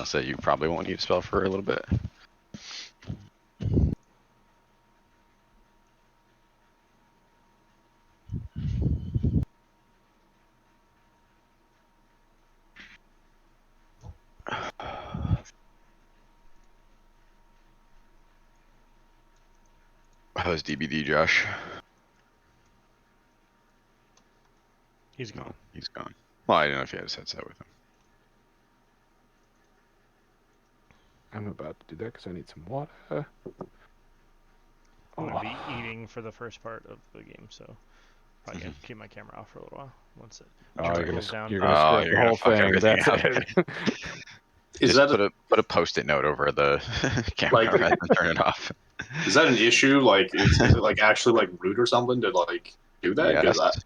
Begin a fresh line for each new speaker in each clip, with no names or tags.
I'll say you probably won't need a spell for a little bit. How's DBD, Josh?
He's gone.
No, he's gone. Well, I didn't know if he had his headset with him.
I'm about to do that because I need some water.
I'm gonna be eating for the first part of the game, so probably gonna keep my camera off for a little while. Once it cools down.
You're gonna screw up the whole thing. That's it.
Is
Just
that
put a post-it note over the camera rather than turn it off.
is that an issue? Like, is it like actually like rude or something to like do that? 'Cause
Yes.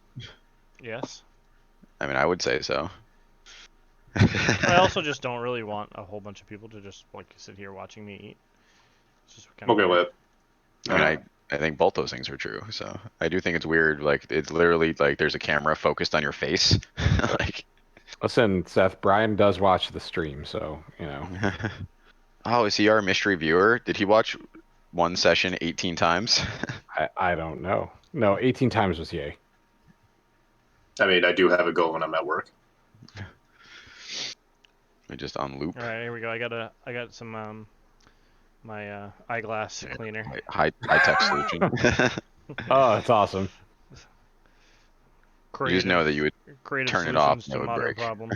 Yes.
I mean, I would say so.
I also just don't really want a whole bunch of people to just like sit here watching me eat. It's just kind of
okay with it.
I mean, I think both those things are true. So I do think it's weird. Like, it's literally like there's a camera focused on your face. Like,
Listen, Seth, Brian does watch the stream, so, you know.
oh, is he our mystery viewer? Did he watch one session 18 times?
I don't know. No, 18 times was yay.
I mean, I do have it go when I'm at work.
We just on loop.
All right, here we go. I got some my eyeglass cleaner.
High tech solution.
Oh, that's awesome.
You just know that you would
creative
turn it off
solutions
and
to
it would
modern
break.
problems.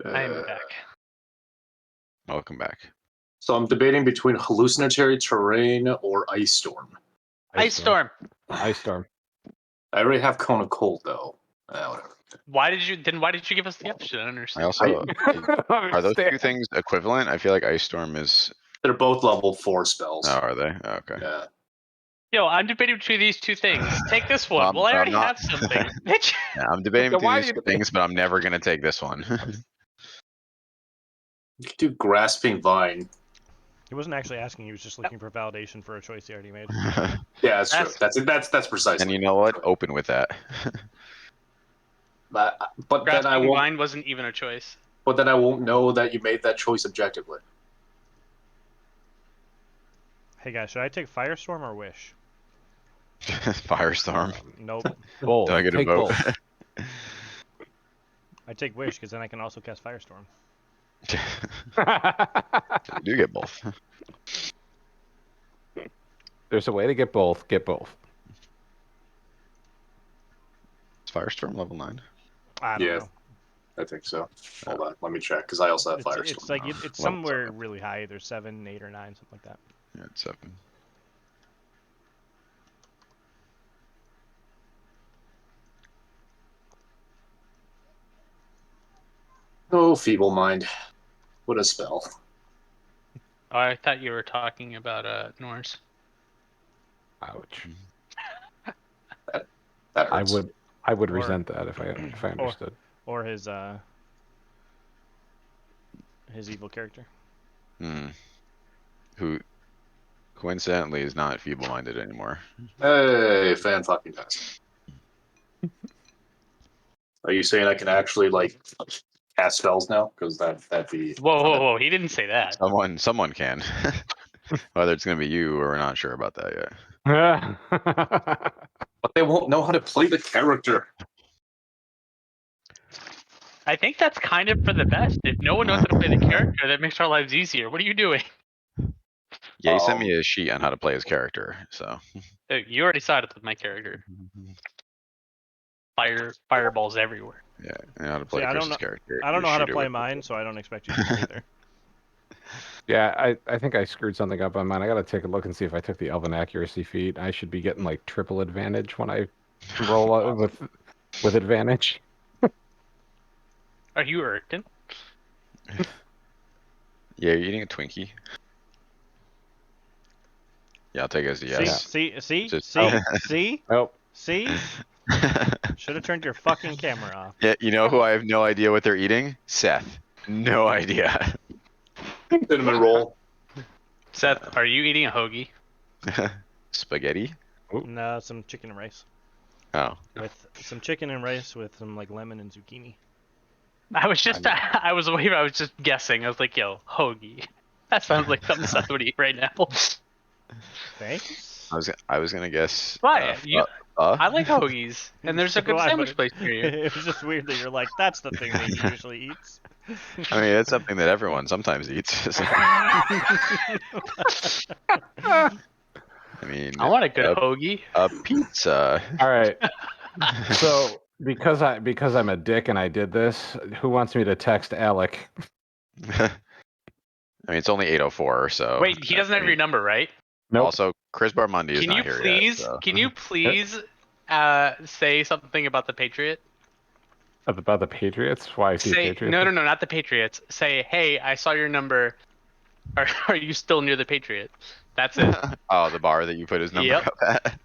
I'm back.
Welcome back.
So I'm debating between hallucinatory terrain or ice storm.
Ice Storm.
Ice storm.
I already have cone of cold though. Whatever.
Why did you give us the option? I don't
I
understand.
also are those two things equivalent? I feel like Ice Storm is.
They're both level 4 spells.
Oh, are they? Oh, okay.
Yeah.
Yo, I'm debating between these two things. Take this one. Well, I
I'm
already
not-
have something. Bitch.
Yeah, I'm debating
So
between
why
these
do you-
things, but I'm never gonna take this one.
You could do grasping vine.
He wasn't actually asking. He was just looking for validation for a choice he already made.
Yeah, that's true. That's precisely.
And you know what? Open with that.
But then I
Grasping
won't.
Vine wasn't even a choice.
But then I won't know that you made that choice objectively.
Hey guys, should I take Firestorm or Wish?
Firestorm.
Nope.
Both.
Do I get a
Take
vote?
both.
I take Wish because then I can also cast Firestorm.
You do get both.
There's a way to get both. Get both.
Is Firestorm level 9?
I don't
Yeah.
know.
I think so. Hold on, let me check because I also have Firestorm.
It's like it's
Level
somewhere
7.
really high, either 7, 8, or 9, something like that.
Yeah, it's 7.
Oh, feeble mind. What a spell.
Oh, I thought you were talking about Norse.
Ouch.
That hurts.
I would
Or-
resent that if I understood.
Or his evil character.
Who coincidentally is not feeble-minded anymore.
Hey, fan fucking guys. Are you saying I can actually like cast spells now? Because that'd be.
Whoa! He didn't say that.
Someone can. Whether it's gonna be you, or we're not sure about that yet.
But they won't know how to play the character.
I think that's kind of for the best. If no one knows how to play the character, that makes our lives easier. What are you doing?
Yeah, he sent me a sheet on how to play his character, so.
You already sided with my character. Fireballs everywhere.
Yeah, and how to play
See, I don't
Chris's
know-
character.
I don't know how to
Shoot it
play
with-
mine, so I don't expect you to either.
Yeah, I think I screwed something up on mine. I gotta take a look and see if I took the Elven Accuracy feat. I should be getting like triple advantage when I roll out with advantage.
Are you Urton?
Yeah, you're eating a Twinkie. Yeah, I'll take it as a yes.
See?
Just-
See?
Nope.
See? Should have turned your fucking camera off.
Yeah, you know who I have no idea what they're eating? Seth. No idea.
Cinnamon roll.
Seth, are you eating a hoagie?
Spaghetti?
No, some chicken and rice.
Oh.
With some chicken and rice with some like lemon and zucchini.
I was just I was away. I was just guessing. I was like, yo, hoagie. That sounds like something Seth would eat right now.
Thanks.
I was gonna guess.
Why? I like
pho.
hoagies, and there's a
So
good
do I,
sandwich
but
place near you.
It was just weird that you're like, that's the thing that he usually eats.
I mean, it's something that everyone sometimes eats. so- I mean,
I want a good
a,
hoagie.
a pizza.
All right. So because I'm a dick and I did this, who wants me to text Alec?
I mean, it's only 8:04, so.
Wait, he doesn't have your number, right?
Nope.
Also, Chris Barmundi is
Can
not
you
here
please?
yet. So.
Can you please say something about the Patriot?
About the Patriots? Why is he a
Say
Patriot?
no, not the Patriots. Say, hey, I saw your number. Are you still near the Patriot? That's it.
Oh, the bar that you put his number
Yep.
up at.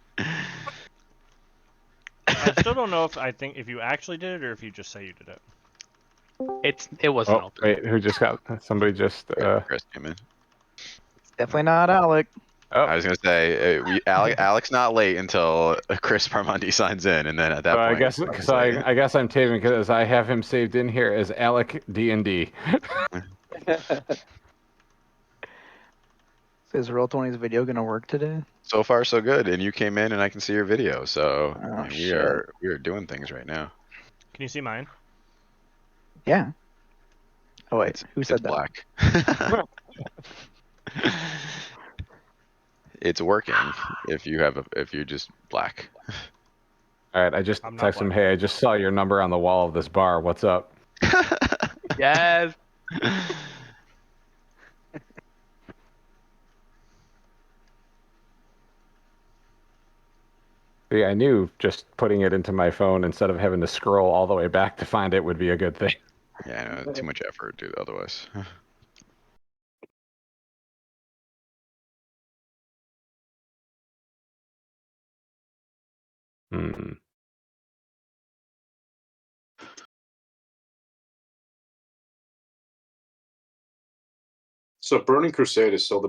I still don't know if you actually did it or if you just say you did it.
It wasn't
Oh,
open.
wait, who just got? Somebody just.
Chris came in.
Definitely not Alec.
Oh,
I was gonna say Alex not late until Chris Barmundi signs in, and then at that
so
point.
I guess so. I guess I'm taping because I have him saved in here as Alec D&D.
So is Roll20's video gonna work today?
So far, so good, and you came in, and I can see your video. So
Oh,
I mean,
shit.
we are doing things right now.
Can you see mine?
Yeah. Oh wait, who
It's
said that?
black. It's working if you're just black.
All right, I just
I'm not
texted him.
black.
Hey, I just saw your number on the wall of this bar. What's up?
Yes.
See, I knew just putting it into my phone instead of having to scroll all the way back to find it would be a good thing.
Yeah, I know, too much effort, dude. Otherwise.
Hmm.
So Burning Crusade is still the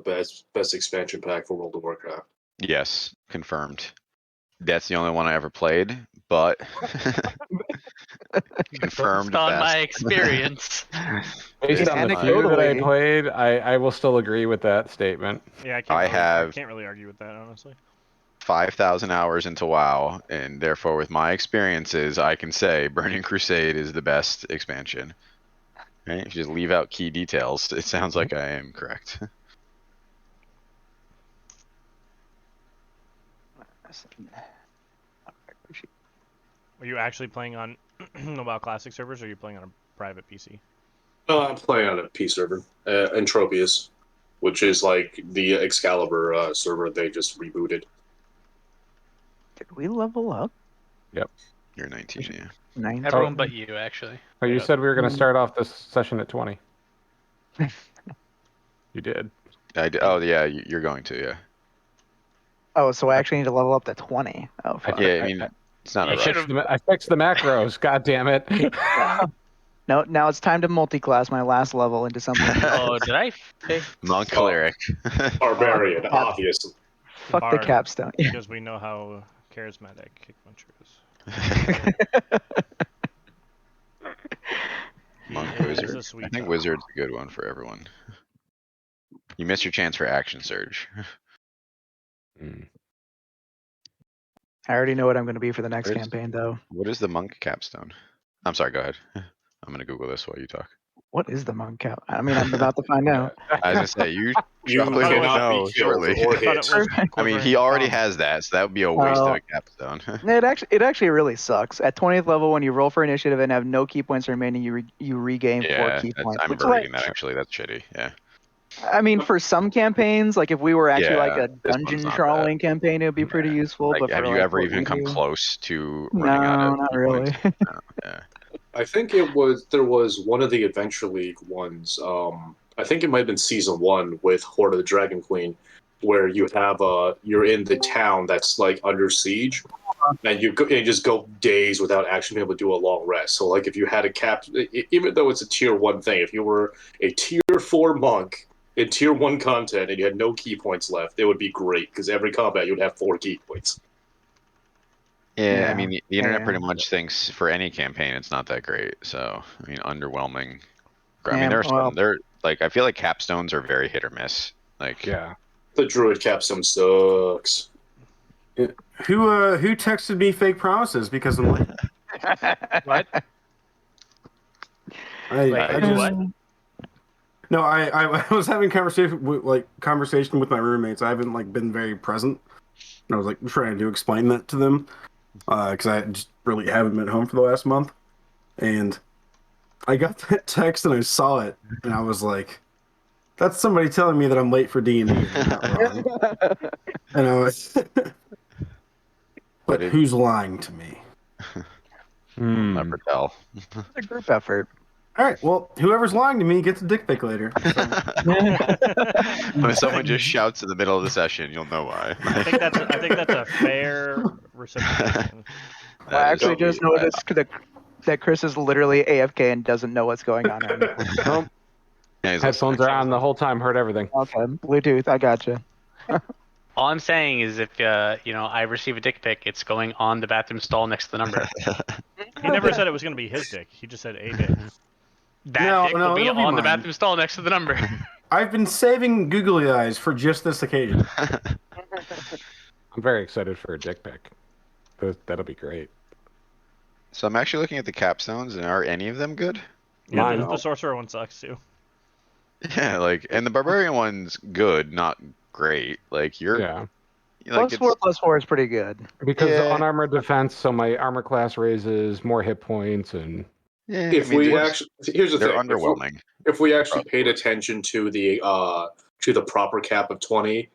best expansion pack for World of Warcraft.
Yes, confirmed. That's the only one I ever played, but confirmed.
Based on
best.
my experience.
Based
It's
on the few that I
anecdotally-
played, I will still agree with that statement.
Yeah,
I
I
have-
can't really argue with that, honestly.
5,000 hours into WoW, and therefore, with my experiences, I can say Burning Crusade is the best expansion. Right? If you just leave out key details, it sounds like I am correct.
Are you actually playing on the WoW Classic servers, or are you playing on a private PC?
I'm playing on a P server, Entropius, which is like the Excalibur server they just rebooted.
Did we level up?
You're 19, yeah.
19?
Everyone but you, actually.
Oh, you
Yeah.
said we were going to
Hmm.
start off this session at 20. You did.
Oh, yeah, you're going to, yeah.
Oh, so I actually need to level up to 20. Oh, fuck.
Yeah, I mean, it's not a
You
rush.
should've-
I fixed the macros. God damn it.
No, now it's time to multi-class my last level into something.
Oh, did I fix?
Monk
Oh.
cleric.
Barbarian,
Oh,
obviously.
Fuck the
Bard.
capstone.
Because we know how charismatic Kickmuncher is.
Monk
He is
wizard.
a sweet
I think
dog.
wizard's a good one for everyone. You missed your chance for action surge.
Hmm.
I already know what I'm going to be for the next
Where's-
campaign, though.
What is the monk capstone? I'm sorry, go ahead. I'm gonna Google this while you talk.
What is the monk cap? I mean, I'm about to find out.
I was gonna say you
You
probably will
cannot
know
be killed
shortly.
or
I thought
hit.
it was
I mean,
quivering
he already
palm.
has that, so that would be a waste of
Oh.
a capstone.
It actually really sucks. At 20th level, when you roll for initiative and have no key points remaining, you regain 4
yeah,
key points.
I
which,
remember reading
like,
that actually. That's shitty. Yeah.
I mean, for some campaigns, like if we were actually like
Yeah,
a
this one's
dungeon
not
crawling campaign, it would be pretty useful.
Like,
but
have
for,
you
like,
ever
what
even
we
come
do-
close to
No,
running out of
not
key
really.
points? No, yeah.
I think there was one of the Adventure League ones. I think it might have been season 1 with Horde of the Dragon Queen, where you have you're in the town that's like under siege, and you just go days without actually being able to do a long rest. So like if you had a even though it's a tier 1 thing, if you were a tier 4 monk in tier 1 content and you had no key points left, it would be great because every combat you would have 4 key points.
Yeah,
Yeah,
I mean, the internet pretty
yeah.
much thinks for any campaign it's not that great. So, I mean, underwhelming. I mean,
Yeah,
there are
well,
some. They're like, I feel like capstones are very hit or miss. Like,
Yeah.
The druid capstone sucks.
Who texted me fake promises because I'm late?
What?
I
who
just
what?
no. I was having conversation with my roommates. I haven't been very present. I was trying to explain that to them because I just really haven't been home for the last month. And I got that text and I saw it and I was like, "That's somebody telling me that I'm late for D&D." And I was, but
it-
who's lying to me?
We'll never tell.
it's a group effort.
All right, well, whoever's lying to me gets a dick pic later. So.
When someone just shouts in the middle of the session, you'll know why.
I think that's a fair reciprocation.
I actually just noticed that Chris is literally AFK and doesn't know what's going on right now.
Yeah, he's
Headphones are on the whole time. Heard everything.
Okay, Bluetooth, I gotcha.
All I'm saying is if I receive a dick pic, it's going on the bathroom stall next to the number.
He never said it was going to be his dick. He just said a dick.
That dick will be
it'll be
on the
mine.
bathroom stall next to the number.
I've been saving googly eyes for just this occasion.
I'm very excited for a dick pic. That'll be great.
So I'm actually looking at the capstones, and are any of them good?
Yeah,
Mine.
the sorcerer one sucks too.
Yeah, and the barbarian one's good, not great. Like you're,
Yeah.
like
+4/+4 is pretty good.
Because
Yeah.
unarmored defense, so my armor class raises more hit points and
yeah.
If
I mean,
we
once-
actually, here's the
they're
thing:
underwhelming.
if we actually paid attention to the proper cap of 20,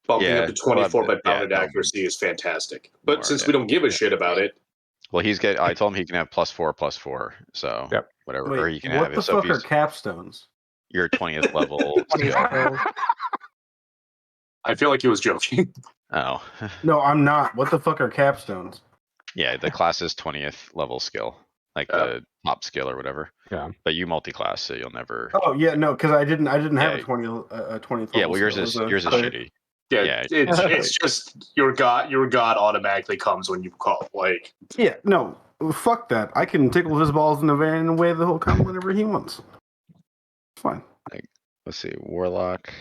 bumping
Yeah,
up to 24 by
yeah,
bounded
no.
accuracy is fantastic. But
More,
since
yeah.
we don't give a shit about it,
Well, I told him he can have +4/+4, so
Yep.
whatever,
Wait,
or he can
what
have
the
it. So if
fuck are
he's
capstones?
your 20th level.
20
skill.
skills.
I feel like he was joking.
Oh,
No, I'm not. What the fuck are capstones?
yeah, the class is 20th level skill, like the top skill or whatever.
Yeah.
But you multi-class, so you'll never.
Oh yeah, no, because I didn't have
Yeah.
a 20th.
Yeah,
level
well, yours
skill.
is
It was
yours is
cleric.
shitty.
Yeah,
Yeah.
it's just your god automatically comes when you call. Like,
Yeah, no, fuck that. I can tickle his balls in the van and away the whole come whenever he wants. It's fine.
Let's see, warlock.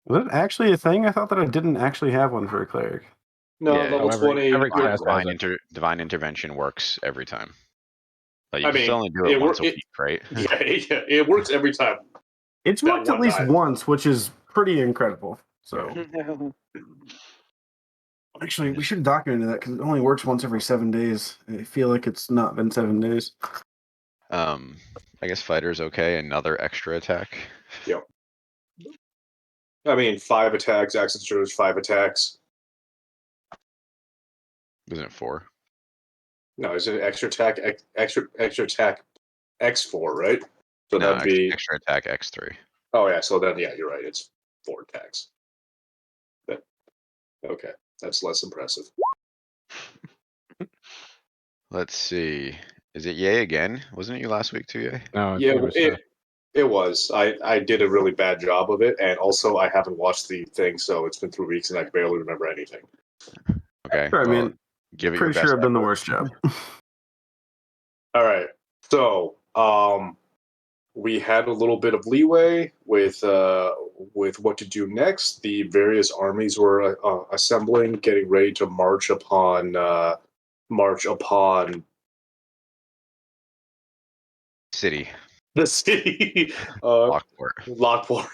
Was it actually a thing? I thought that I didn't actually have one for a cleric.
no,
Yeah,
level
however,
20.
every
you're-
class has
Divine intervention works every time. But you
I
can still
mean,
only do it
it
once a
wor-
week, right?
yeah, it works every time.
It's
That
worked at
one
least
guy.
once, which is pretty incredible. So actually, we should have documented that because it only works once every 7 days. I feel like it's not been 7 days.
I guess fighter's okay. Another extra attack.
I mean, 5 attacks. Accent 5 attacks.
Isn't it 4?
No, is it extra attack? Extra attack. X4, right? So
No,
that'd be.
extra attack X3.
Oh yeah. So then, yeah, you're right. It's 4 attacks. Okay, that's less impressive.
Let's see. Is it Yay again? Wasn't it you last week too, Yay?
No,
Yeah,
it was,
it was. I did a really bad job of it, and also I haven't watched the thing, so it's been 3 weeks, and I barely remember anything.
Okay.
Sure, I
well,
mean,
give it your
pretty
best.
sure I've done the
effort.
worst job.
All right. So, we had a little bit of leeway with what to do next. The various armies were assembling, getting ready to march upon
City.
the city,
Lockport.
Lockport.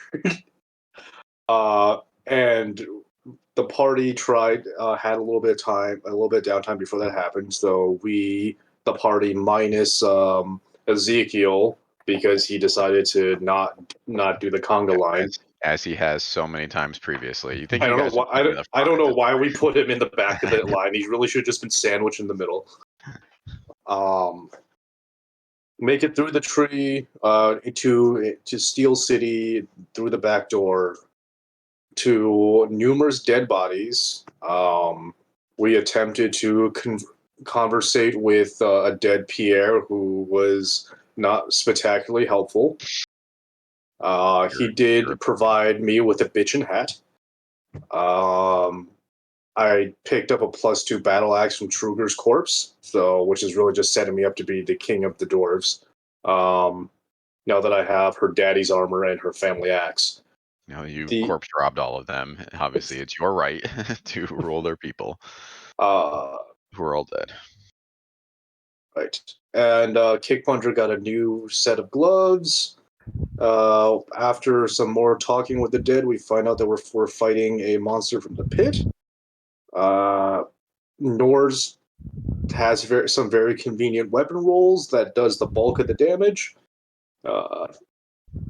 And the party had a little bit of downtime before that happened. So the party minus Ezekiel, because he decided to not do the conga line.
As he has so many times previously. You think
I
you
don't know
guys
why.
would put him in the
I don't
front
know
at
why
this
we
point?
put him in the back of the line. He really should have just been sandwiched in the middle. Make it through the tree to Steel City, through the back door, to numerous dead bodies. We attempted to conversate with a dead Pierre who was not spectacularly helpful. He did provide me with a bitchin' hat. I picked up a +2 battle axe from Truger's corpse, so which is really just setting me up to be the king of the dwarves. Now that I have her daddy's armor and her family axe.
You know, you
The-
corpse robbed all of them. Obviously, it's your right to rule their people who are all dead.
Right. And Kick Puncher got a new set of gloves. After some more talking with the dead, we find out that we're fighting a monster from the pit. Nors has some very convenient weapon rolls that does the bulk of the damage.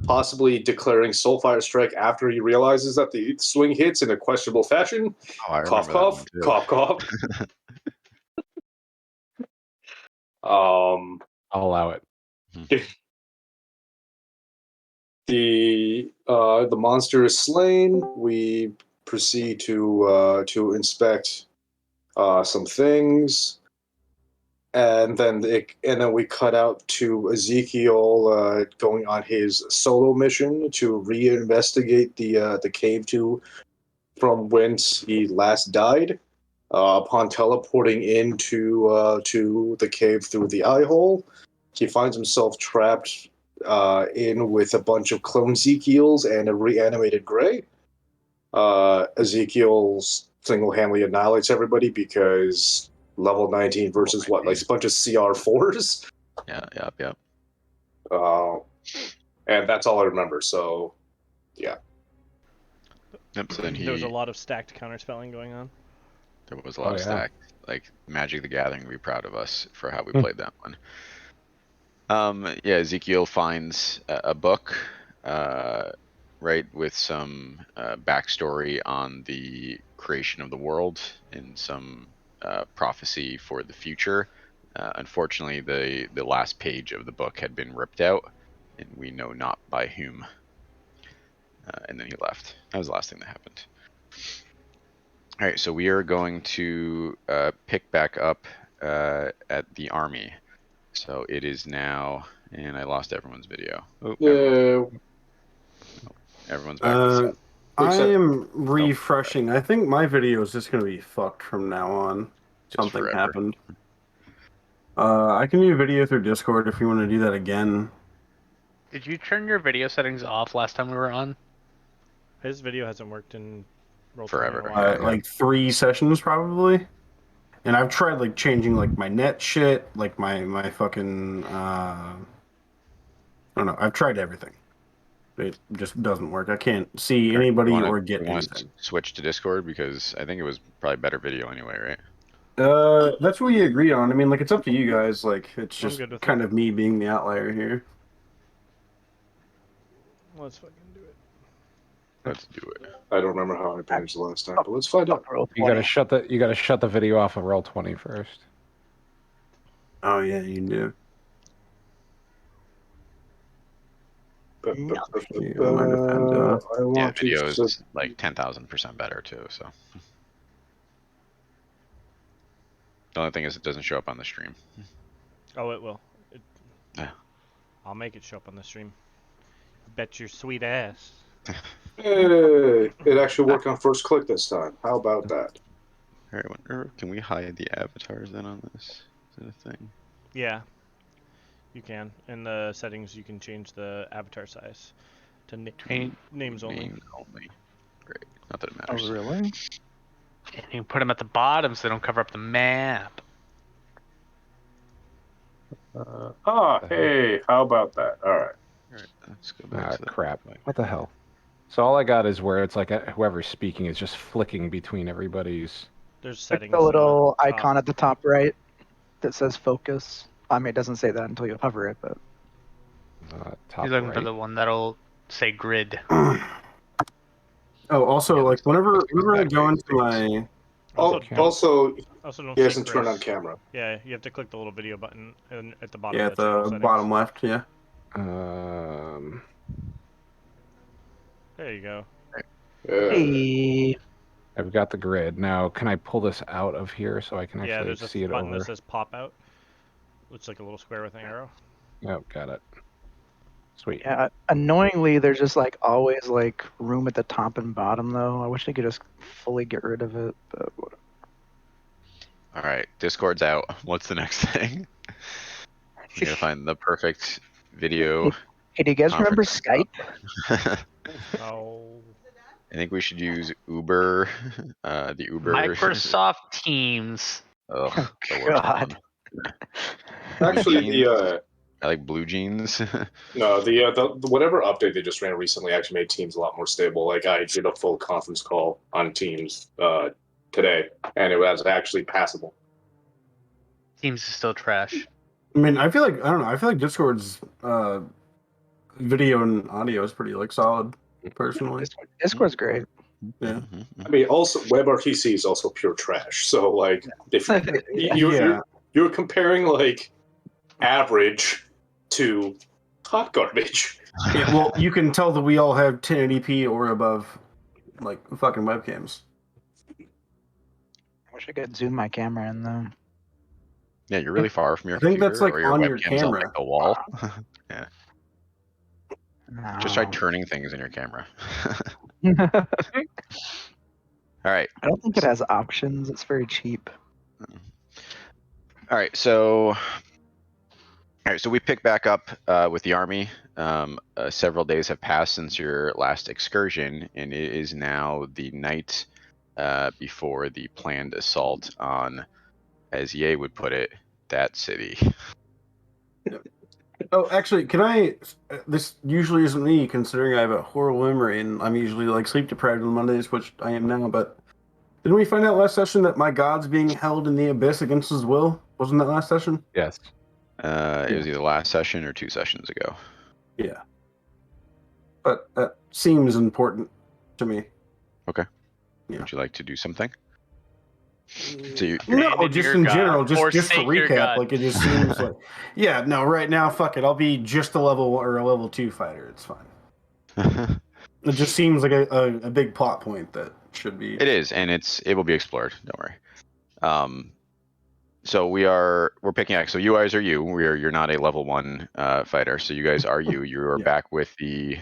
Possibly declaring Soulfire Strike after he realizes that the swing hits in a questionable fashion.
Oh, I
Cough,
remember that one
cough,
too.
cough, cough.
I'll allow it.
The monster is slain. We proceed to inspect some things, and then we cut out to Ezekiel going on his solo mission to reinvestigate the cave from whence he last died. Upon teleporting into to the cave through the eye hole, he finds himself trapped in with a bunch of clone Ezekiels and a reanimated Gray. Ezekiel single-handedly annihilates everybody because level 19 versus what, like a bunch of CR4s?
Yep.
And that's all I remember, so yeah.
Yep, so then
There was a lot of stacked counterspelling going on.
There was a lot of
yeah.
stack. Like Magic the Gathering would be proud of us for how we played that one. Yeah, Ezekiel finds a book, right, with some backstory on the creation of the world and some prophecy for the future. Unfortunately, the last page of the book had been ripped out, and we know not by whom. And then he left. That was the last thing that happened. All right, so we are going to pick back up at the army. So it is now, and I lost everyone's video. Oh, everyone's back. to
I
Except-
am refreshing. I think my video is just going to be fucked from now on. Something
forever.
happened. I can do video through Discord if you want to do that again.
Did you turn your video settings off last time we were on?
His video hasn't worked in Roll20
Forever.
in a while.
Like 3 sessions probably. And I've tried like changing like my net shit, like my fucking I don't know. I've tried everything. It just doesn't work. I can't see anybody or get anything.
Switch to Discord because I think it was probably better video anyway, right?
That's what we agreed on. I mean, like it's up to you guys. Like it's
I'm
just
good with
kind of me being the outlier here.
Let's fucking do it.
Let's do it.
I don't remember how I managed the last time, but let's find out.
You gotta shut the video off of Roll20 first.
Oh yeah, you do.
I
Yeah,
want
video
to
is like 10,000% better too. So the only thing is it doesn't show up on the stream.
Oh, it will.
Yeah.
I'll make it show up on the stream. Bet your sweet ass.
Hey, it actually worked on first click this time. How about that?
All right, wonder, can we hide the avatars then on this? Is that a thing?
Yeah, you can. In the settings, you can change the avatar size to names only.
Names only. Great. Not that it matters.
Oh, really?
And you can put them at the bottom so they don't cover up the map.
Hey, how about that? All right.
All right, let's go back
Ah,
to that.
crap. What the hell? So all I got is where it's like whoever's speaking is just flicking between everybody's.
There's
Click
settings.
the little
in the top.
icon at the top right that says focus. I mean, it doesn't say that until you hover it, but
Top
He's looking
right.
for the one that'll say grid.
Oh, also,
Yeah,
like
let's
whenever
go
I
back
go
to
into
these.
my
Also,
Also,
also don't
he
see
hasn't turned on
Chris.
camera.
Yeah, you have to click the little video button at the bottom.
at
of the channel
the
settings.
bottom left, yeah.
There you go.
hey,
I've got the grid. Now, can I pull this out of here so I can
Yeah,
actually
there's a
see it
button
over?
that says pop out. Looks like a little square with an arrow.
Yep, got it. Sweet.
Yeah, annoyingly, there's just like always like room at the top and bottom though. I wish they could just fully get rid of it. But whatever.
All right, Discord's out. What's the next thing? We gotta find the perfect video.
Hey, do you guys remember
conference
Skype?
No.
I think we should use Uber. The Uber.
Microsoft Teams.
Oh, the worst
God.
one.
Actually,
Blue
the
I like blue jeans.
no, the whatever update they just ran recently actually made Teams a lot more stable. Like I did a full conference call on Teams today, and it was actually passable.
Teams is still trash.
I mean, I feel like Discord's video and audio is pretty like solid, personally.
Discord's great.
Yeah.
I mean, also WebRTC is also pure trash. So like, if
Yeah.
you're comparing like average to hot garbage.
Yeah, well, you can tell that we all have 1080p or above, like fucking webcams.
I wish I could zoom my camera in though.
Yeah, you're really far from your
I think
computer,
that's, like,
or your
on your
webcam's on
camera.
like the wall. Just try
No.
turning things in your camera.
I
All right.
don't think it has options. It's very cheap.
All right, so we pick back up with the army. Several days have passed since your last excursion, and it is now the night before the planned assault on, as Ye would put it, that city.
Oh, actually, can I? This usually isn't me, considering I have a horrible memory, and I'm usually like sleep deprived on Mondays, which I am now. But didn't we find out last session that my god's being held in the abyss against his will? Wasn't that last session?
Yes.
It was either last session or 2 sessions ago.
Yeah. But that seems important to me.
Okay.
Yeah.
Would you like to do something? So you,
No,
Abandon
just
your
in
god.
general, just to
Forsake your
recap,
god.
like it just seems like, yeah, no, right now, fuck it, I'll be just a level 1 or a level 2 fighter. It's fine. It just seems like a big plot point that should be.
It is, and it will be explored. Don't worry. So we're picking up. So you guys are you. You're not a level 1 fighter. So you guys are you. You are
Yeah.
back with the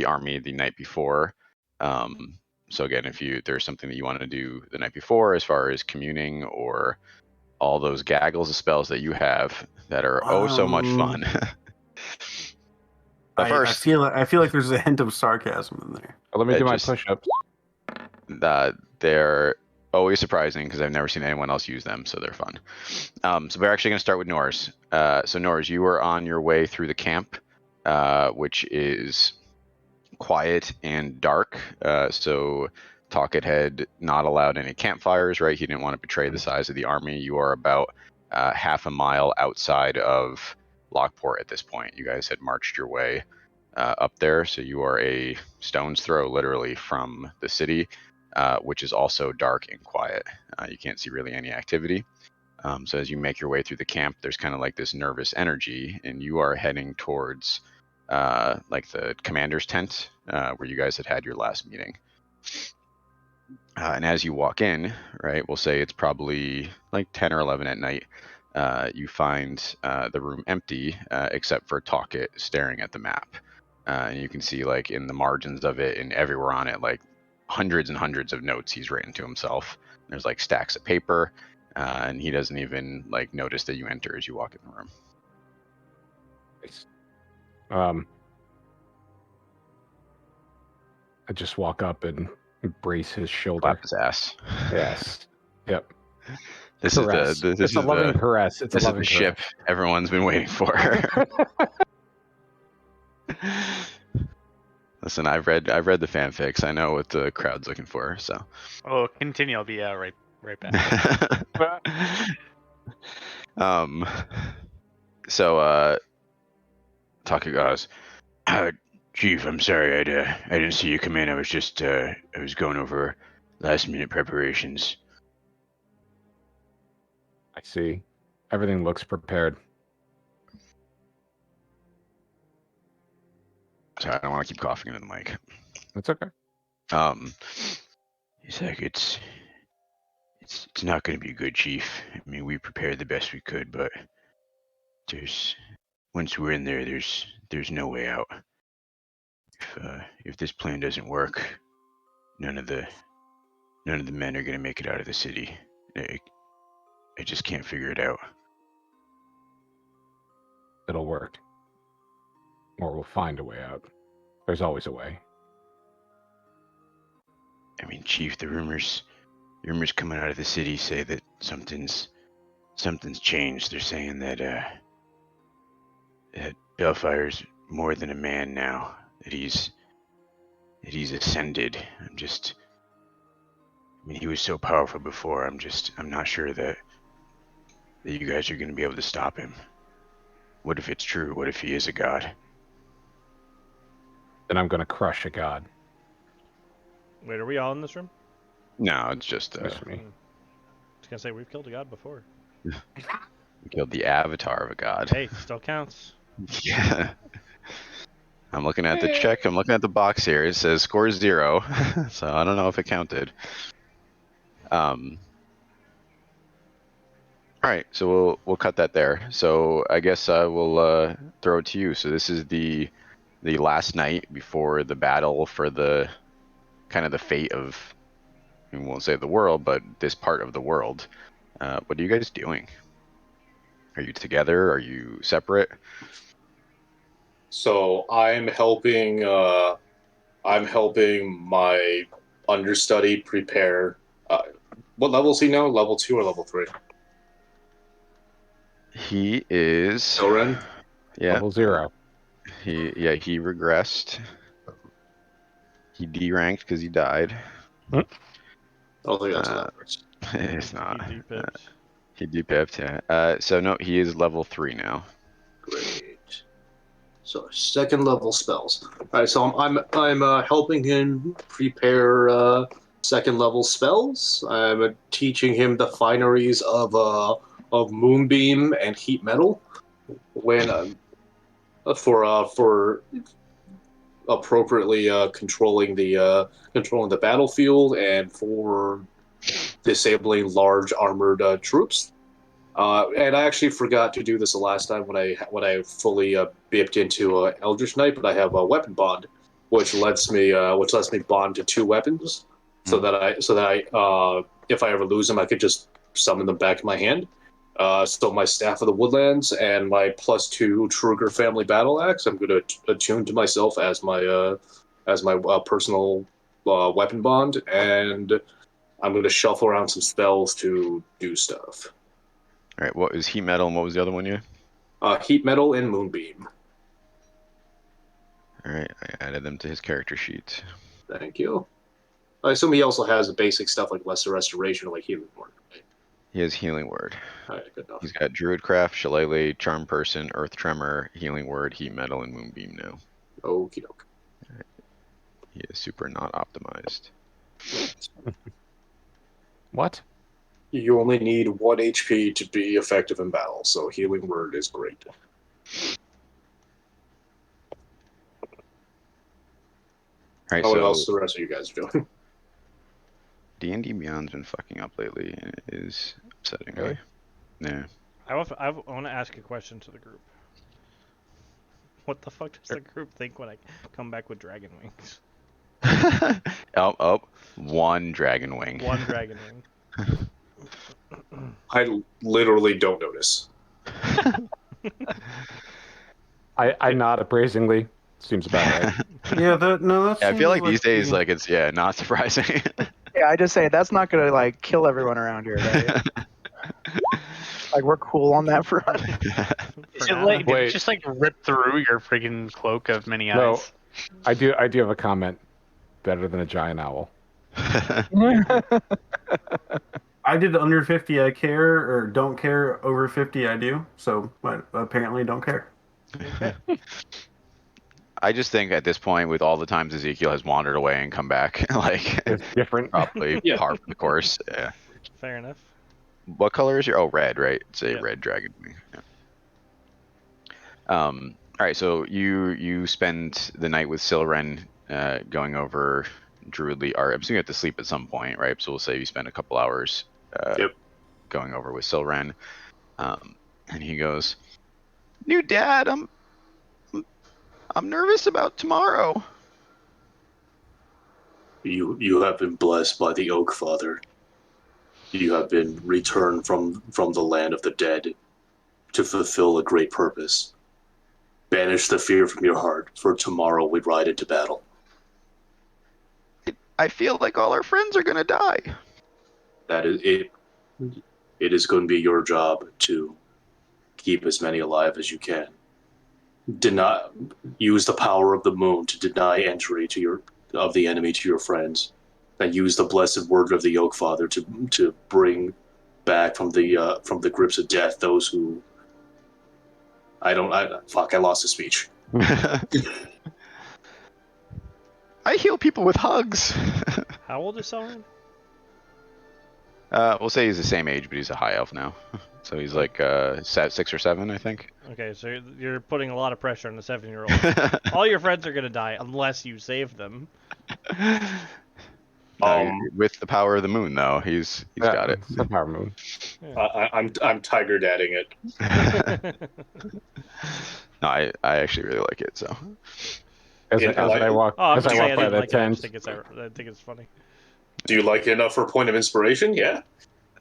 army the night before. So again, if there's something that you want to do the night before, as far as communing or all those gaggles of spells that you have that are so much fun. But first,
I feel like there's a hint of sarcasm in there.
Let me do my
just-
push-ups.
they're always surprising because I've never seen anyone else use them, so they're fun. So we're actually going to start with Norz. So Norz, you are on your way through the camp, which is quiet and dark. So Talkit had not allowed any campfires, right? He didn't want to betray the size of the army. You are about half a mile outside of Lockport at this point. You guys had marched your way up there, so you are a stone's throw literally from the city, which is also dark and quiet. You can't see really any activity. So as you make your way through the camp, there's kind of like this nervous energy, and you are heading towards like the commander's tent where you guys had your last meeting. And as you walk in, right, we'll say it's probably like 10 or 11 at night. You find the room empty except for Talkit staring at the map. And you can see like in the margins of it and everywhere on it, like hundreds and hundreds of notes he's written to himself. There's like stacks of paper, and he doesn't even like notice that you enter as you walk in the room.
I just walk up and brace his shoulder.
Clap his ass.
Yes. Yep.
This
Caress.
is the
It's a loving caress. It's
this
a
is
loving
the ship everyone's been waiting for. Listen, I've read the fanfics. I know what the crowd's looking for. So.
Oh, continue. I'll be right back.
So Taka goes, Chief, I'm sorry, I didn't see you come in. I was just I was going over last minute preparations.
I see. Everything looks prepared.
Sorry, I don't want to keep coughing into the mic.
That's okay.
He's like, it's not going to be good, Chief. I mean, we prepared the best we could, but there's once we're in there, there's no way out. If this plan doesn't work, none of the men are gonna make it out of the city. I just can't figure it out.
It'll work. Or we'll find a way out. There's always a way.
I mean, Chief, the rumors coming out of the city say that something's changed. They're saying that Bellfire's more than a man now. That he's ascended. I mean, he was so powerful before. I'm not sure that you guys are going to be able to stop him. What if it's true? What if he is a god?
Then I'm going to crush a god.
Wait, are we all in this room?
No, it's just
Just me.
I was gonna say we've killed a god before.
we killed the avatar of a god.
Hey, still counts.
Yeah. I'm looking at the check. I'm looking at the box here. It says score 0, so I don't know if it counted. All right, so we'll cut that there. So I guess I will throw it to you. So this is the last night before the battle for the kind of the fate of, we won't say the world, but this part of the world. What are you guys doing? Are you together? Are you separate?
So I'm helping my understudy prepare. What level is he now? Level 2 or level 3?
He is
Silren?
Yeah.
Level 0.
He regressed. He D-ranked because he died.
I don't think that's how that works.
It's not.
He depipped.
He D-pipped, yeah. So no, he is level 3 now.
Great. So second level spells. All right, so I'm helping him prepare second level spells. I'm teaching him the fineries of Moonbeam and Heat Metal when for appropriately controlling the battlefield and for disabling large armored troops. And I actually forgot to do this the last time when I fully bipped into Eldritch Knight, but I have a weapon bond, which lets me bond to 2 weapons, so that I if I ever lose them, I could just summon them back in my hand. So my Staff of the Woodlands and my +2 Truger family battle axe, I'm going to attune to myself as my personal weapon bond, and I'm going to shuffle around some spells to do stuff.
All right, what is Heat Metal and what was the other one you had?
Heat Metal and Moonbeam.
All right, I added them to his character sheet.
Thank you. I assume he also has the basic stuff like Lesser Restoration or like Healing Word. Right?
He has Healing Word.
All right, good enough.
He's got Druidcraft, Shillelagh, Charm Person, Earth Tremor, Healing Word, Heat Metal, and Moonbeam now.
Okie doke.
He is super not optimized.
What?
You only need 1 HP to be effective in battle, so Healing Word is great.
All right,
What
so
else the rest of you guys are doing?
D&D Beyond's been fucking up lately, and it is upsetting.
Really?
Yeah.
I want to ask a question to the group. What the fuck does the group think when I come back with dragon wings?
One dragon wing.
One dragon wing.
I literally don't notice.
I nod appraisingly. Seems about right.
Yeah, that's.
Yeah, I feel like these days, like it's not surprising.
Yeah, I just say that's not gonna like kill everyone around here, right? Like we're cool on that front.
Did it just like rip through your freaking cloak of many eyes?
No, I do have a comment. Better than a giant owl.
I did under 50. I care or don't care. Over 50, I do. So, but apparently, don't care.
I just think at this point, with all the times Ezekiel has wandered away and come back, like
It's different.
probably
Yeah.
par for the course. Yeah.
Fair enough.
What color is your? Oh, red, right? It's a
Yeah.
red dragon wing. Yeah. All right, so you spend the night with Silren, going over Druidly. Or I'm assuming you have to sleep at some point, right? So we'll say you spend a couple hours
Yep.
going over with Silren, and he goes, New dad, I'm nervous about tomorrow.
You have been blessed by the Oak Father. You have been returned from the land of the dead to fulfill a great purpose. Banish the fear from your heart, for tomorrow we ride into battle.
I feel like all our friends are gonna die.
That is it. It is going to be your job to keep as many alive as you can. Use the power of the moon to deny entry of the enemy to your friends, and use the blessed word of the Oak Father to bring back from the grips of death those who. I lost the speech.
I heal people with hugs.
How old is Selran?
We'll say he's the same age, but he's a high elf now. So he's like 6 or 7, I think.
Okay, so you're putting a lot of pressure on the 7-year-old. All your friends are gonna die unless you save them.
With the power of the moon, though, he's got it.
The power moon.
I'm tiger dadding it.
No, I actually really like it. So
As I walk by the tent,
I think it's funny.
Do you like it enough for a point of inspiration? Yeah.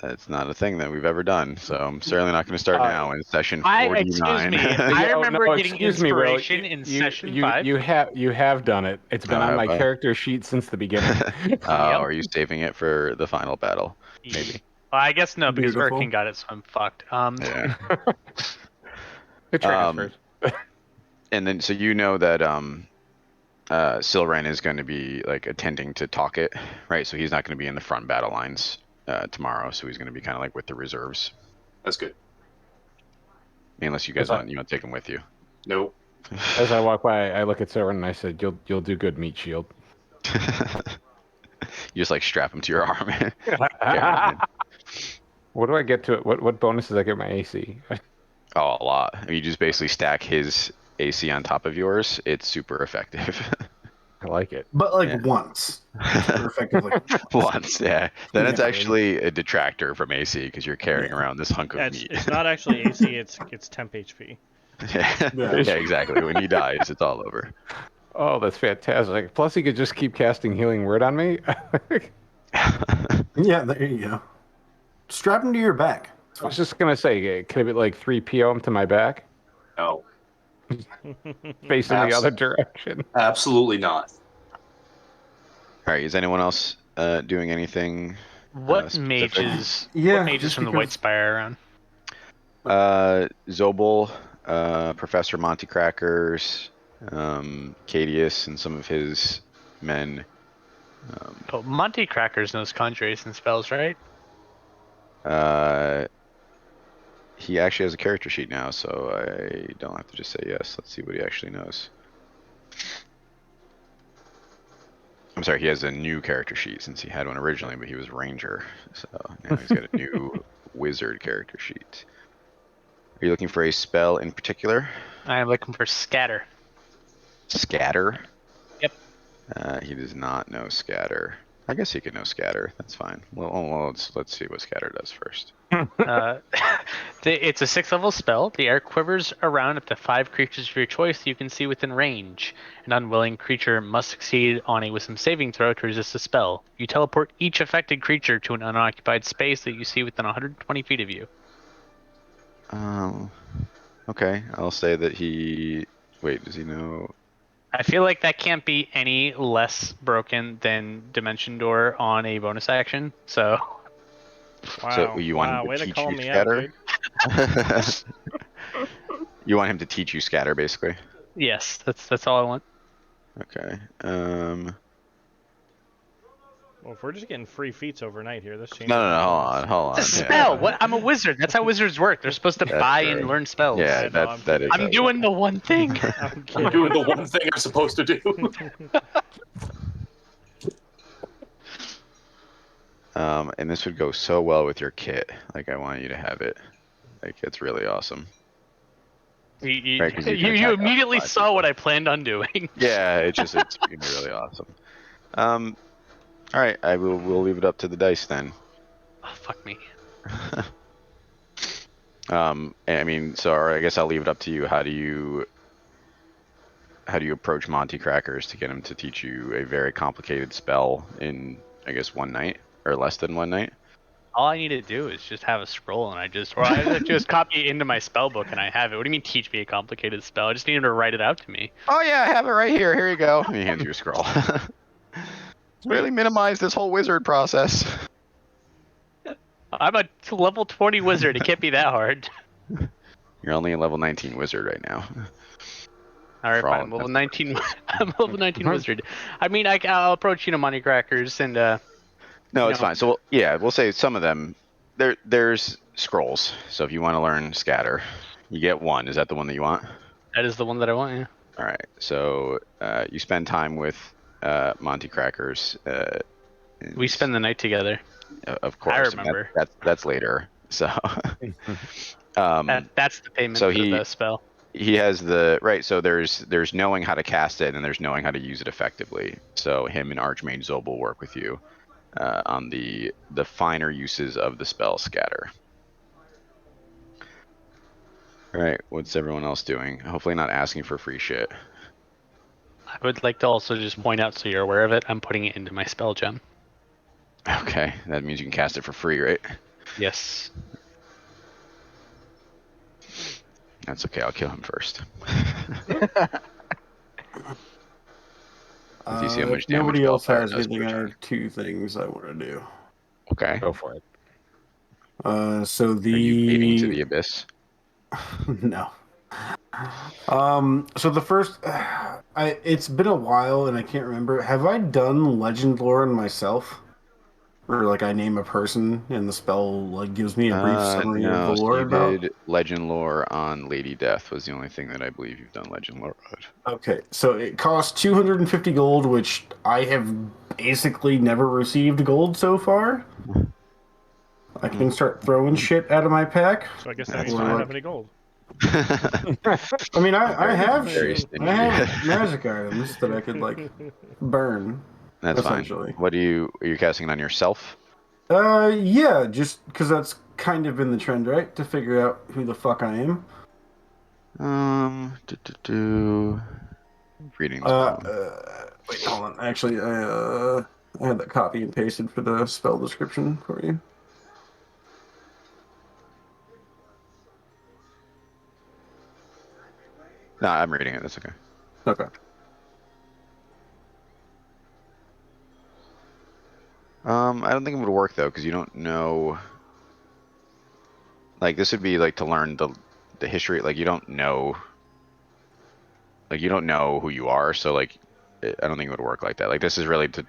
that's not a thing that we've ever done. So I'm certainly not going to start now in session 49.
Excuse me. I remember getting inspiration in session 5.
You have done it. It's been on my character sheet since the beginning.
Are you saving it for the final battle? Maybe.
Well, I guess no, because
Beautiful.
Hurricane got it, so I'm fucked.
Yeah.
It transfers.
And then, so you know that Silren is going to be like attending to Talkit, right? So he's not going to be in the front battle lines tomorrow. So he's going to be kind of like with the reserves.
That's good.
Unless you guys want to take him with you.
Nope.
As I walk by, I look at Silren and I said, "You'll do good, Meat Shield."
You just like strap him to your arm. Carry him in.
What do I get to it? What bonuses I get my AC?
Oh, a lot. I mean, you just basically stack his AC on top of yours. It's super effective.
I like it.
But like
Yeah.
once. Effectively.
Once, yeah. Then it's
Yeah.
actually a detractor from AC because you're carrying around this hunk of
Yeah,
meat.
it's not actually AC. It's temp HP.
Yeah, exactly. When he dies, it's all over.
Oh, that's fantastic. Plus, he could just keep casting Healing Word on me.
Yeah, there you go. Strap him to your back.
I was just gonna say, could it be like 3 PO to my back,
No.
facing the other direction?
Absolutely not.
All right. Is anyone else doing anything?
What
specific?
mages?
Yeah,
what mages
just
from the
because-
White Spire around?
Zobel, Professor Monty Crackers, Cadius, and some of his men.
Oh, Monty Crackers knows conjuration spells, right?
He actually has a character sheet now, so I don't have to just say yes. Let's see what he actually knows. I'm sorry, he has a new character sheet since he had one originally, but he was Ranger. So now he's got a new Wizard character sheet. Are you looking for a spell in particular?
I am looking for Scatter.
Scatter?
Yep.
He does not know Scatter. I guess he could know Scatter. That's fine. Well, let's see what Scatter does first.
It's a 6th level spell. The air quivers around up to 5 creatures of your choice you can see within range. An unwilling creature must succeed on a wisdom saving throw to resist the spell. You teleport each affected creature to an unoccupied space that you see within 120 feet of you.
Okay. I'll say that he. Wait, does he know?
I feel like that can't be any less broken than Dimension Door on a bonus action. So
Wow.
So you want him
way
to
to
teach
call
you
me
Scatter?
out, dude.
You want him to teach you Scatter, basically.
yes, that's all I want.
Okay.
Well, if we're just getting free feats overnight here, this changes.
No. Hold on.
It's a
yeah.
spell. What? I'm a wizard. That's how wizards work. They're supposed to
That's
buy
true.
and learn spells.
Yeah,
I know,
that is.
I'm doing the one thing.
I'm
I'm
kidding.
doing the one thing I'm supposed to do.
And this would go so well with your kit. Like, I want you to have it. Like, it's really awesome.
You,
Right, 'cause you can
you
attack
immediately
outside
saw
people.
what I planned on doing.
Yeah, it's gonna be really awesome. All right, we'll leave it up to the dice then.
Oh, fuck me.
I mean, so I guess I'll leave it up to you. How do you approach Monty Crackers to get him to teach you a very complicated spell in, I guess, one night or less than one night?
All I need to do is just have a scroll, and I just copy it into my spell book, and I have it. What do you mean, teach me a complicated spell? I just need him to write it out to me.
Oh yeah, I have it right here. Here you go. And he hands you a scroll. Really minimize this whole wizard process.
I'm a level 20 wizard. It can't be that hard.
You're only a level 19 wizard right now.
All right,
For all
fine. I'm level 19. I'm a level 19 wizard. I mean, I'll approach Monty Crackers and
No, it's fine. So we'll say some of them. There's scrolls. So if you want to learn scatter, you get one. Is that the one that you want?
that is the one that I want. Yeah.
All right. So you spend time with Monty Crackers.
We spend the night together.
Of course.
remember.
That's later. So
That's the payment
so
for the spell.
he has the right. So there's knowing how to cast it and there's knowing how to use it effectively. So him and Archmage Zob will work with you on the finer uses of the spell scatter. All right, what's everyone else doing? Hopefully not asking for free shit.
I would like to also just point out, so you're aware of it, I'm putting it into my spell gem.
Okay, that means you can cast it for free, right?
Yes.
That's okay, I'll kill him first. If you see how much
If
damage
nobody else
Bellfire
has
does per
anything, I
turn.
have two things I want to do.
Okay.
Go for it.
So
Are you leading into
the
the abyss?
no. So the first, it's been a while and I can't remember. Have I done legend lore on myself? Or like I name a person and the spell like gives me a brief summary of
No,
the
so
lore
you
about?
did legend lore on Lady Death was the only thing that I believe you've done legend lore on.
Okay, so it costs 250 gold, which I have basically never received gold so far. I can start throwing shit out of my pack.
So I guess that
That's
means I don't
fine.
have any gold.
I mean, I have
Very
shit.
stingy.
I have magic items that I could like burn.
That's fine.
Essentially.
What are you casting it on yourself?
Yeah, just because that's kind of been the trend, right? To figure out who the fuck I am.
Reading this poem.
Wait, hold on. Actually, I had that copy and pasted for the spell description for you.
No, I'm reading it. That's okay.
Okay.
I don't think it would work though, because you don't know. Like this would be like to learn the history. Like you don't know. Like you don't know who you are, so like I don't think it would work like that. Like this is really to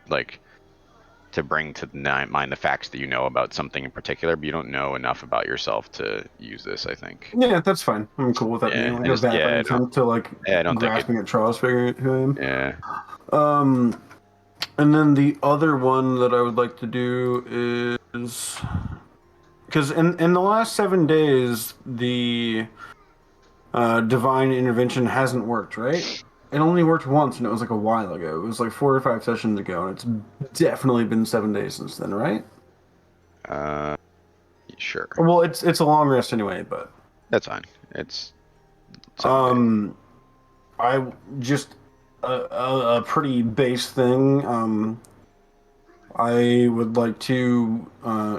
bring to mind the facts that you know about something in particular, but you don't know enough about yourself to use this. I think.
Yeah, that's fine. I'm cool with that
Yeah,
being
I
like
just-
a vapid
yeah, I
attempt to like
Yeah, I don't think
grasping at straws, figuring out who I am.
Yeah.
And then the other one that I would like to do is because in the last 7 days the divine intervention hasn't worked, right? It only worked once, and it was like a while ago. It was like 4 or 5 sessions ago, and it's definitely been 7 days since then, right?
Sure.
Well, it's a long rest anyway, but
That's fine. It's.
I just a pretty base thing. I would like to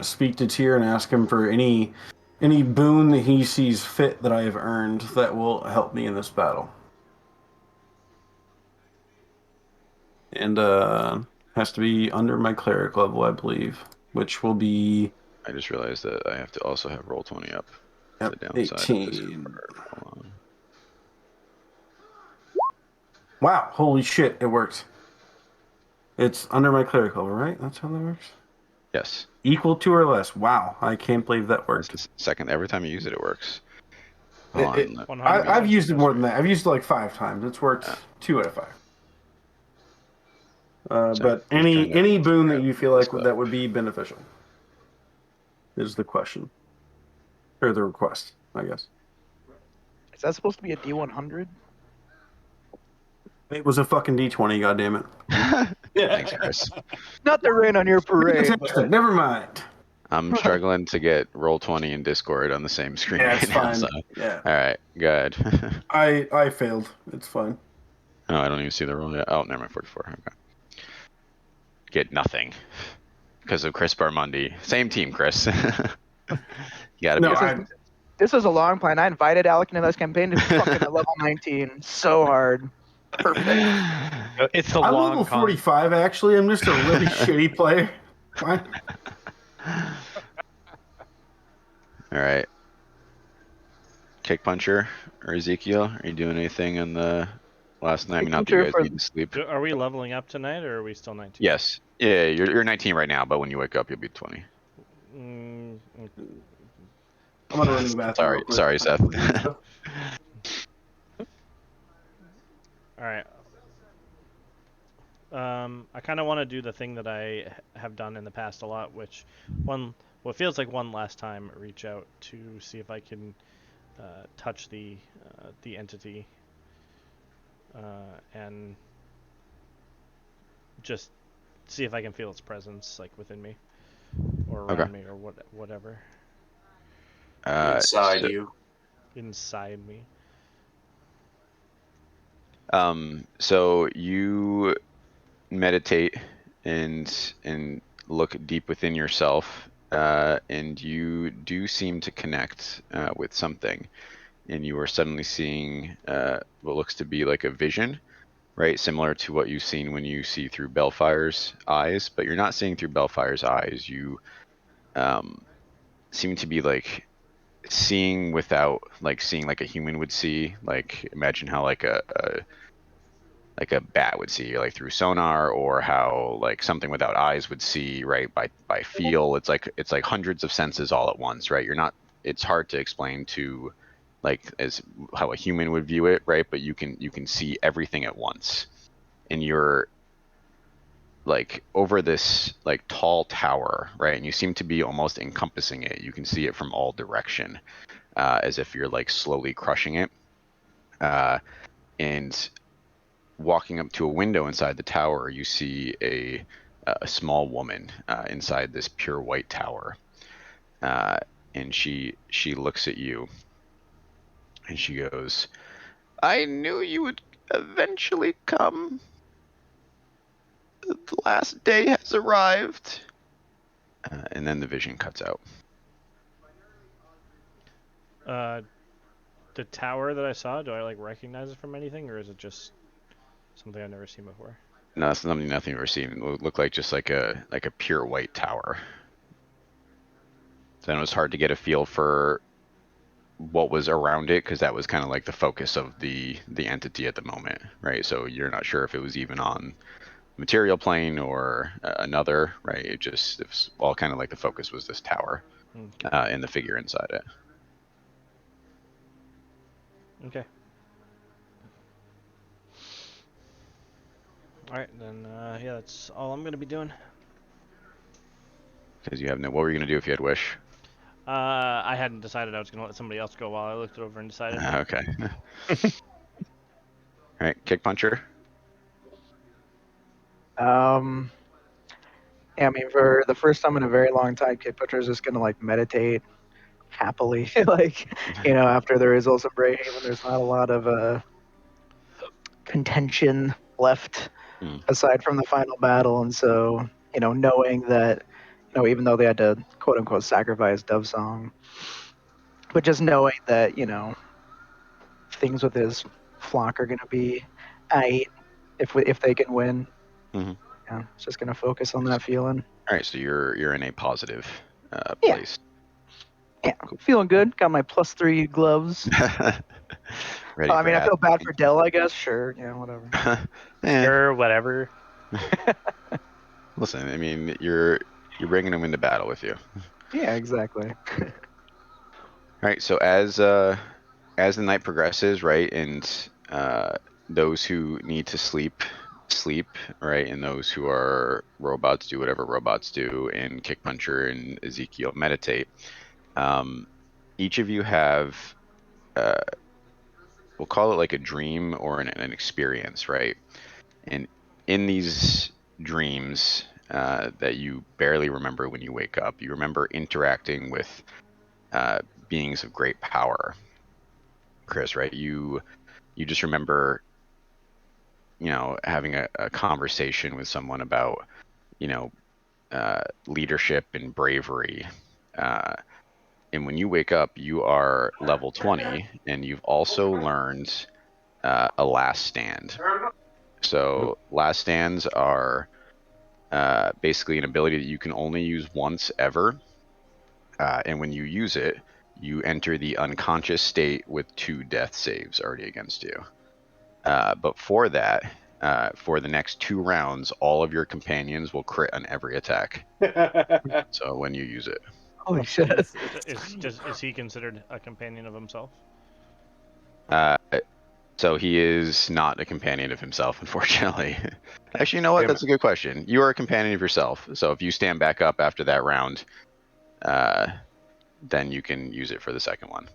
speak to Tyr and ask him for any boon that he sees fit that I have earned that will help me in this battle. And has to be under my cleric level, I believe, which will be
I just realized that I have to also have roll 20 up.
Yep,
The downside of this
18.
card. Hold on.
Wow, holy shit, it works. It's under my cleric level, right? That's how that works?
Yes.
Equal to or less. Wow, I can't believe that
That's
worked.
the second. Every time you use it, it works. Hold
It-
on.
100
I've used it
that's
more
right.
than that. I've used it like 5 times. It's worked 2 out of 5.
So,
But
I'm trying to
any boon that
figure
you
out
feel like
stuff.
that would be beneficial is the question, or the request, I guess.
Is that supposed to be a D100?
It was a fucking D20. Goddammit.
Thanks, Chris.
Not the rain on your parade.
Fantastic. Never mind.
I'm struggling to get Roll20 and Discord on the same screen
Yeah,
right
it's
now.
fine.
So.
Yeah.
All right, good.
I failed. It's fine.
Oh, I don't even see the roll yet. Oh, never mind, 44. Okay. Get nothing because of Chris Barmundi. Same team, Chris. You gotta
No,
be.
This is a long plan. I invited Alec into this campaign to fucking at level 19. So hard. Perfect.
It's a
I'm
long
level 45 actually. I'm just a really shitty player. Fine.
All right. Kick Puncher or Ezekiel, are you doing anything in the last night? I mean, not that you guys need to sleep.
Are we leveling up tonight, or are we still 19?
Yes. Yeah, you're 19 right now, but when you wake up, you'll be 20.
Mm,
I'm gonna run to the bathroom. real quick.
Sorry, Seth.
all right. I kind of want to do the thing that I have done in the past a lot, which what feels like one last time, reach out to see if I can touch the entity and just see if I can feel its presence, like within me or around me or whatever.
Inside you.
Inside me.
So you meditate and look deep within yourself, and you do seem to connect with something, and you are suddenly seeing what looks to be like a vision, right? Similar to what you've seen when you see through Bellfire's eyes, but you're not seeing through Bellfire's eyes. You seem to be like seeing without, like seeing like a human would see. Like imagine how like a bat would see, like through sonar, or how like something without eyes would see, right? By feel. It's like hundreds of senses all at once, right? You're not. It's hard to explain to, like, as how a human would view it, right? But you can see everything at once, and you're like over this like tall tower, right? And you seem to be almost encompassing it. You can see it from all direction, as if you're like slowly crushing it, and walking up to a window inside the tower, you see a small woman inside this pure white tower, and she looks at you, and she goes, "I knew you would eventually come. The last day has arrived." And then the vision cuts out.
The tower that I saw, do I like recognize it from anything, or is it just something I've never seen before?
No, it's nothing you've ever seen. It looked like just like a pure white tower. So it was hard to get a feel for what was around it, because that was kind of like the focus of the entity at the moment, right? So you're not sure if it was even on material plane or another, right? It was all kind of like the focus was this tower, and the figure inside it.
Okay. All right, then. Yeah, that's all I'm gonna be doing.
Because you have no. What were you gonna do if you had wish?
I hadn't decided. I was gonna let somebody else go while I looked it over and decided.
Okay. All right, Kick Puncher.
Yeah, I mean, for the first time in a very long time, Kick Puncher is just gonna like meditate happily, like after the results of Brayhaven, there's not a lot of contention left aside from the final battle, and so knowing that even though they had to quote unquote sacrifice Dovesong, but just knowing that things with his flock are gonna be aight if they can win. Yeah, it's just gonna focus on that feeling.
All right, so you're in a positive place.
Yeah, feeling good. Got my +3 gloves.
Ready
I mean, I feel bad for Dell, I guess. Sure, whatever.
Sure, whatever.
Listen, I mean, you're bringing them into battle with you.
Yeah, exactly.
All right, so as the night progresses, right, and those who need to sleep, right, and those who are robots do whatever robots do, and Kick Puncher and Ezekiel meditate. Each of you have, we'll call it like a dream or an experience, right? And in these dreams, that you barely remember when you wake up. You remember interacting with beings of great power, Chris, right? You just remember, having a conversation with someone about, leadership and bravery. And when you wake up, you are level 20, and you've also learned a last stand. So last stands are basically an ability that you can only use once ever. And when you use it, you enter the unconscious state with 2 death saves already against you. But for that, for the next 2 rounds, all of your companions will crit on every attack. So when you use it.
Holy shit.
Is he considered a companion of himself?
So he is not a companion of himself, unfortunately. Actually, you know what?
Damn
That's a good question. You are a companion of yourself. So if you stand back up after that round, then you can use it for the second one.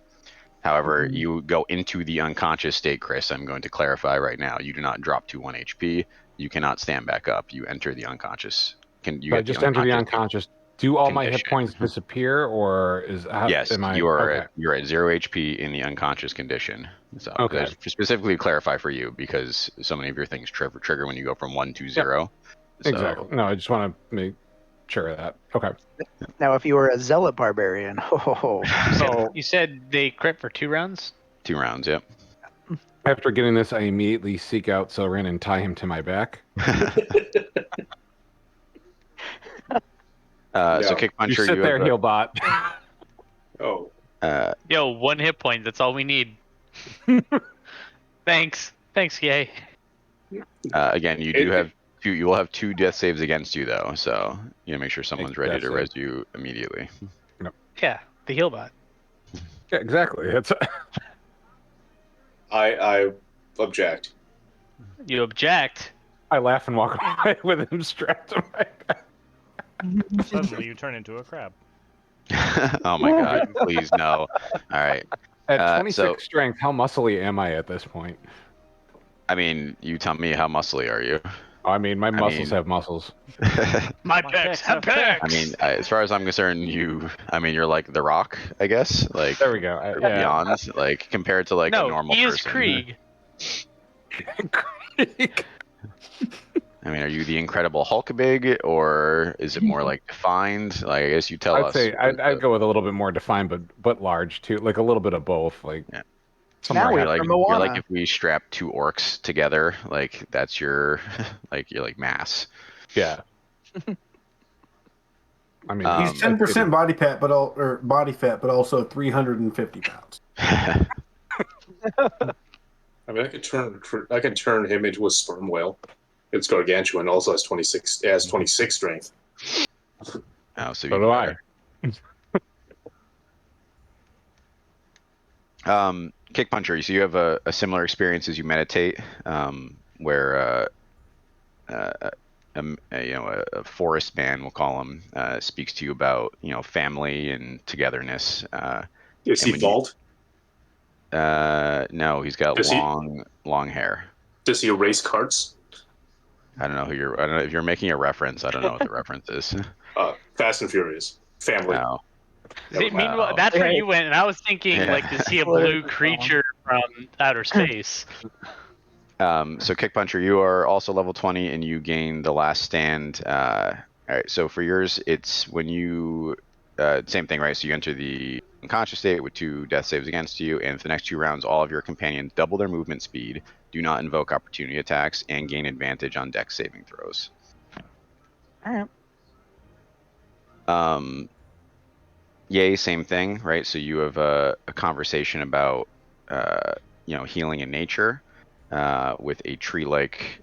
However, you go into the unconscious state, Chris. I'm going to clarify right now. You do not drop to 1 HP. You cannot stand back up. You enter the unconscious.
I just enter the unconscious. Do all my hit
condition.
points disappear, or is
Yes,
am I?
you are
Okay.
you're at 0 HP in the unconscious condition. So
Okay.
that's specifically clarify for you because so many of your things trigger when you go from 1 to 0. So,
Exactly. No, I just want to make sure of that. Okay.
Now, if you were a zealot barbarian,
So
You said they crit for 2 rounds?
2 rounds, yep.
after getting this, I immediately seek out Selrin and tie him to my back.
So kick
You
puncher,
sit there,
have
Healbot.
Oh,
Yo, 1 hit point. That's all we need. Thanks, yay.
again, you do have 2. You will have 2 death saves against you though, so make sure someone's ready
death
to
save.
res you immediately.
Yeah, the heal bot.
Yeah, exactly. It's
I object.
You object.
I laugh and walk away with him strapped to my back.
Suddenly, you turn into a crab.
Oh my god, please no. All right.
At 26
so-
strength, how muscly am I at this point?
I mean, you tell me, how muscly are you?
I mean, my muscles
mean-
have muscles.
My pecs have pecs.
I mean, as far as I'm concerned, you're like The Rock, I guess. Like,
There we go.
or
Yeah.
beyond, like compared to like a
No,
normal
he is
person.
Krieg.
I mean, are you the Incredible Hulk big, or is it more like defined? Like, I guess you tell
I'd
us.
say I'd go with a little bit more defined, but large too, like a little bit of both. Like
Yeah.
somewhere
Now we
in
have
there.
You're like
Moana.
if we strap 2 orcs together, like that's your, like you're like mass.
Yeah. I mean,
Um,
He's 10% body fat, but also 350 pounds.
I mean, I can turn him into a sperm whale. It's gargantuan. Also has 26 strength.
Oh, so
So
even
do I.
better. Kick puncher. So you have a similar experience as you meditate, where a forest man, we'll call him, speaks to you about family and togetherness.
Is he
when you-
bald?
No, he's got
Does he-
long hair.
Does he erase carts?
I don't know if you're making a reference. I don't know what the reference is.
Fast and Furious. Family.
No.
See,
Wow.
meanwhile, that's where you went, and I was thinking,
Yeah.
like, is he a
What is
blue
this
creature from outer space?
So kick puncher, you are also level 20, and you gain the last stand. All right. So for yours, it's when you same thing, right? So you enter the unconscious state with 2 death saves against you, and for the next 2 rounds, all of your companions double their movement speed, do not invoke opportunity attacks, and gain advantage on dex saving throws.
Alright.
Yay, same thing, right? So you have a conversation about healing in nature with a tree-like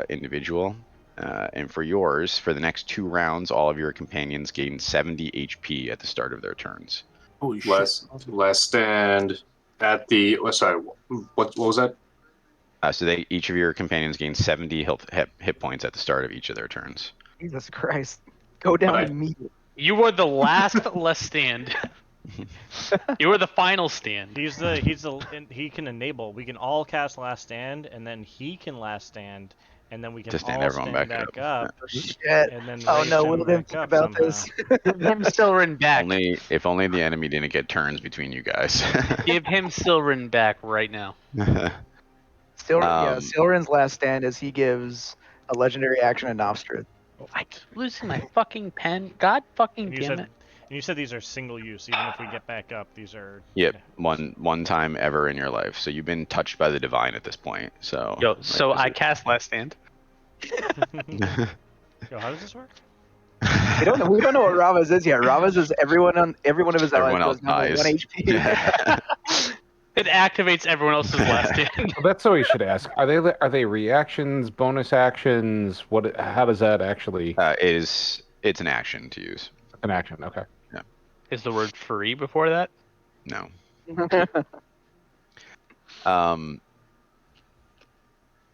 individual. And for yours, for the next 2 rounds, all of your companions gain 70 HP at the start of their turns.
Holy shit.
Last stand at the. Sorry, what was that?
So each of your companions gain 70 hit points at the start of each of their turns.
Jesus Christ. Go down
Alright.
immediately.
You were the last last stand. You were the final stand.
He can enable. We can all cast Last Stand, and then he can Last Stand, and then we can
To stand
all
everyone
stand
back
back up,
Shit.
and then
Oh
raise
no,
him
Will didn't
back
think
up
about
somehow.
this.
Give him Silverin back.
If only the enemy didn't get turns between you guys.
Give him Silverin back right now.
Silrin's last stand is he gives a legendary action to Nostrid.
I keep losing my fucking pen. God fucking
And
damn it.
you said these are single use. Even if we get back up, these are.
Yep, one time ever in your life. So you've been touched by the divine at this point. So.
Yo,
like,
so
this
I
is-
cast Last Stand.
Yo, how does this work?
We don't know what Rava's is yet. Rava's is every one of his allies
Everyone else
goes down to
dies.
1 HP.
It activates everyone else's Last Stand.
Well, that's what we should ask. Are they reactions, bonus actions? How does that actually
it's an action to use.
an action? Okay.
Is the word free before that?
No.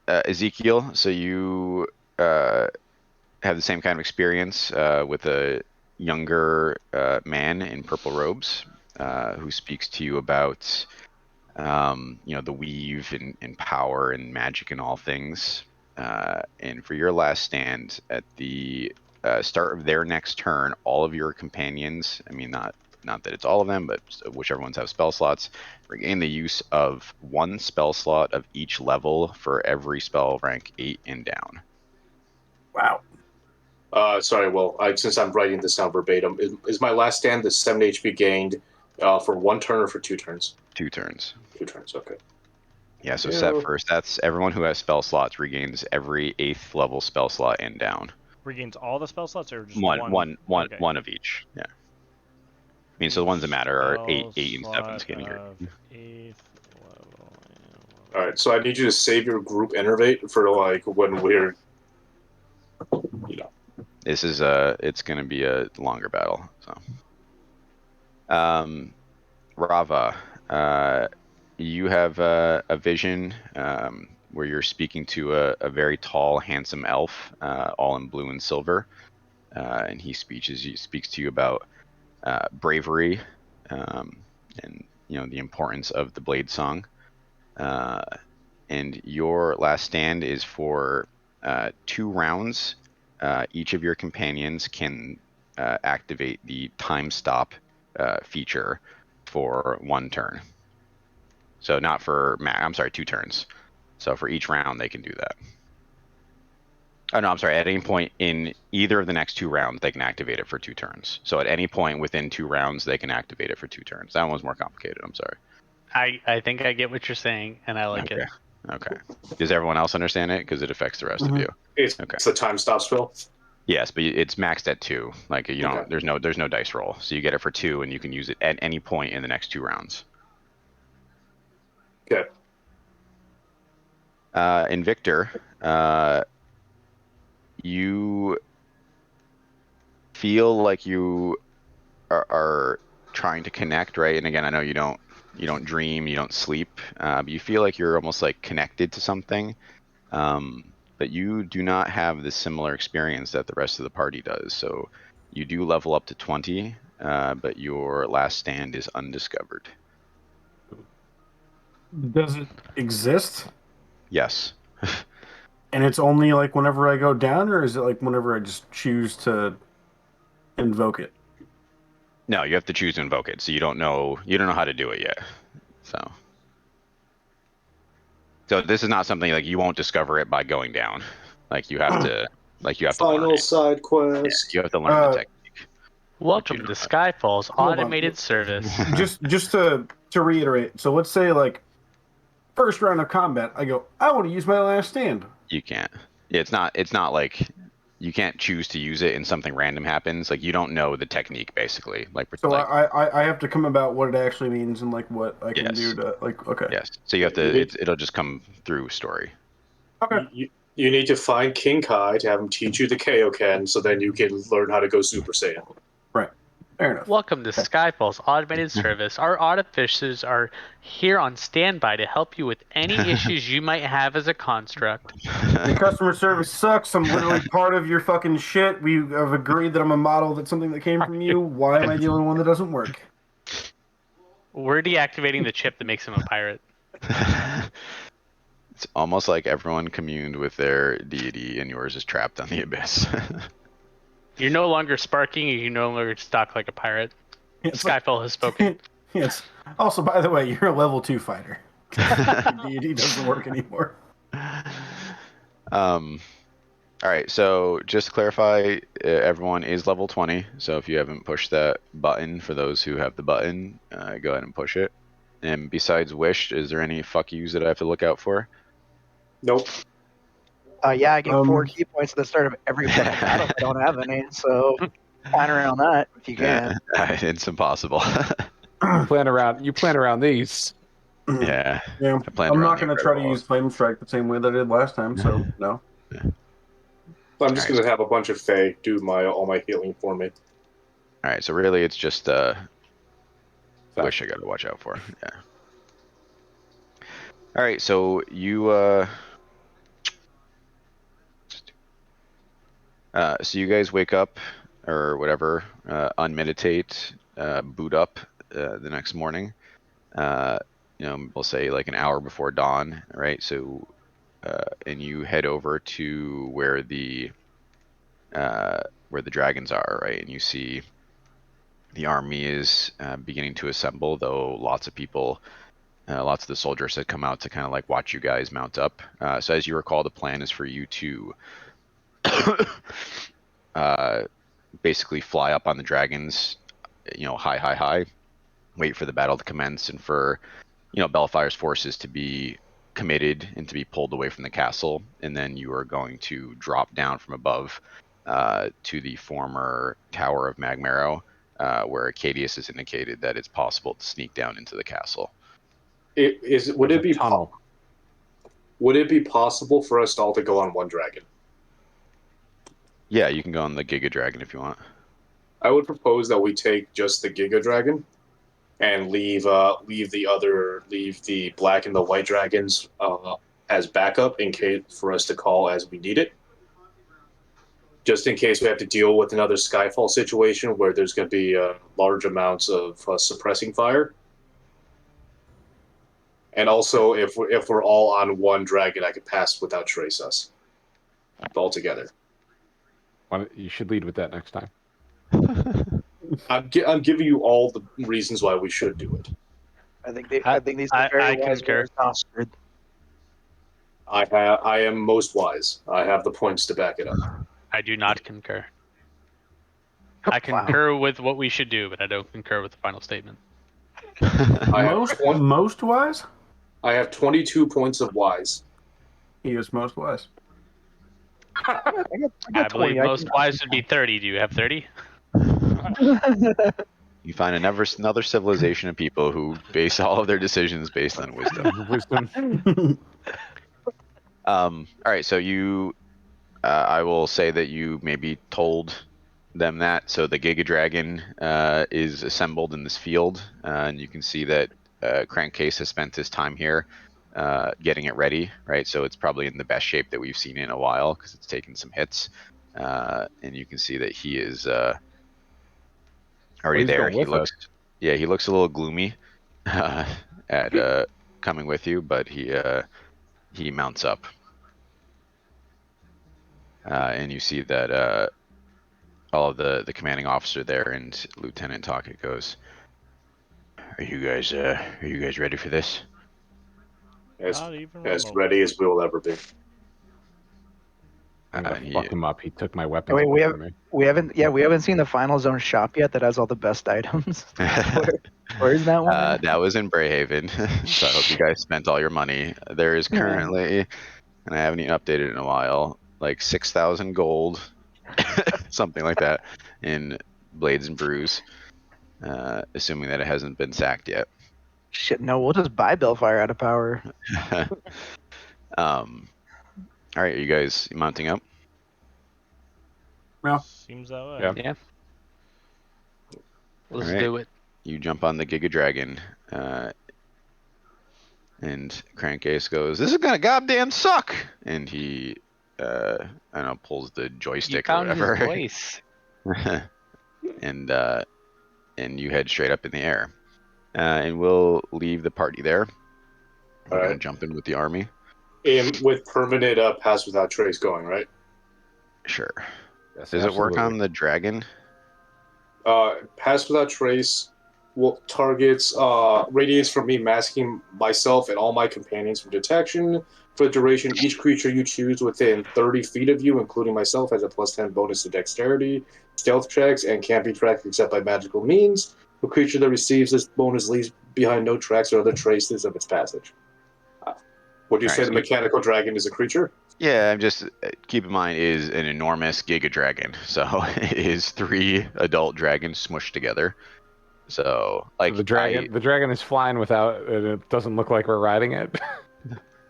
Ezekiel, so you have the same kind of experience with a younger man in purple robes who speaks to you about the weave and power and magic and all things. And for your last stand, at the start of their next turn, all of your companions, I mean, not that it's all of them, but whichever ones have spell slots, regain the use of one spell slot of each level for every spell rank 8 and down.
Wow.
Sorry, Will. Since I'm writing this down verbatim, is my last stand the 7 HP gained for 1 turn or for 2 turns?
2 turns.
2 turns, okay.
Yeah, so set first. That's everyone who has spell slots regains every 8th level spell slot and down.
Regains all the spell slots, or just
One
Okay.
of each. Yeah. I mean, so the ones that matter are 8 and 7
Slot
getting here.
of 8th level.
All right, so I need you to save your group innervate for like when we're,
This is it's gonna be a longer battle. So, Rava, you have a vision where you're speaking to a very tall, handsome elf, all in blue and silver, and he speaks to you about bravery, and the importance of the blade song. And your last stand is for 2 rounds. Each of your companions can activate the time stop feature for 1 turn. So not for 2 turns. So for each round they can do that. Oh no, I'm sorry. At any point in either of the next 2 rounds, they can activate it for 2 turns. So at any point within 2 rounds, they can activate it for 2 turns. That one's more complicated. I'm sorry.
I think I get what you're saying, and I like it.
Okay. Does everyone else understand it? Because it affects the rest of you.
it's a time stop spell.
Yes, but it's maxed at 2. Like you don't.
Okay.
There's no dice roll, so you get it for 2, and you can use it at any point in the next 2 rounds.
Okay.
And Victor, you feel like you are trying to connect, right? And again, I know you don't dream, you don't sleep, but you feel like you're almost like connected to something. But you do not have the similar experience that the rest of the party does. So you do level up to 20, but your last stand is undiscovered.
Does it exist?
Yes.
And it's only like whenever I go down, or is it like whenever I just choose to invoke it?
No, you have to choose to invoke it. So you don't know how to do it yet. So this is not something like you won't discover it by going down. Like you have to learn
Final
it.
side quest.
Yeah, you have to learn the technique.
Welcome to Skyfall's
Hold on.
automated service.
just to reiterate. So let's say like first round of combat, I go, I want to use my last stand.
You can't. Yeah, it's not like you can't choose to use it and something random happens. Like you don't know the technique basically.
So I have to come about what it actually means and like what I can do to like. Okay.
Yes. So you have to. It'll just come through story.
Okay.
You need to find King Kai to have him teach you the Kaioken, so then you can learn how to go Super Saiyan.
Right. Fair enough.
Welcome to Skyfall's automated service. Our artificers are here on standby to help you with any issues you might have as a construct.
Your customer service sucks. I'm literally part of your fucking shit. We have agreed that I'm a model that's something that came from you. Why am I the only one that doesn't work?
We're deactivating the chip that makes him a pirate.
It's almost like everyone communed with their deity, and yours is trapped on the abyss.
You're no longer sparking. You can no longer stalk like a pirate.
It's like-
Skyfall has spoken.
Yes. Also, by the way, you're a level 2 fighter. Your deity doesn't work anymore.
All right, so just to clarify, everyone is level 20. So if you haven't pushed that button, for those who have the button, go ahead and push it. And besides Wish, is there any fuck yous that I have to look out for?
Nope.
Yeah, I get 4
Um,
key points at the start of every fucking battle. I don't have any, so plan around that if you can.
It's impossible.
You plan around these.
Yeah.
Yeah.
I planned
I'm
around
not
the
going to try to
Incredible
use Flame Strike the same way that I did last time, so no.
I'm just gonna have a bunch of Fae do all my healing for me.
All right, so really it's just Wish I gotta watch out for. Yeah. All right, so you so you guys wake up or whatever, unmeditate, boot up the next morning. We'll say like an hour before dawn, right? So, and you head over to where the dragons are, right? And you see the army is beginning to assemble, though lots of people, lots of the soldiers had come out to kind of like watch you guys mount up. So as you recall, the plan is for you to basically fly up on the dragons, high, wait for the battle to commence, and for Bellfire's forces to be committed and to be pulled away from the castle, and then you are going to drop down from above to the former Tower of Magmarrow, where Acadius has indicated that it's possible to sneak down into the castle.
Would it be possible for us all to go on one dragon?
Yeah, you can go on the Giga Dragon if you want.
I would propose that we take just the Giga Dragon and leave the black and the white dragons as backup in case for us to call as we need it. Just in case we have to deal with another Skyfall situation where there's going to be large amounts of suppressing fire. And also, if we're all on one dragon, I could pass without trace us altogether.
You should lead with that next time.
I'm giving you all the reasons why we should do it.
I think these are very wise
concur.
words, Oscar.
I am most wise. I have the points to back it up.
I do not concur. I concur with what we should do, but I don't concur with the final statement.
Most wise?
I have 22 points of wise.
He is most wise.
I believe most wise would be 30. Do you have 30?
You find another civilization of people who base all of their decisions based on wisdom. All right, so you, I will say that you maybe told them that. So the Giga Dragon is assembled in this field, and you can see that Crankcase has spent his time here getting it ready, right? So it's probably in the best shape that we've seen in a while because it's taken some hits, and you can see that he is already there. He looks a little gloomy at coming with you, but he mounts up, and you see that all of the commanding officer there and Lieutenant Tockett goes, Are you guys ready for this?
As
Not even
as
remotely.
ready as we will ever be.
I'm gonna
he-
fuck him up. He took my weapon.
Wait, we
from me.
We haven't seen the Final Zone shop yet that has all the best items. Where is that one?
That was in Brayhaven, so I hope you guys spent all your money. There is currently, and I haven't even updated in a while, like 6,000 gold, something like that, in Blades and Brews, assuming that it hasn't been sacked yet.
Shit, no, we'll just buy Bellfire out of power.
All right, are you guys mounting up?
Seems that way.
Yeah.
Yeah. Let's
Alright.
do it.
You jump on the Giga Dragon, and Crankcase goes, "This is gonna goddamn suck!" And he, I don't know, pulls the
You
joystick or
found his
whatever,
voice.
and you head straight up in the air. And we'll leave the party there. We're gonna
Alright.
jump in with the army.
with permanent pass without trace going, right?
Sure.
Yes,
Does it work
absolutely.
on the dragon?
Pass without trace targets radiates from me, masking myself and all my companions from detection. For the duration, each creature you choose within 30 feet of you, including myself, has a +10 bonus to dexterity, stealth checks, and can't be tracked except by magical means. The creature that receives this bonus leaves behind no tracks or other traces of its passage. Would you
All
say
right,
the
so
mechanical dragon is a creature?
yeah, I'm just keep in mind it is an enormous Giga Dragon, so it is 3 adult dragons smushed together. So like
The dragon is flying without, and it doesn't look like we're riding it.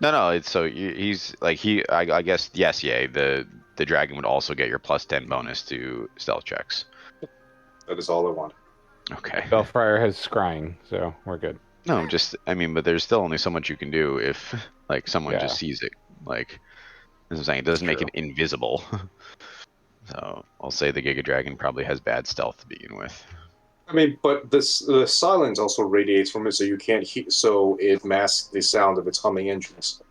no, it's so he's like I guess yes, yeah, the dragon would also get your +10 bonus to stealth checks.
That is all I want.
Okay.
Belfire has scrying, so we're good.
No, just I mean, but there's still only so much you can do if like someone
Yeah.
just sees it. Like as I'm saying, it doesn't make
True.
it invisible. So I'll say the Giga Dragon probably has bad stealth to begin with.
I mean, but the silence also radiates from it, so you can't so it masks the sound of its humming engines.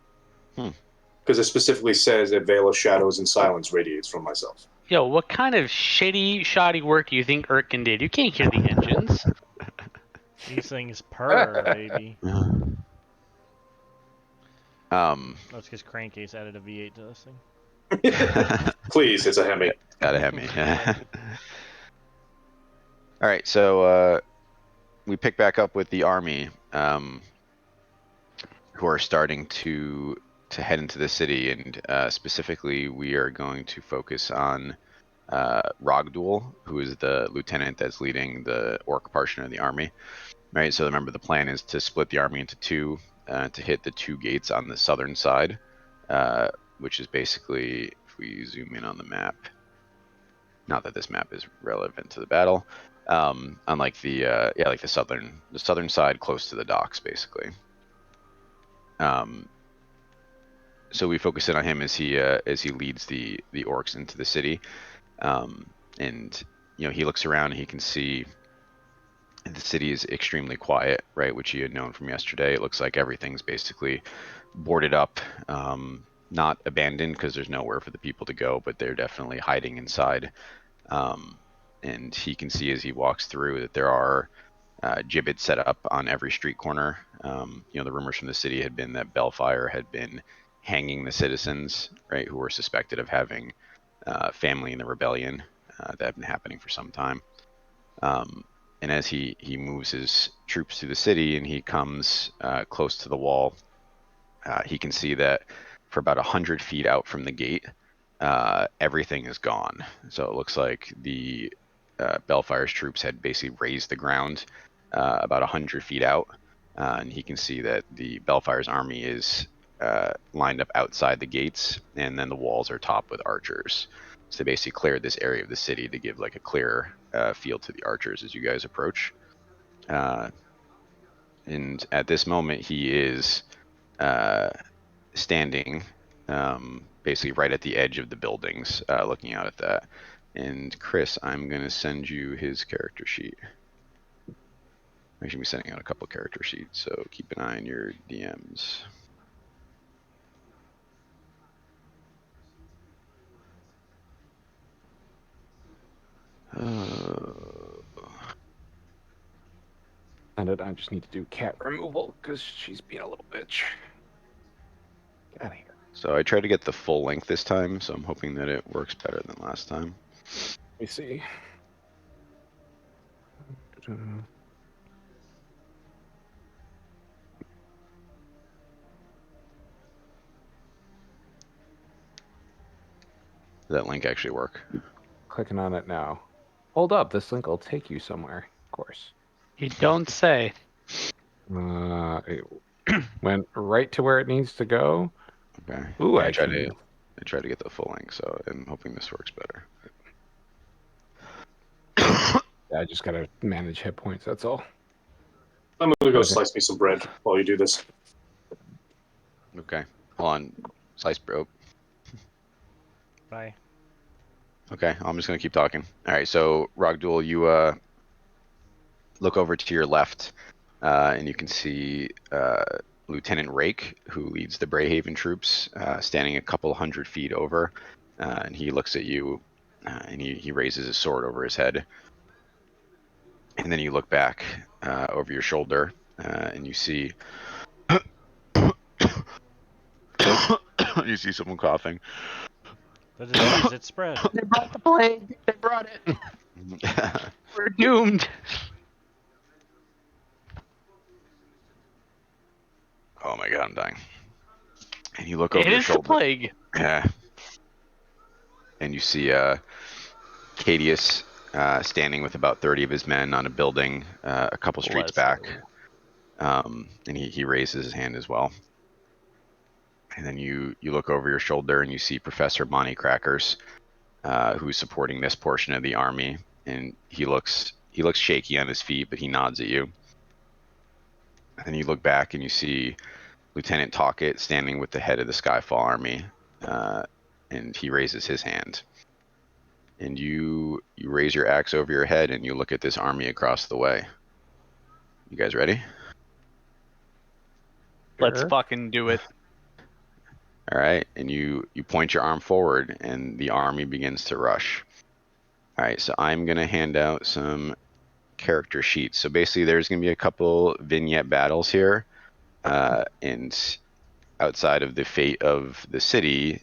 Because it specifically says a veil of shadows and silence radiates from myself.
Yo, what kind of shitty, shoddy work do you think Urkin did? You can't hear the engines.
These things purr, baby. That's because Crankcase added a V8 to this thing.
Please, it's a Hemi.
Gotta have me. All right, so we pick back up with the army, who are starting to head into the city, and specifically, we are going to focus on Rogdul, who is the lieutenant that's leading the orc portion of the army. Right. So remember, the plan is to split the army into 2 to hit the 2 gates on the southern side, which is basically, if we zoom in on the map. Not that this map is relevant to the battle. On like the like the southern side, close to the docks, basically. So we focus in on him as he leads the orcs into the city, and he looks around and he can see the city is extremely quiet, right? Which he had known from yesterday. It looks like everything's basically boarded up, not abandoned because there's nowhere for the people to go, but they're definitely hiding inside. And he can see as he walks through that there are gibbets set up on every street corner. The rumors from the city had been that Belfire had been hanging the citizens, right, who were suspected of having family in the rebellion that had been happening for some time. And as he moves his troops through the city and he comes close to the wall, he can see that for about 100 feet out from the gate, everything is gone. So it looks like the Belfire's troops had basically raised the ground about 100 feet out. And he can see that the Belfire's army is lined up outside the gates, and then the walls are topped with archers. So they basically cleared this area of the city to give like a clear field to the archers as you guys approach. And at this moment, he is standing basically right at the edge of the buildings, looking out at that. And Chris, I'm going to send you his character sheet. I should be sending out a couple character sheets, so keep an eye on your DMs.
And I just need to do cat removal because she's being a little bitch. Get out of here.
So I tried to get the full length this time, so I'm hoping that it works better than last time.
Let me see.
Does that link actually work?
Clicking on it now. Hold up, this link will take you somewhere. Of course.
You don't say.
It went right to where it needs to go.
Okay.
Ooh,
I tried to get the full link, so I'm hoping this works better.
I just gotta manage hit points. That's all.
I'm gonna go slice me some bread while you do this.
Okay. Hold on. Slice bro.
Bye.
Okay, I'm just gonna keep talking. All right, so Rogdul, you look over to your left, and you can see Lieutenant Rake, who leads the Brayhaven troops, standing a couple 100 feet over, and he looks at you, and he raises his sword over his head. And then you look back over your shoulder, and you see you see someone coughing.
The disease, it's spread.
They brought the plague. They brought it. We're doomed.
Oh my god, I'm dying. And you look over
It
your
is the
shoulder.
plague.
Yeah. And you see Cadius standing with about 30 of his men on a building a couple streets
Let's
back. And he raises his hand as well. And then you look over your shoulder and you see Professor Monty Crackers, who's supporting this portion of the army. And he looks shaky on his feet, but he nods at you. And then you look back and you see Lieutenant Talkett standing with the head of the Skyfall army, and he raises his hand. And you raise your axe over your head and you look at this army across the way. You guys ready?
Let's
Sure.
fucking do it.
All right, and you point your arm forward, and the army begins to rush. All right, so I'm gonna hand out some character sheets. So basically, there's gonna be a couple vignette battles here, and outside of the fate of the city,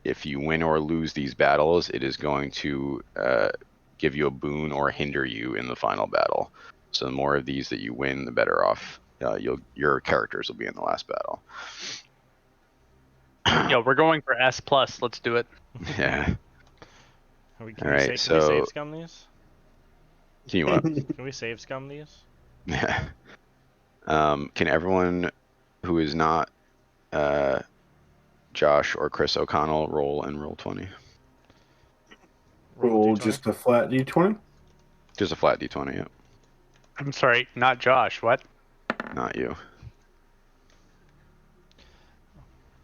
if you win or lose these battles, it is going to give you a boon or hinder you in the final battle. So the more of these that you win, the better off your characters will be in the last battle.
Yo, we're going for S+. Let's do it.
Yeah.
Can we
Alright,
can we
so-
save scum these?
Can you what?
Can we save scum these?
Yeah. Can everyone who is not Josh or Chris O'Connell roll and roll 20?
Roll
D20?
just a flat d20.
Just a flat d20, yep.
I'm sorry, not Josh. What?
Not you.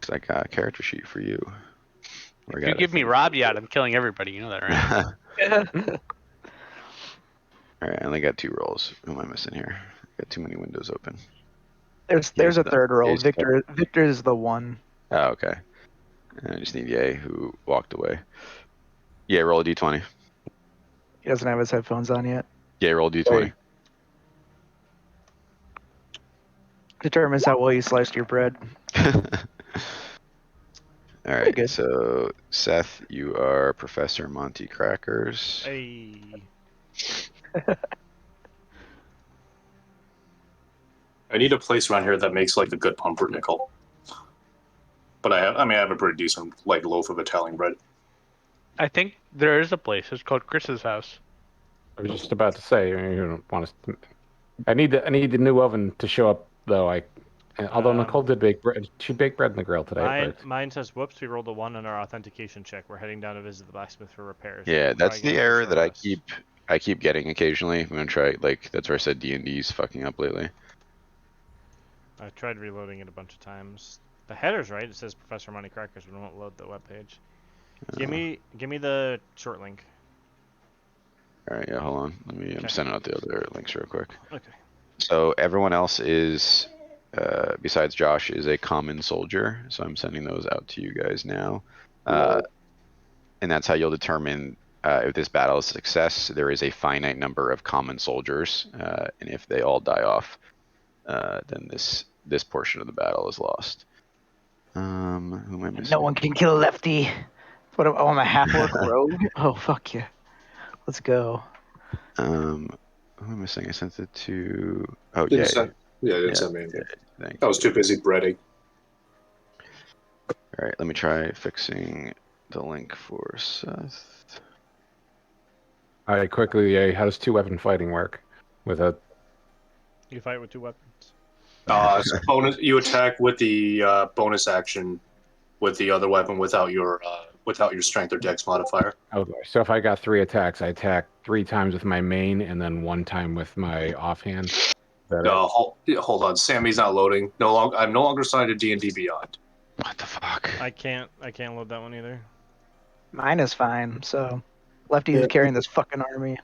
'Cause I got a character sheet for you. Or I
If
got
you
a
give me
thing.
Rob yet, I'm killing everybody. You know that, right?
Alright, I only got 2 rolls. Who am I missing here? Got too many windows open.
There's a third roll.
here's
Victor is the one.
Oh, okay. And I just need Ye, who walked away. Ye, roll a d20.
He doesn't have his headphones on yet.
Ye, roll a d20.
Determines how well you sliced your bread.
All right,
good.
so Seth, you are Professor Monty Crackers.
Hey.
I need a place around here that makes like a good pumpernickel. But I have a pretty decent like loaf of Italian bread.
I think there is a place. It's called Chris's house.
I was just about to say, you don't want to. I need the new oven to show up though. Although Nicole did bake bread, she baked bread in the grill today.
Mine says, whoops, we rolled a 1 on our authentication check. We're heading down to visit the blacksmith for repairs.
Yeah, that's
Probably
the
gonna
error
push
that
our
I keep getting occasionally. I'm gonna try that's where I said D&D's fucking up lately.
I tried reloading it a bunch of times. The header's right. It says Professor Monty Crackers, but it won't load the webpage. Give me the short link.
All right, yeah, hold on. I'm
Okay.
sending out the other links real quick.
Okay.
So everyone else is, besides Josh, is a common soldier. So I'm sending those out to you guys now. And that's how you'll determine if this battle is a success. There is a finite number of common soldiers, and if they all die off, then this portion of the battle is lost. Who am I missing?
No one can kill Lefty. I'm a half-orc rogue? Oh, fuck yeah. Let's go.
Who am I missing? I sent it to. Oh
Didn't
yeah.
send- Yeah, it didn't
Yeah.
send me anything.
Thank
I was too busy breading.
All right, let me try fixing the link for Seth.
All right, quickly, how does 2-weapon fighting work? With a
You fight with 2 weapons.
It's bonus. You attack with the bonus action with the other weapon without your strength or dex modifier.
okay, so if I got 3 attacks, I attack 3 times with my main and then 1 time with my offhand. Is that it?
Hold on. Sammy's not loading. I'm no longer signed to D&D Beyond.
What the fuck?
I can't load that one either.
Mine is fine, so Lefty's carrying this fucking army.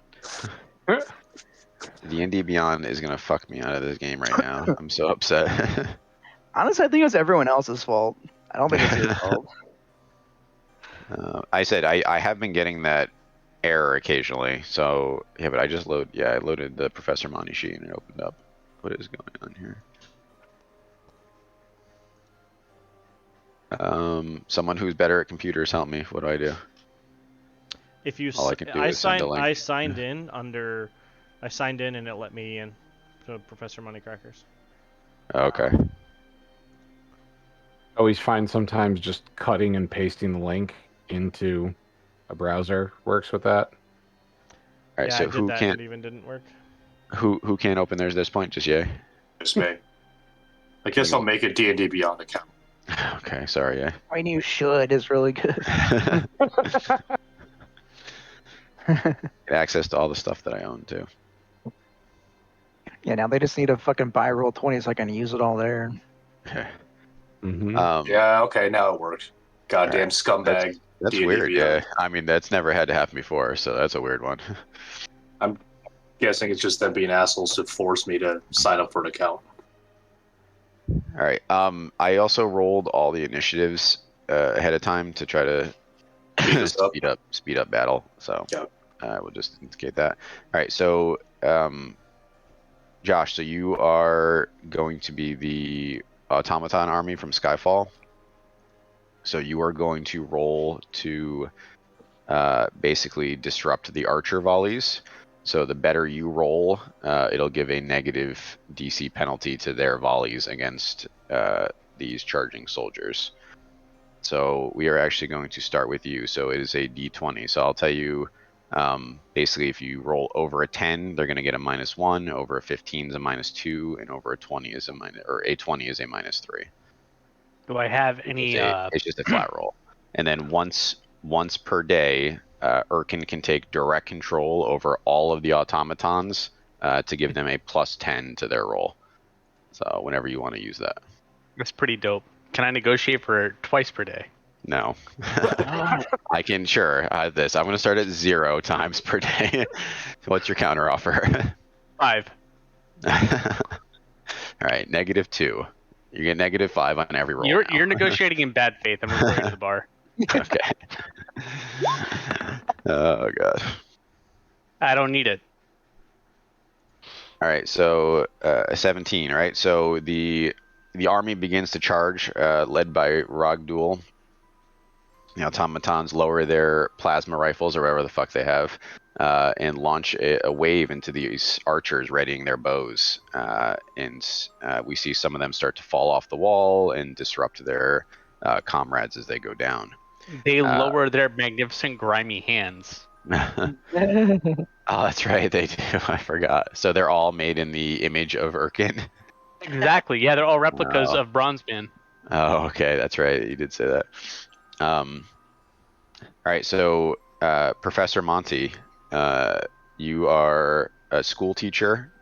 D&D Beyond is gonna fuck me out of this game right now. I'm so upset.
Honestly, I think it was everyone else's fault. I don't think it's your fault.
I said I have been getting that error occasionally. So yeah, but I just I loaded the Professor Monty sheet and it opened up. What is going on here? Someone who's better at computers, help me. What do I do?
If you,
All I can do is send a link.
I signed in and it let me in to Professor Moneycrackers.
Okay.
Always find sometimes just cutting and pasting the link into a browser works with that.
All right.
Yeah,
So
I did
who
that
can't
and it even didn't work.
who can't open theirs at this point? Just Yay.
Just me. I guess I'll make a D&D Beyond account.
Okay. Sorry, Yay.
I mean, you should is really good.
Get access to all the stuff that I own too.
Yeah, now they just need to fucking buy Roll20 so I can use it all there.
Okay.
Mm-hmm.
Yeah, okay, now it works. Goddamn scumbag.
That's
D&D
weird.
Beyond.
Yeah. I mean, that's never had to happen before, so that's a weird one.
I'm guessing it's just them being assholes to force me to sign up for an account.
All right. I also rolled all the initiatives ahead of time to try to speed up battle. So
Yeah.
we'll just indicate that. All right. So Josh, so you are going to be the automaton army from Skyfall. So you are going to roll to basically disrupt the archer volleys. So the better you roll, it'll give a negative DC penalty to their volleys against these charging soldiers. So we are actually going to start with you. So it is a D20. So I'll tell you, basically, if you roll over a 10, they're going to get a -1. Over a 15 is a -2, and over a 20 is a -3.
Do I have any?
It's just a flat roll. And then once per day, Urkin can take direct control over all of the automatons to give them a +10 to their roll. So whenever you want to use that.
That's pretty dope. Can I negotiate for twice per day?
No. I can, sure. This. I'm going to start at 0 times per day. What's your counter offer?
5.
All right, -2. You get -5 on every roll.
You're negotiating in bad faith. I'm reporting to the bar.
Okay. Oh god.
I don't need it.
All right, so a 17, right? So the army begins to charge, led by Ragdul. The automatons lower their plasma rifles or whatever the fuck they have, and launch a wave into these archers readying their bows. And we see some of them start to fall off the wall and disrupt their comrades as they go down.
They lower their magnificent grimy hands.
Oh, that's right, they do. I forgot. So they're all made in the image of Urkin.
Exactly. Yeah, they're all replicas of Bronzeman.
Oh, okay, that's right. You did say that. All right, so Professor Monty, you are a school teacher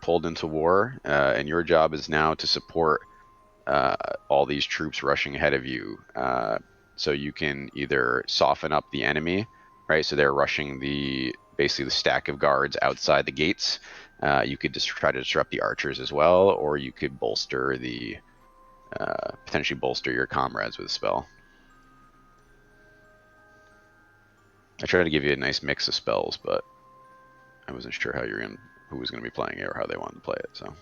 pulled into war, and your job is now to support all these troops rushing ahead of you. So you can either soften up the enemy, right? So they're rushing basically the stack of guards outside the gates. You could just try to disrupt the archers as well, or you could potentially bolster your comrades with a spell. I tried to give you a nice mix of spells, but I wasn't sure who was going to be playing it or how they wanted to play it. So.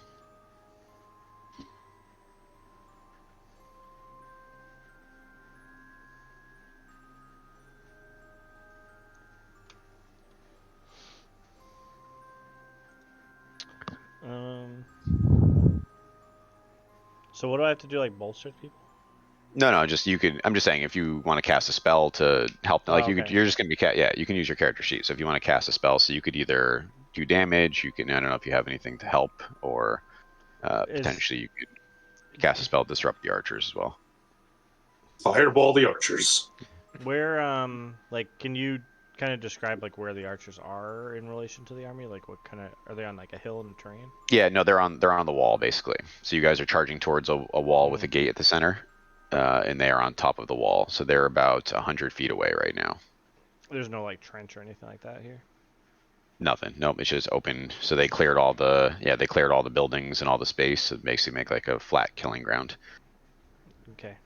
So what do I have to do, like bolster people?
No, just you could. I'm just saying, if you want to cast a spell to help, like
okay.
you're just gonna be you can use your character sheet. So if you want to cast a spell, so you could either do damage, you can. I don't know if you have anything to help, or potentially you could cast a spell to disrupt the archers as well.
Fireball the archers.
Where can you kind of describe like where the archers are in relation to the army? Like what kind of are they on, like a hill in the terrain?
Yeah, no, they're on the wall basically. So you guys are charging towards a wall with a gate at the center. And they are on top of the wall, so they're about 100 feet away right now.
There's no like trench or anything like that here.
Nothing. Nope. It's just open. So they cleared all the buildings and all the space. So basically make like a flat killing ground.
Okay.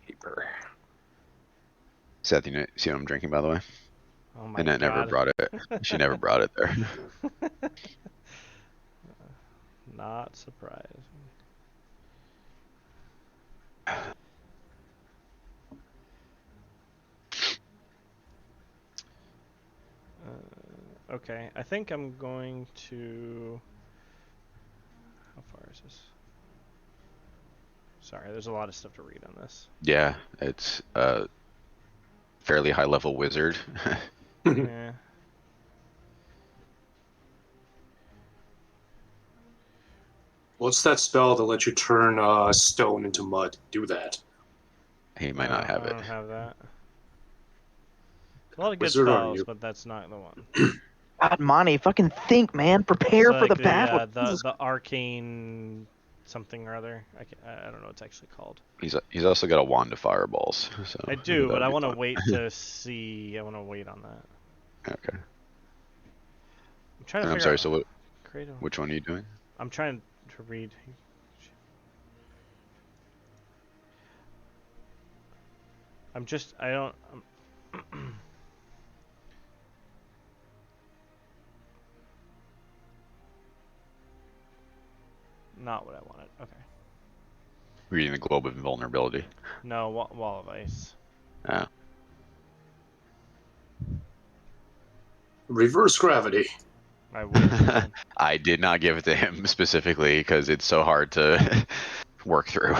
Paper.
Seth, you see what I'm drinking, by the way?
Oh my
Annette never
God.
brought it. She never brought it there.
Not surprised. Okay, I think I'm going to. How far is this? Sorry, there's a lot of stuff to read on this.
Yeah, it's a fairly high level wizard.
Yeah.
What's that spell that lets you turn stone into mud? Do that.
He might not have
I
it.
don't have that. A lot of good
Wizard are
spells,
you?
but that's not the one.
God, Monty, fucking think, man. Prepare
It's
for the
like
battle.
the arcane something or other. I don't know what it's actually called.
He's also got a wand of fireballs. So
I do, but
that'd
I
be
want to
fun.
wait to see. I want to wait on that.
Okay.
I'm trying to
I'm
figure
sorry.
out.
So
Creative.
which one are you doing?
I'm trying to read. I'm just. I don't. Not what I wanted. Okay.
Reading the Globe of Invulnerability.
No, wall of ice.
Oh.
Reverse gravity.
I would.
I did not give it to him specifically because it's so hard to work through.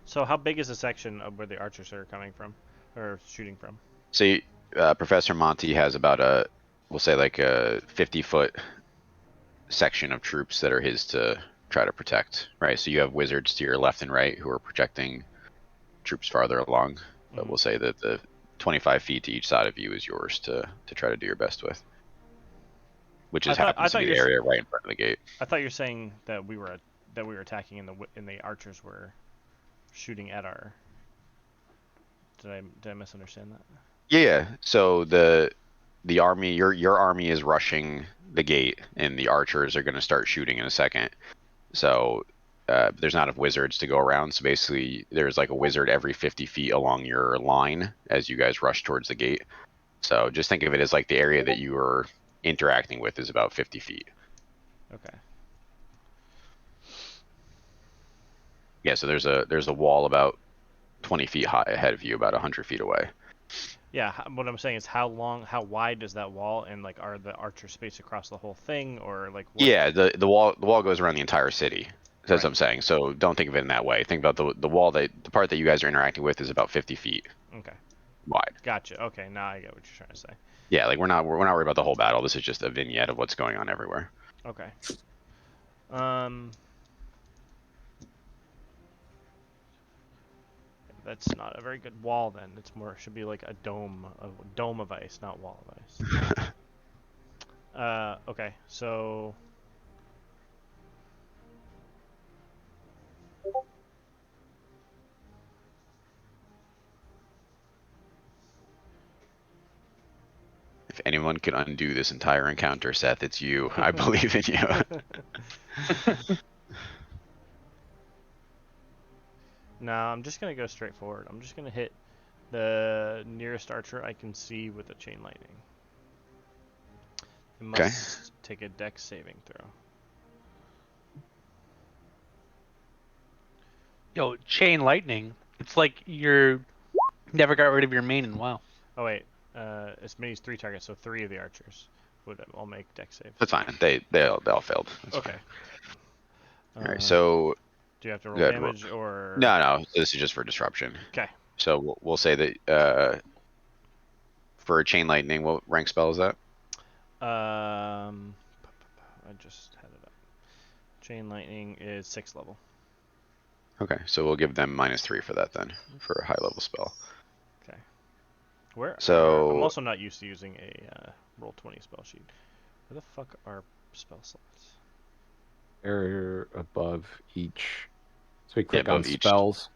So how big is the section of where the archers are coming from, or shooting from?
See, Professor Monty has about we'll say like a 50-foot section of troops that are his to try to protect, right? So you have wizards to your left and right who are protecting troops farther along, but we'll say that the 25 feet to each side of you is yours to try to do your best with, which just happens to be the area right in front of the gate.
I thought you were saying that we were attacking and the archers were shooting at our. Did I misunderstand that?
Yeah. So the army, your army is rushing the gate, and the archers are going to start shooting in a second. So there's not enough wizards to go around. So basically, there's like a wizard every 50 feet along your line as you guys rush towards the gate. So just think of it as like the area that you are interacting with is about 50 feet.
Okay.
Yeah. So there's a wall about 20 feet high ahead of you, about 100 feet away.
Yeah, what I'm saying is how wide is that wall, and like are the archers spaced across the whole thing, or like what?
Yeah, the wall goes around the entire city. That's what I'm saying. So don't think of it in that way. Think about the wall the part that you guys are interacting with is about 50 feet
Okay.
wide.
Gotcha. Okay, now I get what you're trying to say.
Yeah, like we're not worried about the whole battle. This is just a vignette of what's going on everywhere.
Okay. That's not a very good wall then. It's should be like a dome of ice, not wall of ice. Okay, so
If anyone could undo this entire encounter, Seth, it's you. I believe in you.
no, I'm just gonna go straight forward. I'm just gonna hit the nearest archer I can see with a chain lightning. It must take a dex saving throw.
Yo, chain lightning. It's like you never got rid of your main in WoW.
Oh wait, it's means 3 targets, so 3 of the archers would all make dex saves.
That's fine. They all failed. That's
okay.
All right. So
do you have to roll damage or?
No. This is just for disruption.
Okay.
So we'll say that for chain lightning, what rank spell is that?
I just had it up. Chain lightning is 6th level.
Okay, so we'll give them -3 for that then, for a high level spell.
Okay. I'm
So
also not used to using a roll 20 spell sheet. Where the fuck are spell slots?
They're above each. So we click
above
on
each.
spells.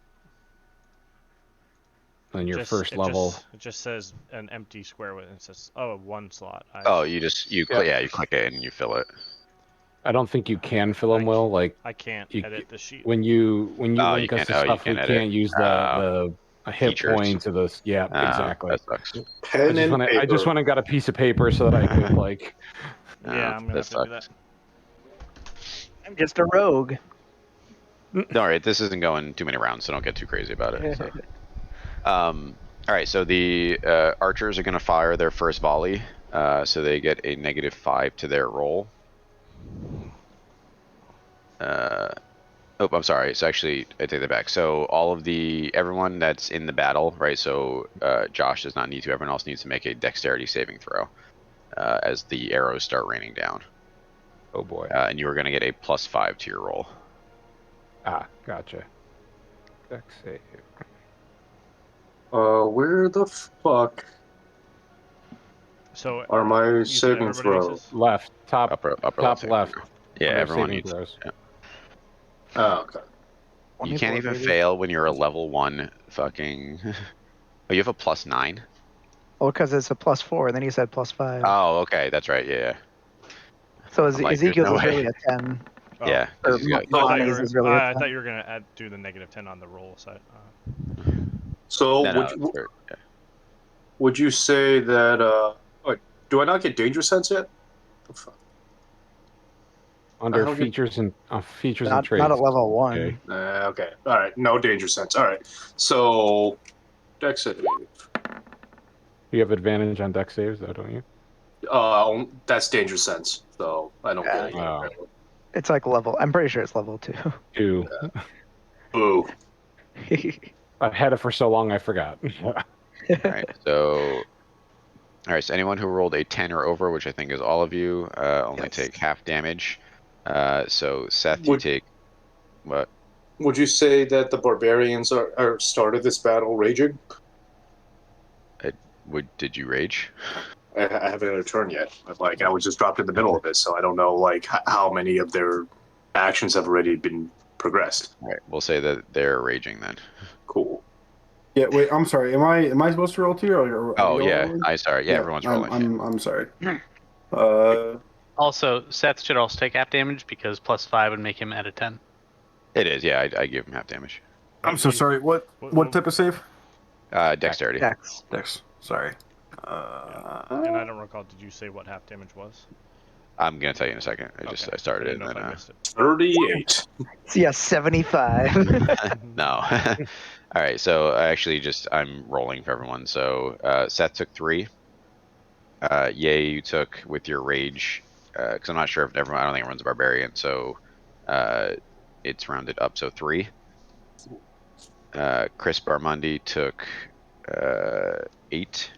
Then your first level.
It just says an empty square with it says, oh, one slot.
Oh, you click,
Yep.
you click it and you fill it.
I don't think you can fill them, Will. Like
I can't
you-
edit the sheet.
when you
Oh,
link
you
us
can't-
to
oh, you
stuff, we
can't edit.
can't use the hit
Features.
points or those. Yeah, exactly.
That sucks.
Pen and paper.
I just went and got a piece of paper so that I could like.
Yeah, I'm gonna have to do that.
I'm just a rogue.
Don't worry, this isn't going too many rounds, so don't get too crazy about it. So. All right, so the archers are going to fire their first volley, so they get a -5 to their roll. Oh, I'm sorry. It's actually, I take that back. So everyone that's in the battle, right? So Josh does not need to. Everyone else needs to make a dexterity saving throw as the arrows start raining down.
Oh boy.
And you are going to get a +5 to your roll.
Ah, gotcha. Dex save.
Where the fuck
So
are my
you said
saving
everybody
throws?
makes this?
Left, top
Upper
top
saving
left.
throw. Yeah,
under
everyone
saving
needs.
throws.
Yeah.
Oh, okay.
You
24,
can't even
baby.
fail when you're a level 1 fucking. Oh, you have a +9?
Well, because it's a +4, and then he said +5.
Oh, okay, that's right. Yeah.
so
I'm like, there's
Ezekiel's
no
is
way.
really a 10.
Oh.
Yeah.
Or
'cause he's got-
Lonnie's is really a 10.
I thought you were gonna do the -10 on the roll side.
So
No,
would would you say that do I not get danger sense yet? The fuck?
Under
don't get-
features and features and
Not
traits.
at level 1.
Okay.
Okay. All right. No danger sense. All right. So dex save.
You have advantage on dex saves, though, don't you?
That's danger sense. So I don't get it.
Oh.
It's like level. I'm pretty sure it's level 2.
2.
Boo.
I've had it for so long, I forgot.
All right. So anyone who rolled a 10 or over, which I think is all of you, only
Yes.
take half damage. So Seth, you
Would-
take what?
Would you say that the barbarians are started this battle raging?
Did you rage?
I haven't had a turn yet. I was just dropped in the middle of it, so I don't know how many of their actions have already been progressed.
All right. We'll say that they're raging then.
Cool.
Yeah, wait. I'm sorry. Am I supposed to roll too? Or
Oh
are you all
yeah.
rolling?
Sorry. Yeah, everyone's rolling.
I'm sorry.
Also, Seth should also take half damage because +5 would make him at a 10.
It is. Yeah, I give him half damage.
I'm so sorry. What type of save?
Dexterity.
Dex.
Dex. Sorry.
And I don't recall. Did you say what half damage was?
I'm gonna tell you in a second. I started it.
didn't know
And
if I
then,
missed it.
38.
So yeah, 75.
no. All right. So I'm rolling for everyone. So Seth took 3. Yay, you took with your rage. Because I'm not sure if everyone. I don't think everyone's a barbarian. So it's rounded up. So 3. Chris Barmundi took 8.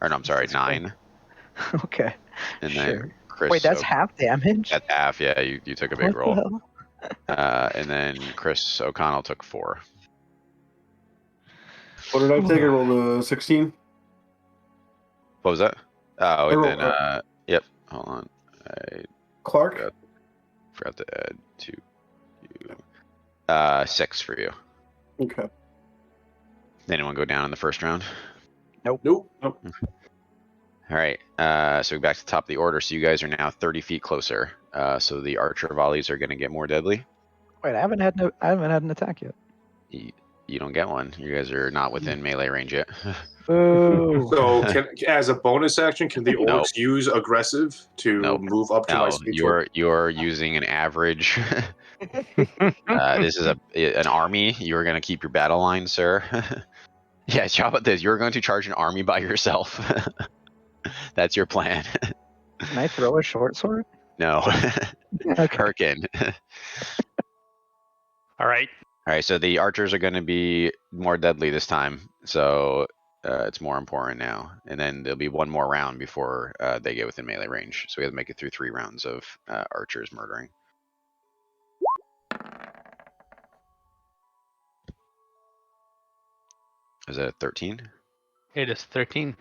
Or no, I'm sorry, 9.
Okay.
And
Sure.
then Chris.
Wait, that's half damage?
That's half. Yeah, you took a big
What the
roll.
hell?
And then Chris O'Connell took 4.
What did I take? I rolled a 16.
What was that? Oh, and
rolled,
then yep. Hold on, I
Clark.
forgot to add 2. You. 6 for you.
Okay.
Did anyone go down in the first round?
Nope.
All right. So back to the top of the order. So you guys are now 30 feet closer. So the archer volleys are going to get more deadly.
Wait, I haven't had an attack yet.
You don't get one. You guys are not within melee range yet.
Boo.
So, as a bonus action, can the
No.
orcs use aggressive to
Nope.
move up to my
No,
speed?
you're using an average. This is an army. You're going to keep your battle line, sir. Yeah, how about this? You're going to charge an army by yourself. That's your plan.
Can I throw a short sword?
No.
Okay.
Hurricane.
All right.
All right, so the archers are going to be more deadly this time. So it's more important now. And then there'll be one more round before they get within melee range. So we have to make it through 3 rounds of archers murdering. Is that a 13?
It is 13.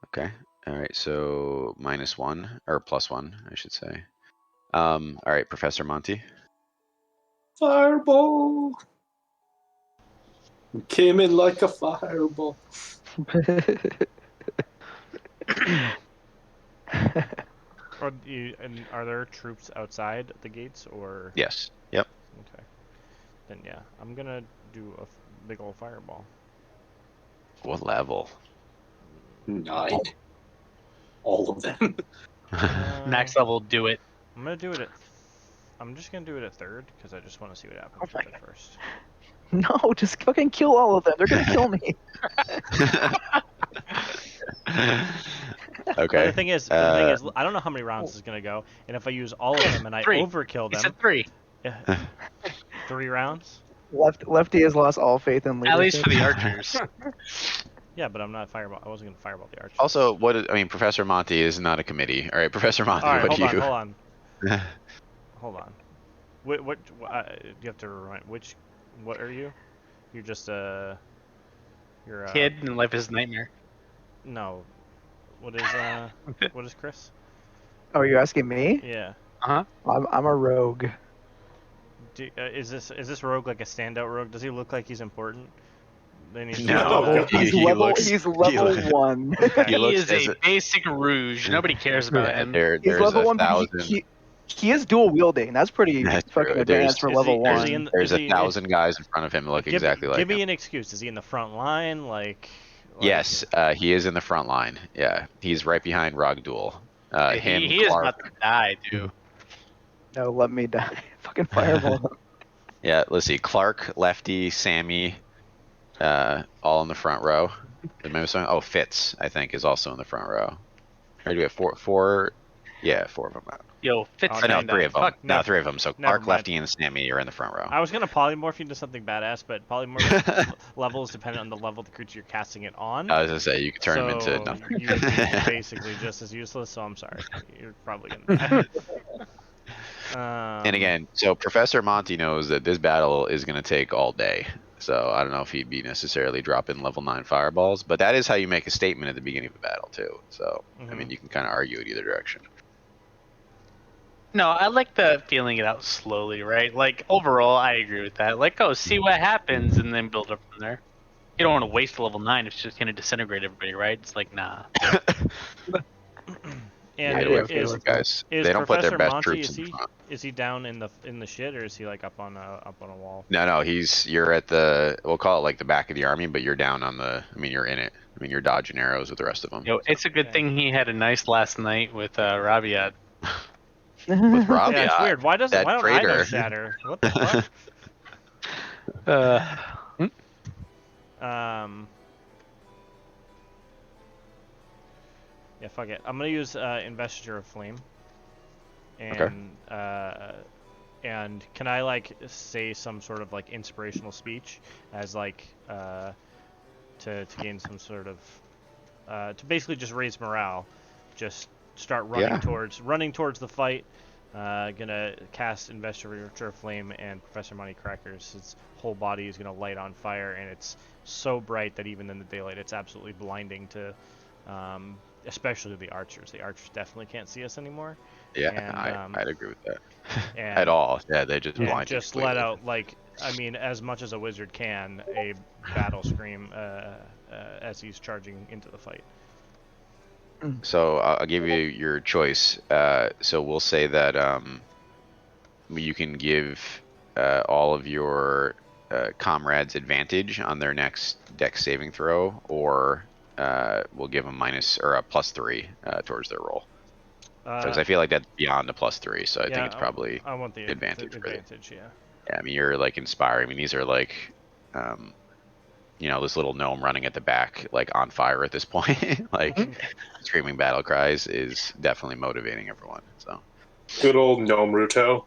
Okay. All right, so -1 or +1, I should say. All right, Professor Monty.
Fireball. Came in like a fireball.
Are there troops outside the gates or?
Yes. Yep.
Okay. Then yeah, I'm gonna do a big old fireball.
What level?
9. All of them.
Max level, do it.
I'm gonna do it at. I'm just gonna do it at 3rd because I just want to see what happens
Oh my
with it first.
No, just fucking kill all of them. They're gonna kill me.
But
Okay.
the thing is, I don't know how many rounds this is gonna go, and if I use all of them and I
3.
overkill
He
them,
said 3.
3 rounds.
Lefty has lost all faith in leadership.
At least for the archers.
Yeah, but I'm not fireball. I wasn't gonna fireball the archer.
Also, Professor Monty is not a committee. All right, Professor Monty,
all right,
what do you?
hold on. What you have to remind which? What are you? You're just you're a
Kid and life is a nightmare.
No. What is Chris?
Oh, are you asking me?
Yeah.
I'm a rogue.
Is this rogue like a standout rogue? Does he look like he's important? They need to
No.
know that.
He's
He
level.
looks-
He's
he
level
looks-
1.
He
He
looks
is
as
a basic rouge. Nobody cares about
Yeah,
him.
He's
there's
level 1, but
1,000.
he is dual wielding. That's pretty
That's
fucking
true.
advanced for
Is
level
he- is
1.
he in-
There's
is he-
1,000 guys in front of him that look exactly like
give me
him.
an excuse. Is he in the front line?
Yes, he is in the front line. Yeah, he's right behind Rogduel. Him,
He is
Clark.
about to die, too.
No, let me die. Fucking fireball.
Yeah, let's see. Clark, Lefty, Sammy, all in the front row. Remember something? Oh, Fitz, I think, is also in the front row. Or do we have four? Yeah, 4 of them.
Yo, Fitz
Oh,
Oh, no,
Van
3 of them.
Fuck,
No, 3 of them. So
never
Clark,
mind.
Lefty, and Sammy are in the front row.
I was gonna polymorph you into something badass, but polymorph level is dependent on the level of the creature you're casting it on.
I was gonna say you could turn him into
So
nothing.
you'd be basically just as useless. So I'm sorry. You're probably gonna die.
And again, so Professor Monty knows that this battle is going to take all day. So I don't know if he'd be necessarily dropping level 9 fireballs, but that is how you make a statement at the beginning of a battle too. So I mean, you can kind of argue it either direction.
No, I like the feeling it out slowly, right? Like, overall, I agree with that. Like, oh, see what happens, and then build up from there. You don't want to waste level 9 if it's just going to disintegrate everybody, right? It's like, nah.
And
Yeah,
yeah,
these
okay.
guys,
is
they don't put their
Professor
best
Monty,
troops in front.
is he down in the shit, or is he like up on a wall?
No, you're at we'll call it like the back of the army, but you're down on you're in it. I mean, you're dodging arrows with the rest of them.
Yo, it's a good thing he had a nice last night with Rabiat.
With Rob,
Yeah, it's weird. Why don't I know
traitor.
Shatter? What the fuck? Yeah, fuck it. I'm gonna use Investiture of Flame. And and can I like say some sort of like inspirational speech as like to gain some sort of to basically just raise morale, just start running towards the fight. Gonna cast Investiture of Flame and Professor Monty Crackers. His whole body is gonna light on fire, and it's so bright that even in the daylight, it's absolutely blinding to, especially the archers. The archers definitely can't see us anymore.
Yeah,
And,
I'd agree with that.
And,
At all. Yeah, they just
and
blind you
just
completely.
let out as much as a wizard can, a battle scream as he's charging into the fight.
So I'll give you your choice. So we'll say that you can give all of your comrades advantage on their next dex saving throw, or we'll give them a +3 towards their roll. Because I feel like that's beyond a +3, so I think it's probably
I want the
advantage for you.
advantage, yeah.
Yeah, I mean, you're like inspiring. I mean, these are like, this little gnome running at the back, like on fire at this point. Like, screaming battle cries is definitely motivating everyone. So,
Good old Gnome Ruto.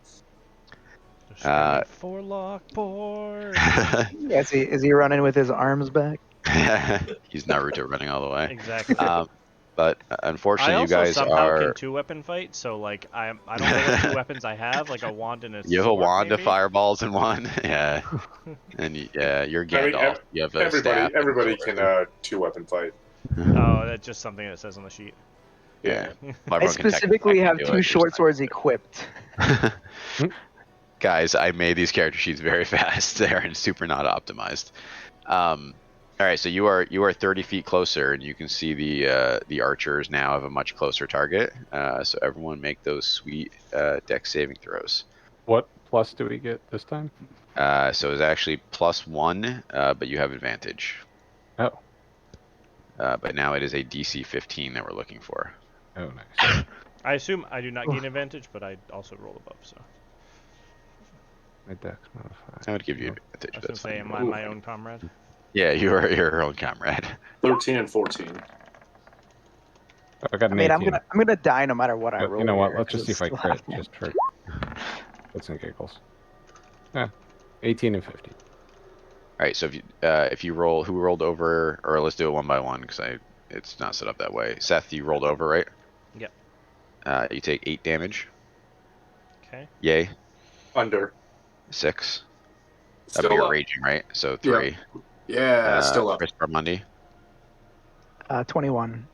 For Lockport.
Yeah, is he running with his arms back?
he's Naruto running all the way.
Exactly.
But
I
unfortunately,
also
you guys
somehow
are.
can 2-weapon fight, so like I don't know what 2 weapons I have, like a wand and a
You have a
sword,
wand,
maybe?
of fireballs, and one. Yeah, and you're Gandalf. You have a staff.
Everybody can 2-weapon fight.
Oh, it's just something that says on the sheet.
Yeah.
I
Everyone can
specifically have
technically do
two
it,
short
just
swords equipped.
Guys, I made these character sheets very fast. They're super not optimized. All right, so you are 30 feet closer, and you can see the archers now have a much closer target. So everyone make those sweet dex saving throws.
What plus do we get this time?
So it's actually +1, but you have advantage.
Oh.
But now it is a DC 15 that we're looking for.
Oh, nice.
I assume I do not gain advantage, but I also roll above, so.
My dex modifier.
I would give you
I
advantage.
was gonna
That's
say,
fine.
am I my own comrade?
Yeah, you are your own comrade.
13 and 14.
I got
I
an
mean,
18.
I'm gonna die no matter what I
But
roll.
you know what?
here,
Let's just
'cause
see if I
it's
crit,
still
just for shits and giggles. Yeah, 18 and 15.
All right, so if you roll, who rolled over, or let's do it one by one because it's not set up that way. Seth, you rolled over, right?
Yep.
You take 8 damage.
Okay.
Yay.
Under.
6. But
Still
you're
up.
raging, right? So 3.
Yeah, still up.
Chris Barmundi,
21.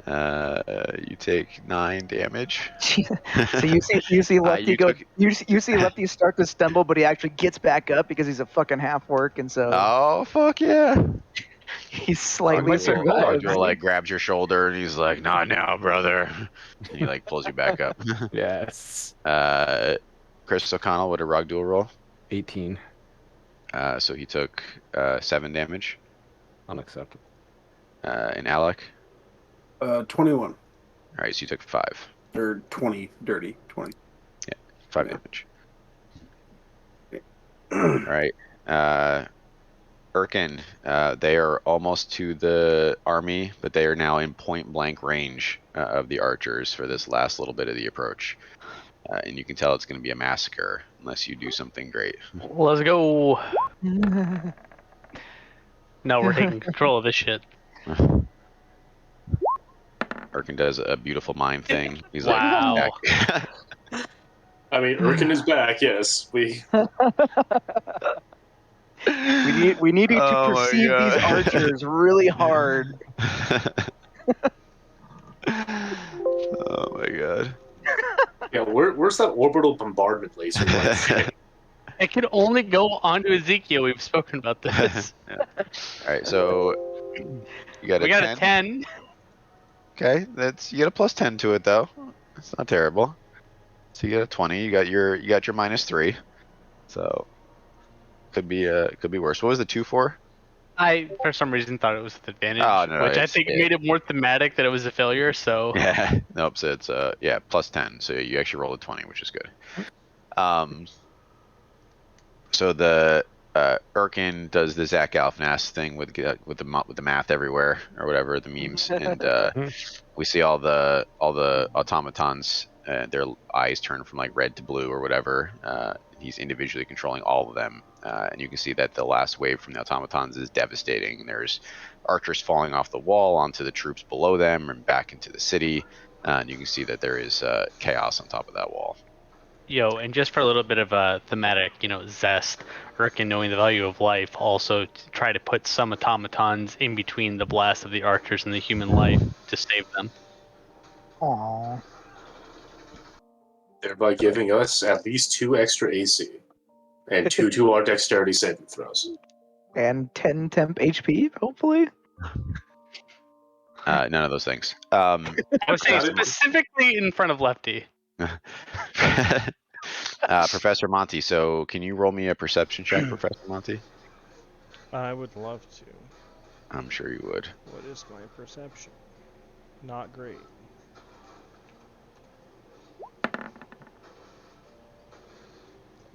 you take 9 damage.
So you see Lefty
you
go.
took-
You see Lefty start to stumble, but he actually gets back up because he's a fucking half orc, and so
Oh fuck yeah!
he's slightly
might survive.
survived.
Rogdul like grabs your shoulder and he's like, "Not now, brother," and he like pulls you back up.
Yes.
Chris O'Connell, what did Rogdul roll?
18.
So he took 7 damage.
Unacceptable.
And Alec,
21
all right, so you took 5.
or 20, dirty 20.
5
Yeah.
damage. All right. Erkin, they are almost to the army, but they are now in point blank range of the archers for this last little bit of the approach. And you can tell it's going to be a massacre unless you do something great.
Let's go. No, we're taking control of this shit.
Erkin does a beautiful mime thing. He's
Wow.
like,
I mean, Urkin is back, yes.
We need you to
Oh my
perceive these
God.
archers really hard.
Oh my god.
Yeah, where's that orbital bombardment laser going shit?
It can only go onto Ezekiel. We've spoken about this.
Alright, so you got
We
a
got
10.
a 10.
Okay, you get a +10 to it though. It's not terrible. So you get a 20. You got your -3. So could be worse. What was the 2 for?
I, for some reason, thought it was with advantage,
Oh, no,
which I
it's-
think made it more thematic that it was a failure. So
Yeah. Nope. So it's +10. So you actually rolled a 20, which is good. So the Erkin does the Zach Galifianakis thing with the math everywhere or whatever, the memes, and we see all the automatons, their eyes turn from like red to blue or whatever. He's individually controlling all of them, and you can see that the last wave from the automatons is devastating. There's archers falling off the wall onto the troops below them and back into the city, and you can see that there is chaos on top of that wall.
Yo, and just for a little bit of a thematic, zest, Rick, and knowing the value of life, also to try to put some automatons in between the blast of the archers and the human life to save them.
Aww.
Thereby giving us at least 2 extra AC. And 2 to our dexterity saving throws.
And 10 temp HP, hopefully.
None of those things.
I was saying
Got it.
specifically in front of Lefty.
Professor Monty, so can you roll me a perception check, Professor Monty?
I would love to.
I'm sure you would.
What is my perception? Not great.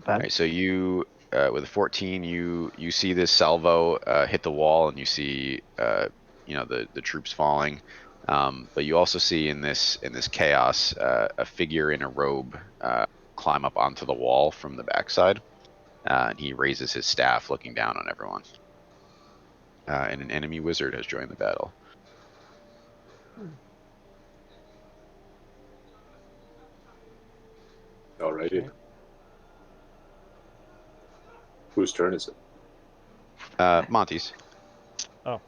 All right, so you, with a 14, you see this salvo hit the wall, and you see, the troops falling. But you also see in this chaos a figure in a robe climb up onto the wall from the backside, and he raises his staff, looking down on everyone. And an enemy wizard has joined the battle.
Alrighty.
Okay.
Whose turn is it?
Monty's.
Oh.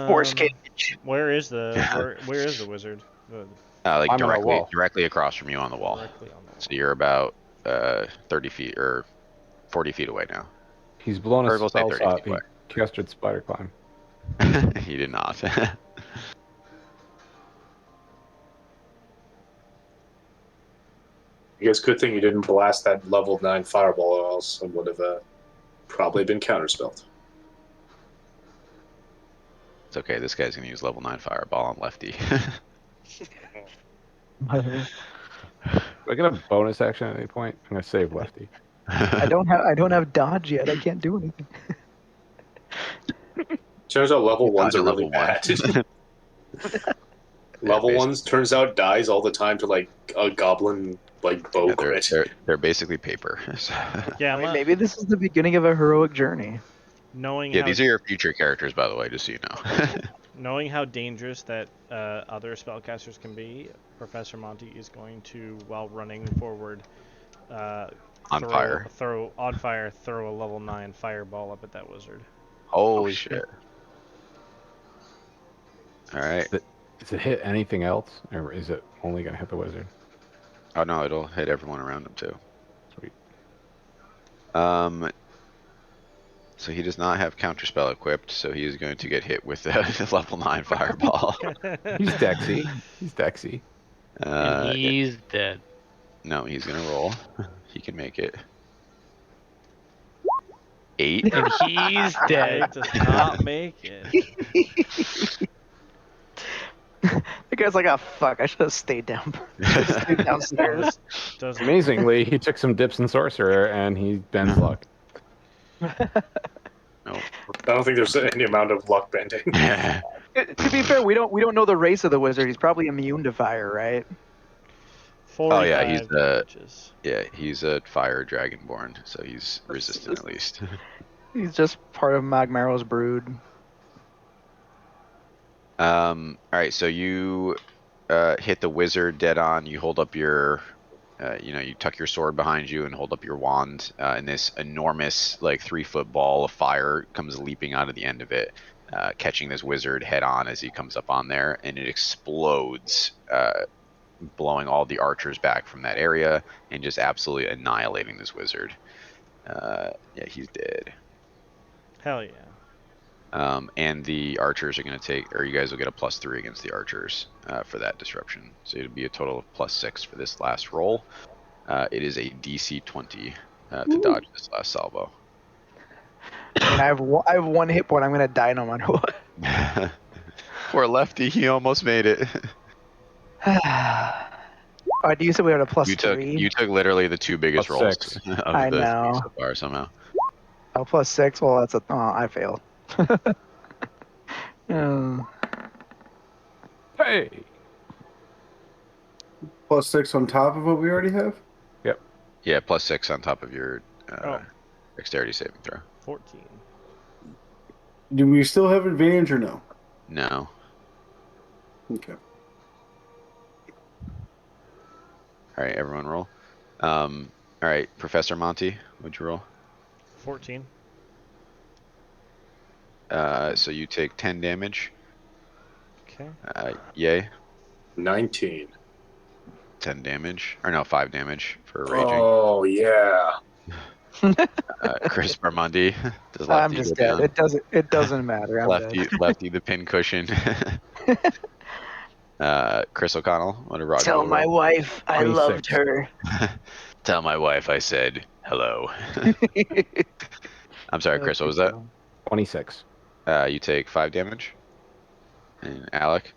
Force cage.
Where is the where is the wizard?
Like
I'm on that wall.
directly across from you on the wall.
Directly on the wall.
So you're about 30 feet or 40 feet away now.
He's blown
Or
a
we'll say
spell
30
slot.
feet away.
He casted spider climb.
He did not.
I guess good thing you didn't blast that level 9 fireball, or else it would have probably been counterspelled.
It's okay. This guy's gonna use level 9 fireball on Lefty.
Do I get a bonus action at any point? I'm gonna save Lefty.
I don't have dodge yet. I can't do anything.
Turns out level ones
Dodge
are
a
really
level
bad. Level
basically.
ones turns out dies all the time to like a goblin like bow
Yeah,
crit.
they're basically paper.
Yeah,
I mean, maybe this is the beginning of a heroic journey.
knowing
Yeah,
how
these are your future characters, by the way, just so you know.
knowing how dangerous that other spellcasters can be, Professor Monty is going to, while running forward, throw a level 9 fireball up at that wizard.
Holy shit! All right.
Does it hit anything else, or is it only gonna hit the wizard?
Oh no, it'll hit everyone around him too.
Sweet.
So he does not have counterspell equipped, so he is going to get hit with a level 9 fireball.
He's Dexy. He's Dexy.
And he's dead.
No, he's gonna roll. He can make it. 8.
And he's
He
dead.
does not make it.
The guy's like, oh fuck, I should have stayed down. Stayed downstairs.
Does
Amazingly, he took some dips in sorcerer, and he bends luck.
No.
I don't think there's any amount of luck bending.
To be fair, we don't know the race of the wizard. He's probably immune to fire, right?
45
yeah, he's
damages.
Yeah, he's a fire dragonborn, so he's resistant at least.
He's just part of Magmaro's brood.
All right, so you hit the wizard dead on. You hold up your, you tuck your sword behind you and hold up your wand, and this enormous, like 3-foot ball of fire comes leaping out of the end of it, catching this wizard head on as he comes up on there, and it explodes, blowing all the archers back from that area and just absolutely annihilating this wizard. Yeah, he's dead.
Hell yeah.
And the archers are going to take, or you guys will get a +3 against the archers for that disruption. So it'll be a total of +6 for this last roll. It is a DC 20 to dodge this last salvo.
And I have one hit point. I'm gonna die no matter what.
Poor Lefty, he almost made it.
Oh, do you say we had a +3?
You took literally the 2 biggest
+6.
rolls of
I
the
know.
so far somehow.
Oh, +6. Well, that's I failed. Oh.
Hey.
+6 on top of what we already have.
Yeah, +6 on top of your
Oh.
dexterity saving throw.
14.
Do we still have advantage or no?
No.
Okay.
All right, everyone roll. All right, Professor Monty, what'd you roll?
14.
So you take 10 damage.
Okay.
Yay.
19.
10 damage. Or no, 5 damage for raging.
Oh yeah.
Chris Barmundi. Does
I'm
Lefty
just
go
dead.
down?
It doesn't matter. I'm
Lefty,
dead.
Lefty the pincushion. Chris O'Connell, what did Roger
Tell
roll?
my wife I
26.
loved her.
Tell my wife I said hello. I'm sorry, Chris, what was that?
26.
You take 5 damage. And Alec,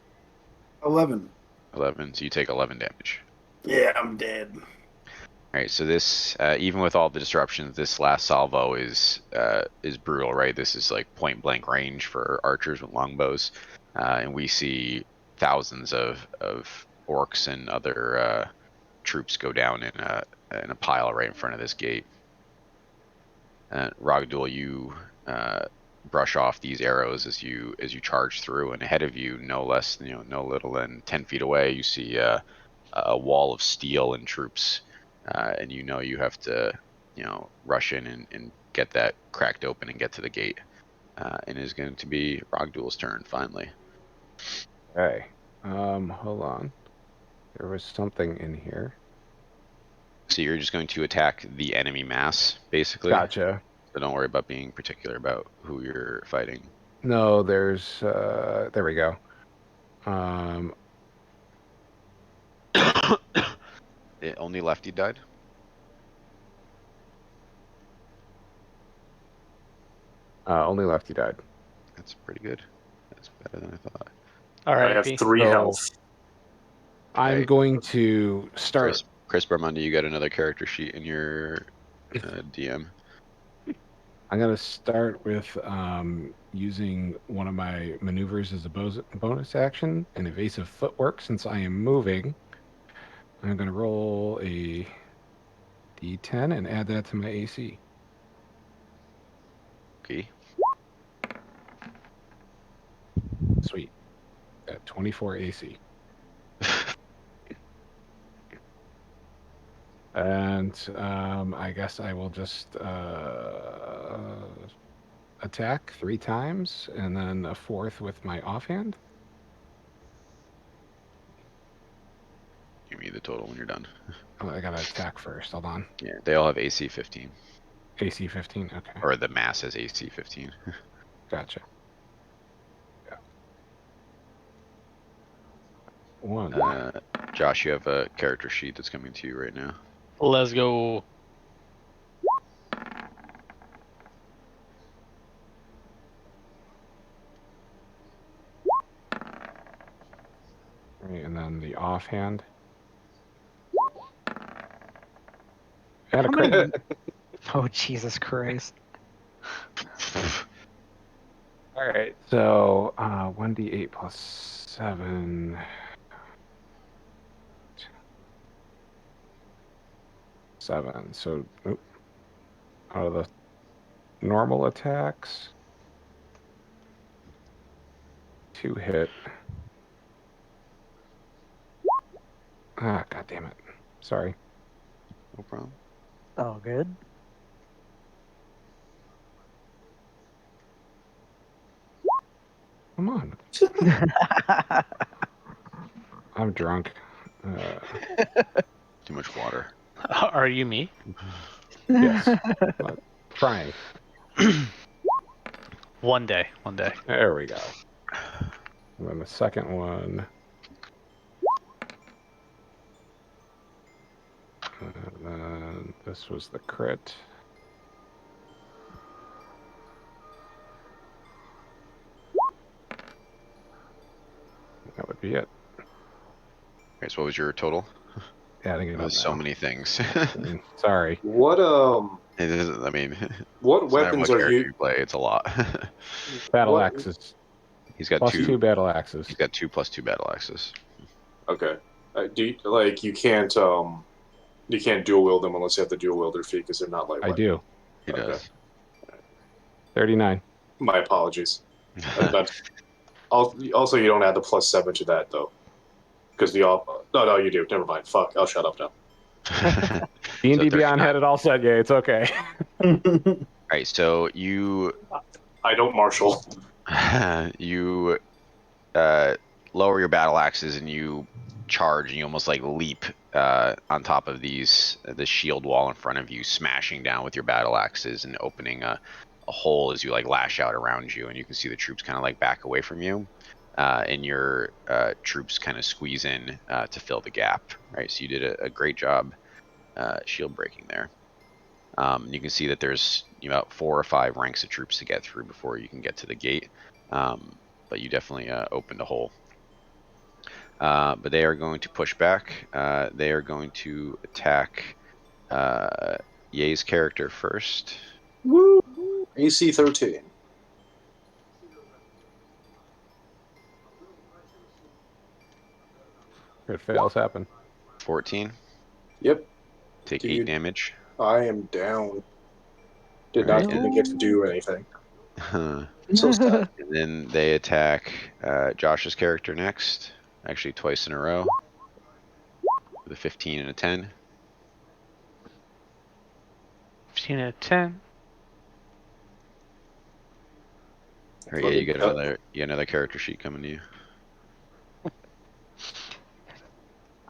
11.
11. So you take 11 damage.
Yeah, I'm dead.
All right, so this, even with all the disruptions, this last salvo is brutal, right? This is like point blank range for archers with longbows, and we see thousands of orcs and other troops go down in a pile right in front of this gate. Ragdul, you brush off these arrows as you charge through, and ahead of you, no little than 10 feet away, you see a wall of steel and troops. And you have to, rush in and get that cracked open and get to the gate. and it is going to be Rogduel's turn finally.
Okay. Hold on. There was something in here.
So you're just going to attack the enemy mass, basically.
Gotcha.
So don't worry about being particular about who you're fighting.
No, there's there we go.
Only Lefty died.
Only Lefty died.
That's pretty good. That's better than I thought.
All
I
right,
have
B.
3
So-
health.
I'm
Okay.
going to start.
Chris Barmundi, you got another character sheet in your DM.
I'm going to start with using one of my maneuvers as a bonus action, an evasive footwork, since I am moving. I'm going to roll a d10 and add that to my AC.
Okay.
Sweet. At 24 AC. And I guess I will just attack 3 times and then a 4th with my offhand.
Give me the total when you're done.
Oh, I gotta attack first. Hold on.
Yeah, they all have AC 15,
AC 15. Okay.
or the mass has AC 15.
Gotcha. Yeah. 1.
Josh, you have a character sheet that's coming to you right now.
Let's go.
Right, and then the offhand. And a
How
crit.
many- Oh, Jesus Christ.
All right. So 1d8 plus 7. 7. So out of the normal attacks, 2 hit. Ah, god damn it. Sorry.
No problem.
Oh, good.
Come on. I'm drunk.
Too much water.
Are you me?
Yes. But trying.
One day.
There we go. And then the second one. And then this was the crit. That would be it.
Okay, so what was your total?
Adding it up
There's so
now.
many things.
Sorry.
What
It isn't, I mean,
what
no matter
weapons
what
are
character
you?
you play, it's a lot.
Battle
What-
axes.
He's got
Plus
2.
2 battle axes.
He's got 2 plus 2 battle axes.
Okay. Do you, like you can't dual wield them unless you have the dual wielder feat because they're not
I do.
He
Okay.
does.
39.
My apologies. Also, you don't add the +7 to that though, because no, you do. Never mind. Fuck. I'll shut up now.
D&D
So
Beyond
39.
had it all set. Yeah, it's okay.
Alright, so you
I don't marshal.
you lower your battle axes and you charge and you almost like leap on top of the shield wall in front of you, smashing down with your battle axes and opening a hole as you like lash out around you, and you can see the troops kind of like back away from you, and your troops kind of squeeze in to fill the gap. Right, so you did a great job shield breaking there. You can see that there's about 4 or 5 ranks of troops to get through before you can get to the gate, but you definitely opened a hole. But they are going to push back. They are going to attack Ye's character first.
Woo! AC 13.
Crit fails happen.
14.
Yep.
Take
Do
8
you-
damage.
I am down. Did not
Alright.
even get to do anything.
and
So sad.
then they attack Josh's character next. Actually, twice in a row. With a 15 and a 10.
15 out of 10.
All right, yeah, you got another character sheet coming to you.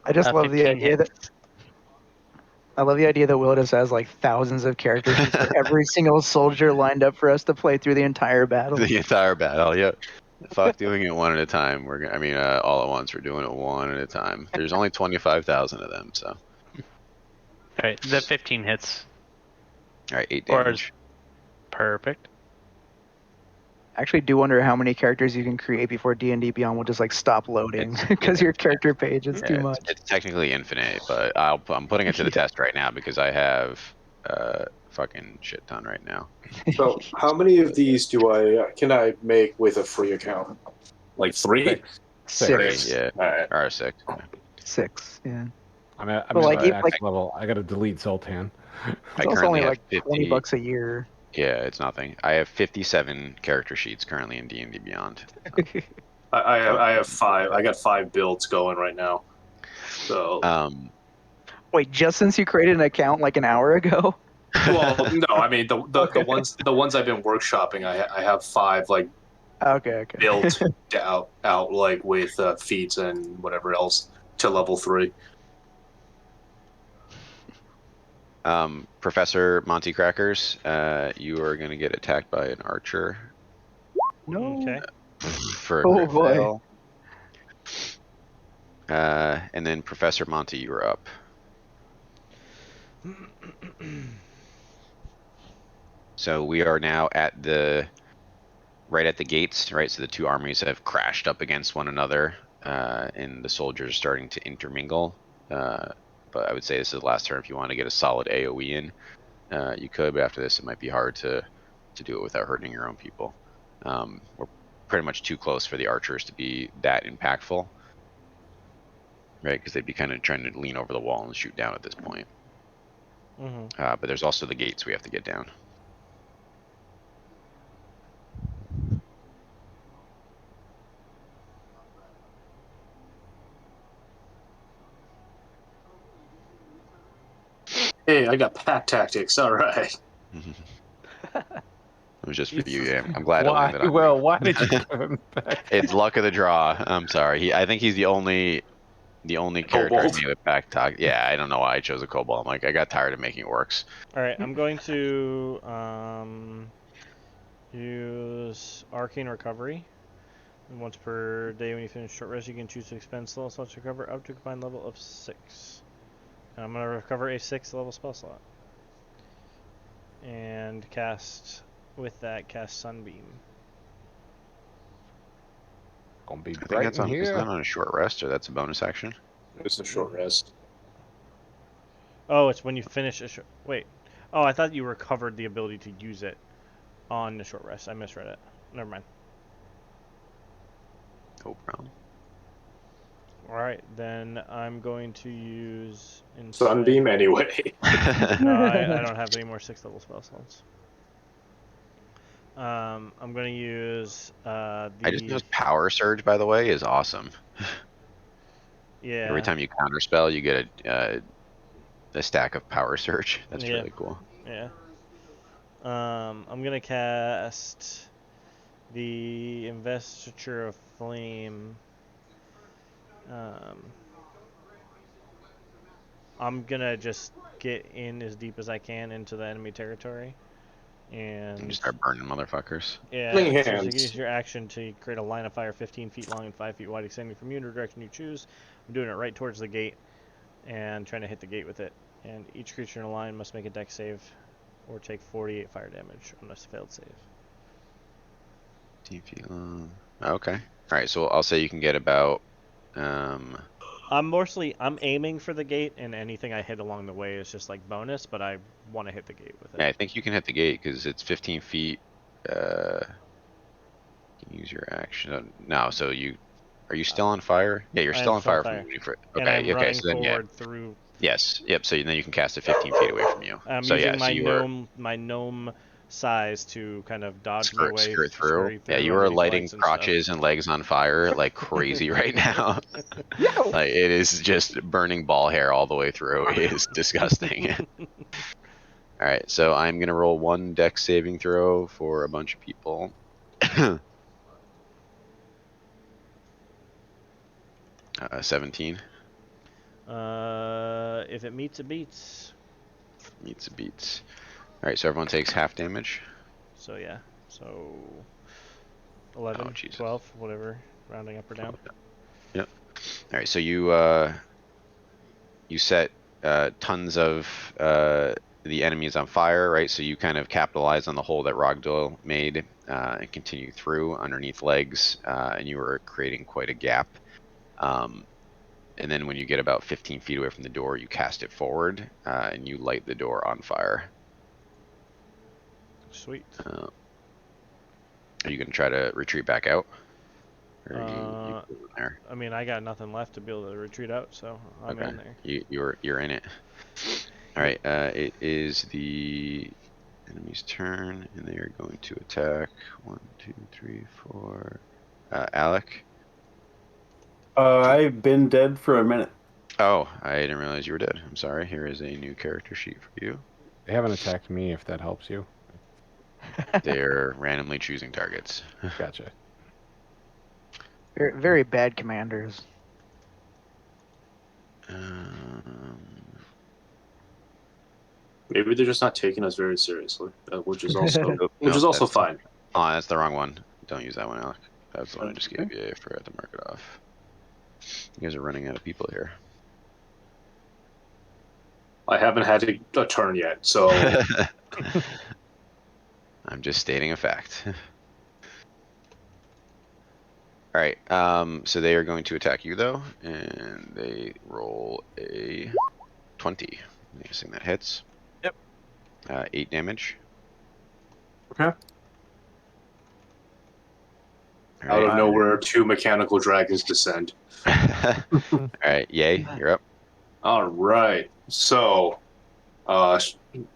I just love the
15
idea that
hits.
I love the idea that Will just has like thousands of character sheets for every single soldier lined up for us to play through the entire battle.
The entire battle, yep. Fuck doing it one at a time. All at once. We're doing it one at a time. There's only 25,000 of them, so.
All right, the 15 hits.
All right, 8
Or
damage.
Perfect.
I actually do wonder how many characters you can create before D&D Beyond will just like stop loading because your character page is too much.
It's technically infinite, but I'm putting it to the test right now because I have fucking shit ton right now.
So, how many of these can I make with a free account? Like 3?
Six.
Yeah,
Alright.
or 6. Yeah.
6, yeah.
I'm at
like,
my
if,
max
like-
level. I gotta delete Zoltan.
It's also only like 20 bucks a year.
Yeah, it's nothing. I have 57 character sheets currently in D&D Beyond.
I have 5. I got 5 builds going right now. So,
Wait, just since you created an account like an hour ago?
well, no, I mean the ones I've been workshopping, I have 5 like
Okay.
built out like with feats and whatever else to level 3.
Professor Monty Crackers, you are going to get attacked by an archer
No.
Okay.
for a
Oh,
crit
boy.
fail. And then Professor Monty, you are up. So we are now right at the gates, right? So the two armies have crashed up against one another, and the soldiers are starting to intermingle. But I would say this is the last turn if you want to get a solid AoE in. You could, but after this, it might be hard to do it without hurting your own people. We're pretty much too close for the archers to be that impactful, right? Because they'd be kind of trying to lean over the wall and shoot down at this point.
Mm-hmm.
But there's also the gates we have to get down.
Hey, I got pack tactics. All right.
It was just for you. Yeah. I'm glad it
Why?
landed on
Well,
me.
why did you give him back?
It's luck of the draw. I'm sorry. I think he's the only character I
Kobold?
made with back talk. Yeah, I don't know why I chose a kobold. I'm like, I got tired of making it works.
All right, I'm going to use Arcane Recovery. And once per day when you finish short rest, you can choose to expend spell slots to recover up to a combined level of 6. And I'm going to recover a 6th level spell slot. And cast Sunbeam.
Gonna be
I think
bright
that's
in
on. Is
here.
that on a short rest or that's a bonus action?
It's a short rest.
Oh, it's when you finish a short... Wait. Oh, I thought you recovered the ability to use it on the short rest. I misread it. Never mind.
No problem.
Alright, then I'm going to use...
Sunbeam anyway.
No, I don't have any more 6th level spell slots. I'm going to use
I just noticed Power Surge, by the way, is awesome.
Yeah.
Every time you counterspell, you get a stack of Power Surge. That's really cool.
Yeah. I'm going to cast the Investiture of Flame. I'm going to just get in as deep as I can into the enemy territory. And
just start burning motherfuckers.
Yeah,
Fling
so
hands.
you use your action to create a line of fire 15 feet long and 5 feet wide, extending from you in the direction you choose. I'm doing it right towards the gate and trying to hit the gate with it. And each creature in a line must make a dex save or take 48 fire damage on a failed save.
10 feet long. Okay. Alright, so I'll say you can get about...
I'm aiming for the gate, and anything I hit along the way is just like bonus, but I want to hit the gate with it.
Yeah, I think you can hit the gate because it's 15 feet. You can use your action. No, so are you still on fire? Yeah, you're
I
still
am
on
still
fire
on fire.
from moving for.
And I'm
Okay,
running
so then
forward through.
Yes, yep. So then you can cast it 15 feet away from you.
I'm
so
using
yeah,
my
so you were
gnome size to kind of dodge my way
skirt through.
scurry
Yeah, you
under
are
these
lighting
lights and stuff.
crotches and legs on fire like crazy right now. Like it is just burning ball hair all the way through. It is disgusting. All right, so I'm gonna roll one dex saving throw for a bunch of people. 17
If it meets, it beats.
meets a beats. All right, so everyone takes half damage.
So yeah. So 11,
Jesus.
12, whatever, rounding up or down.
Yep. All right, so you set tons of the enemies on fire, right? So you kind of capitalize on the hole that Rogdoil made and continue through underneath legs, and you were creating quite a gap. And then when you get about 15 feet away from the door, you cast it forward and you light the door on fire.
Sweet.
Are you going to try to retreat back out? Or you there?
I mean, I got nothing left to be able to retreat out, so I'm in there.
You're in it. All right. It is the enemy's turn, and they are going to attack. 1, 2, 3, 4. Alec.
I've been dead for a minute.
Oh, I didn't realize you were dead. I'm sorry. Here is a new character sheet for you.
They haven't attacked me, if that helps you.
They're randomly choosing targets.
Gotcha.
Very, very bad commanders.
Maybe they're just not taking us very seriously, which is also
Nope, that's-
fine.
Oh, that's the wrong one. Don't use that one, Alec. That's the one I just gave you. I forgot to mark it off. You guys are running out of people here.
I haven't had a turn yet, so
I'm just stating a fact. All right. So they are going to attack you though, and they roll a 20. I'm guessing that hits.
Yep.
8 damage.
Okay.
All
out of
right.
nowhere, 2 mechanical dragons descend.
All right, Yay, you're up.
All right, so not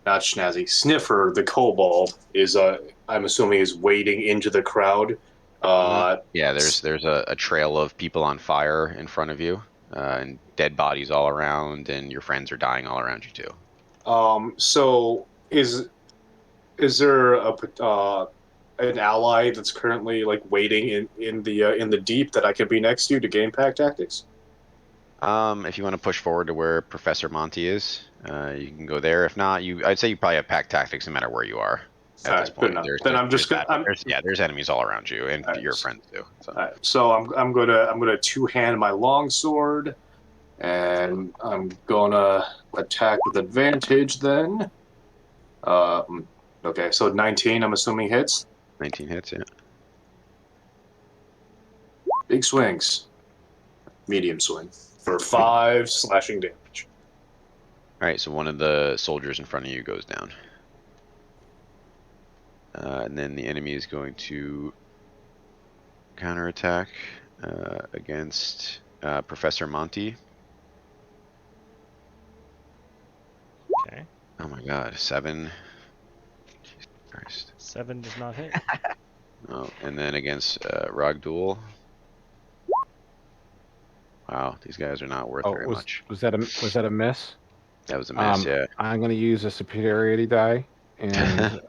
Schnazzy, Sniffer, the kobold, is I'm assuming is wading into the crowd.
Yeah, there's a trail of people on fire in front of you, and dead bodies all around, and your friends are dying all around you too.
So is there an ally that's currently like waiting in the deep that I could be next to gain pack tactics?
If you want to push forward to where Professor Monty is, you can go there. If not, I'd say you probably have pack tactics no matter where you are at this point. There's enemies all around you and your friends too. So,
so I'm gonna two-hand my longsword, and I'm gonna attack with advantage then. Okay, so 19, I'm assuming hits.
19 hits, yeah.
Big swings. Medium swing. For 5 slashing damage.
Alright, so one of the soldiers in front of you goes down. And then the enemy is going to counterattack against Professor Monty.
Okay.
Oh my god, 7. Jesus Christ.
7 does not hit.
Oh, and then against Rogdoil. Wow, these guys are not worth very much.
Was that a miss?
That was a miss, yeah.
I'm going to use a superiority die and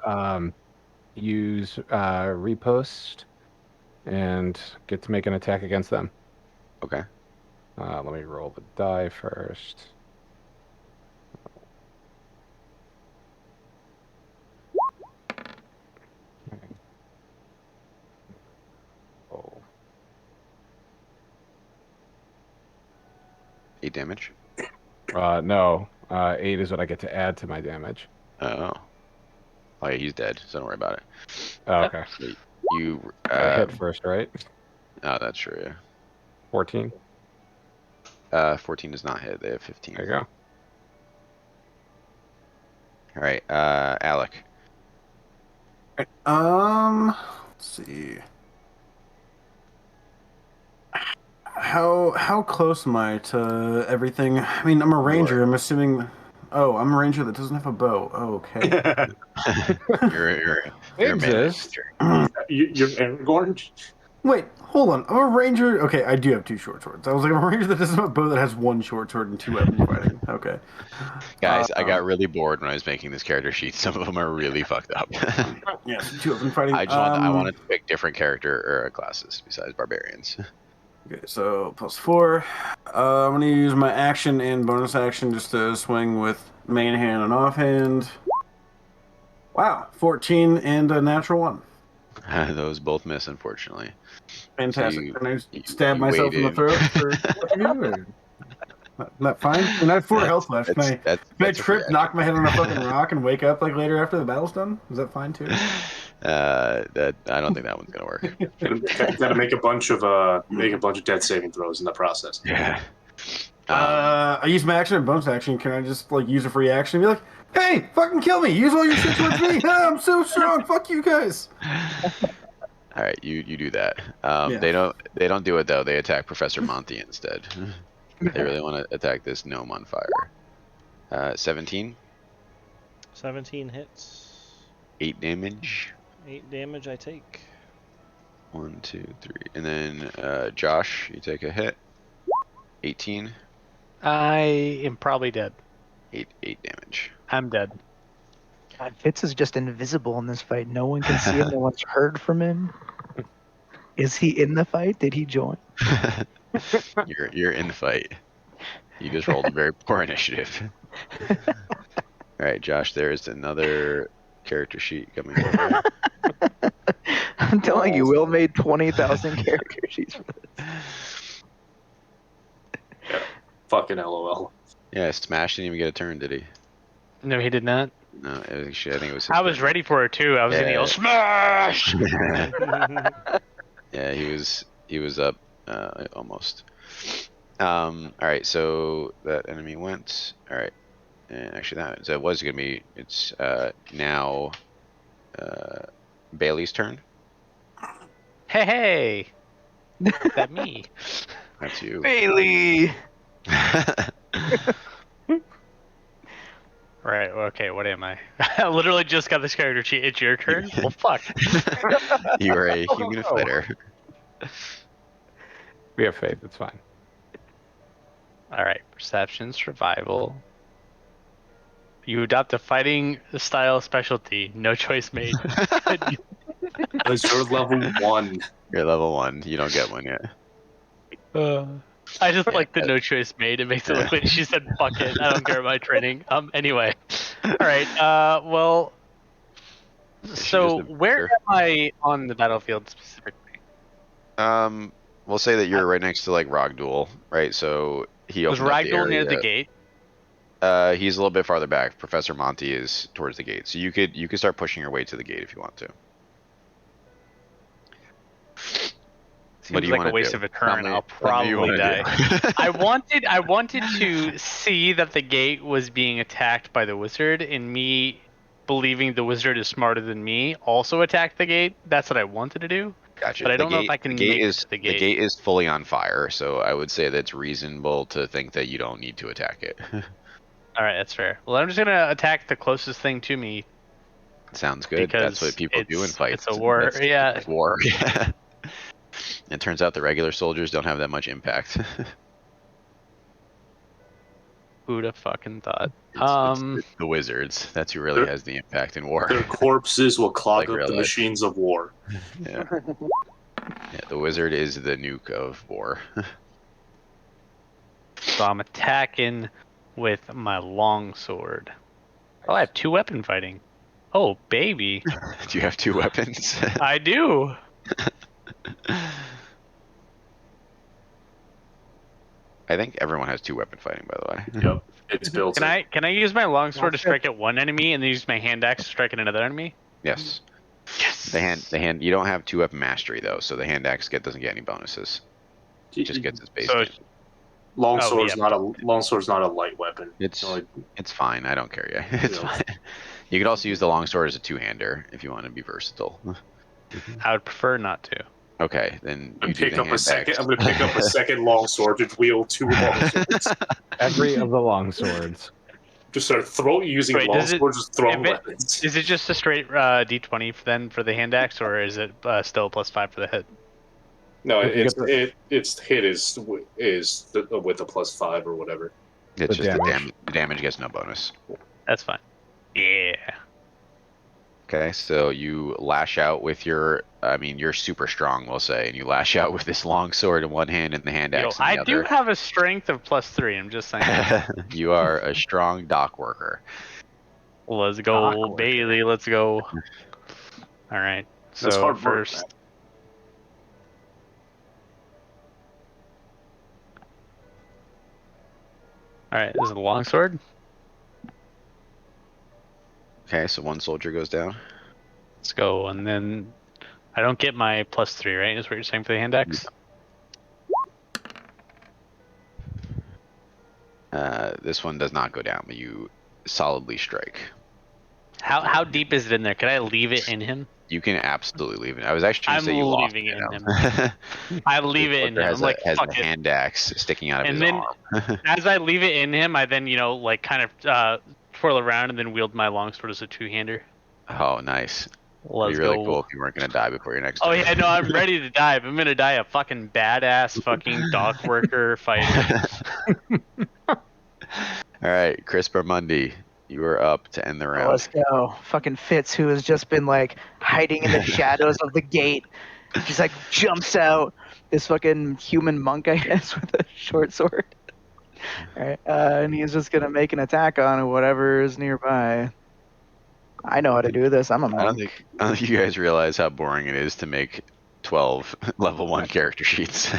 use repost and get to make an attack against them.
Okay.
Let me roll the die first. Oh.
8 damage.
No. 8 is what I get to add to my damage.
Oh. Oh yeah, he's dead, so don't worry about it.
Oh, okay.
So you
I hit first, right?
Oh, that's true, yeah.
14.
14 does not hit. They have 15.
There you go.
All right, Alec.
Let's see. How close am I to everything? I mean, I'm a ranger. I'm assuming. Oh, I'm a ranger that doesn't have a bow. Oh, okay.
You're
Exist.
You're Aragorn?
Wait, hold on. I'm a ranger. Okay, I do have 2 short swords. I was like, I'm a ranger that doesn't have a bow that has 1 short sword and 2 weapon fighting. Okay.
Guys, I got really bored when I was making this character sheet. Some of them are really fucked up.
Yes, 2 weapon fighting.
I wanted to pick different character or classes besides barbarians.
Okay, so +4. I'm gonna use my action and bonus action just to swing with main hand and offhand. Wow, 14 and a natural 1.
Those both miss, unfortunately.
Fantastic.
So
and I
you
stab myself in the
waited.
throat for Not fine. And I have 4 health left. Can I
That's a
trip,
free
knock my head on a fucking rock, and wake up like later after the battle's done? Is that fine too?
That I don't think that one's gonna work.
Gotta make a bunch of death saving throws in the process.
Yeah.
I use my action and bonus action. Can I just like use a free action and be like, "Hey, fucking kill me! Use all your shit towards me! I'm so strong! Fuck you guys!"
All right, you do that.
Yeah.
They don't do it though. They attack Professor Monty instead. They really want to attack this gnome on fire. 17.
17 hits.
8 damage.
8 damage I take.
1, 2, 3, and then Josh, you take a hit. 18.
I am probably dead.
8 damage.
I'm dead.
God, Fitz is just invisible in this fight. No one can see him. No one's heard from him. Is he in the fight? Did he join?
You're in the fight. You just rolled a very poor initiative. All right, Josh. There is another character sheet coming over.
I'm telling you, Will made 20,000 character sheets for this.
Fucking LOL.
Yeah, Smash didn't even get a turn, did he?
No, he did not.
No, actually, I think it was. His
I was
turn.
ready for it too. I was gonna
Yeah.
yell smash.
Yeah, he was up almost. All right, so that enemy went. All right, and actually that was gonna be. It's now Bailey's turn.
Hey, that me.
That's you.
Bailey!
Right. Okay. What am I? I literally just got this character sheet. It's your turn. Well, fuck.
You are a human fighter.
We have faith. It's fine.
All right. Perception, survival. You adopt a fighting style specialty. No choice made.
Because you're level 1.
You're level 1. You don't get one yet.
I just like the no choice made. It makes it look like she said, "Fuck it, I don't care about training." Anyway, all right. Well, so
just a
where
picture.
am I on the battlefield specifically?
We'll say that you're right next to like Ragdool, right? So he
Was
opened up the
Ragdoll near the
area.
gate?
He's a little bit farther back. Professor Monty is towards the gate, so you could start pushing your way to the gate if you want to.
Seems
What do you
like
wanna
a waste
do?
of a turn. I'll
What do you
probably
wanna
die.
do?
I wanted to see that the gate was being attacked by the wizard, and me believing the wizard is smarter than me also attack the gate. That's what I wanted to do.
Gotcha.
But I don't know if I can
the gate
make it
is
to the
the
gate.
gate is fully on fire, so I would say that's reasonable to think that you don't need to attack it.
All right, that's fair. Well, I'm just gonna attack the closest thing to me.
Sounds good. That's what people do in fights.
It's a war. Yeah.
It's war. Yeah. It turns out the regular soldiers don't have that much impact.
Who'd have fucking thought?
It's the wizards. That's who really has the impact in war.
Their corpses will clog
Like
up
real
the
life.
machines of war.
Yeah. Yeah, the wizard is the nuke of war.
So I'm attacking with my longsword. Oh, I have 2 weapon fighting. Oh, baby.
Do you have 2 weapons?
I do.
I think everyone has 2 weapon fighting, by the way.
Yep, it's built.
Can I use my longsword to strike at one enemy and then use my hand axe to strike at another enemy?
Yes.
Yes.
The hand. You don't have 2 weapon mastery though, so the hand axe doesn't get any bonuses. It just gets its base.
So
damage.
Longsword's
yeah.
not a light weapon.
It's
Only-
it's fine. I don't care. Yeah, it's
Yeah.
fine. You could also use the longsword as a 2-hander if you want to be versatile.
I would prefer not to.
Okay, then you do
pick
the
up a
hand
second.
axe.
I'm gonna pick up a second longsword and wield 2 longswords.
Every of the long swords.
Just start using
Wait, does it-
longswords, just throwing
if it-
weapons.
Is it just a straight D20 then for the hand axe, or is it still +5 for the hit?
No,
You get
its hit is with a +5 or whatever.
It's
The
just
damage.
the damage gets no bonus.
That's fine. Yeah.
Okay, so you lash out with your, I mean, you're super strong, we'll say, and you lash out with this long sword in one hand and the hand
Yo,
axe in
I
the
do
other.
have a strength of +3. I'm just saying.
You are a strong dock worker.
Let's go,
Awkward.
Bailey. Let's go. All right.
That's
So
hard work,
first,
man.
all right. This is the longsword.
Okay, so one soldier goes down.
Let's go, and then I don't get my +3, right? Is what you're saying for the hand axe?
This one does not go down, but you solidly strike.
How deep is it in there? Can I leave it in him?
You can absolutely leave it. I was actually
I'm
going to say you lost
leaving it in
him.
I leave it in him.
Has
I'm like,
has
fuck
the
it.
hand axe sticking out of
And
his
then
arm.
as I leave it in him, I then like kind of twirl around and then wield my longsword as a two-hander.
Oh, nice. It'd
Let's
be really
go.
cool if you weren't going to die before your next
Oh
turn.
yeah, no, I'm ready to die. But I'm gonna die a fucking badass fucking dock worker fighter.
All right, Chris Bermundi, you are up to end the round.
Let's go. Fucking Fitz, who has just been like hiding in the shadows of the gate, just like jumps out. This fucking human monk, I guess, with a short sword. All right, and he's just gonna make an attack on whatever is nearby. I know how to do this. I'm a
I don't
monk.
think you guys realize how boring it is to make 12 level 1 character sheets.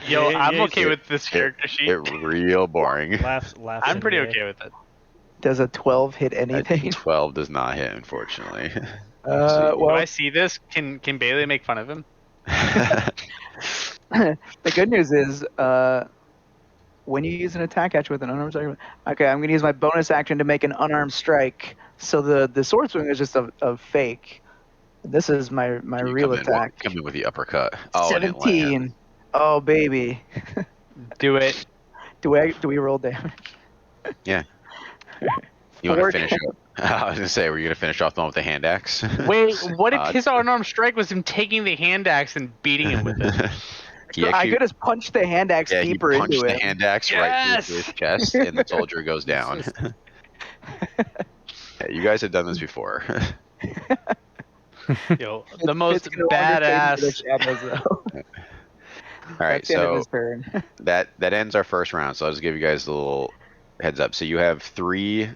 Yo,
Yeah,
I'm
yeah,
okay with this character sheet.
It real boring.
Laugh.
I'm pretty okay with it.
Does a 12 hit anything?
12 does not hit, unfortunately.
Do
Well,
I see this? Can Bailey make fun of him?
the good news is, when you use an attack action with an unarmed strike, okay, I'm gonna use my bonus action to make an unarmed strike. So the sword swing is just a fake. This is my
You
real
come
attack.
come in with the uppercut. Oh, and it lands.
17. Oh baby.
Do it.
Do we roll damage?
You want to
Four
finish up? I was gonna say, were you gonna finish off the one with the hand axe?
Wait, what if
Uh,
his unarmed strike was him taking the hand axe and beating him with it?
He
I
actually-
could just punch the hand axe
yeah, he
deeper
punched
into
the
it.
hand axe right through his chest, and the soldier goes down. Yeah, you guys have done this before.
Yo, the most
It's gonna wander into the
badass.
shadows, though.
All right,
That's the end of
so
his turn.
that ends our first round. So I'll just give you guys a little heads up. So you have 3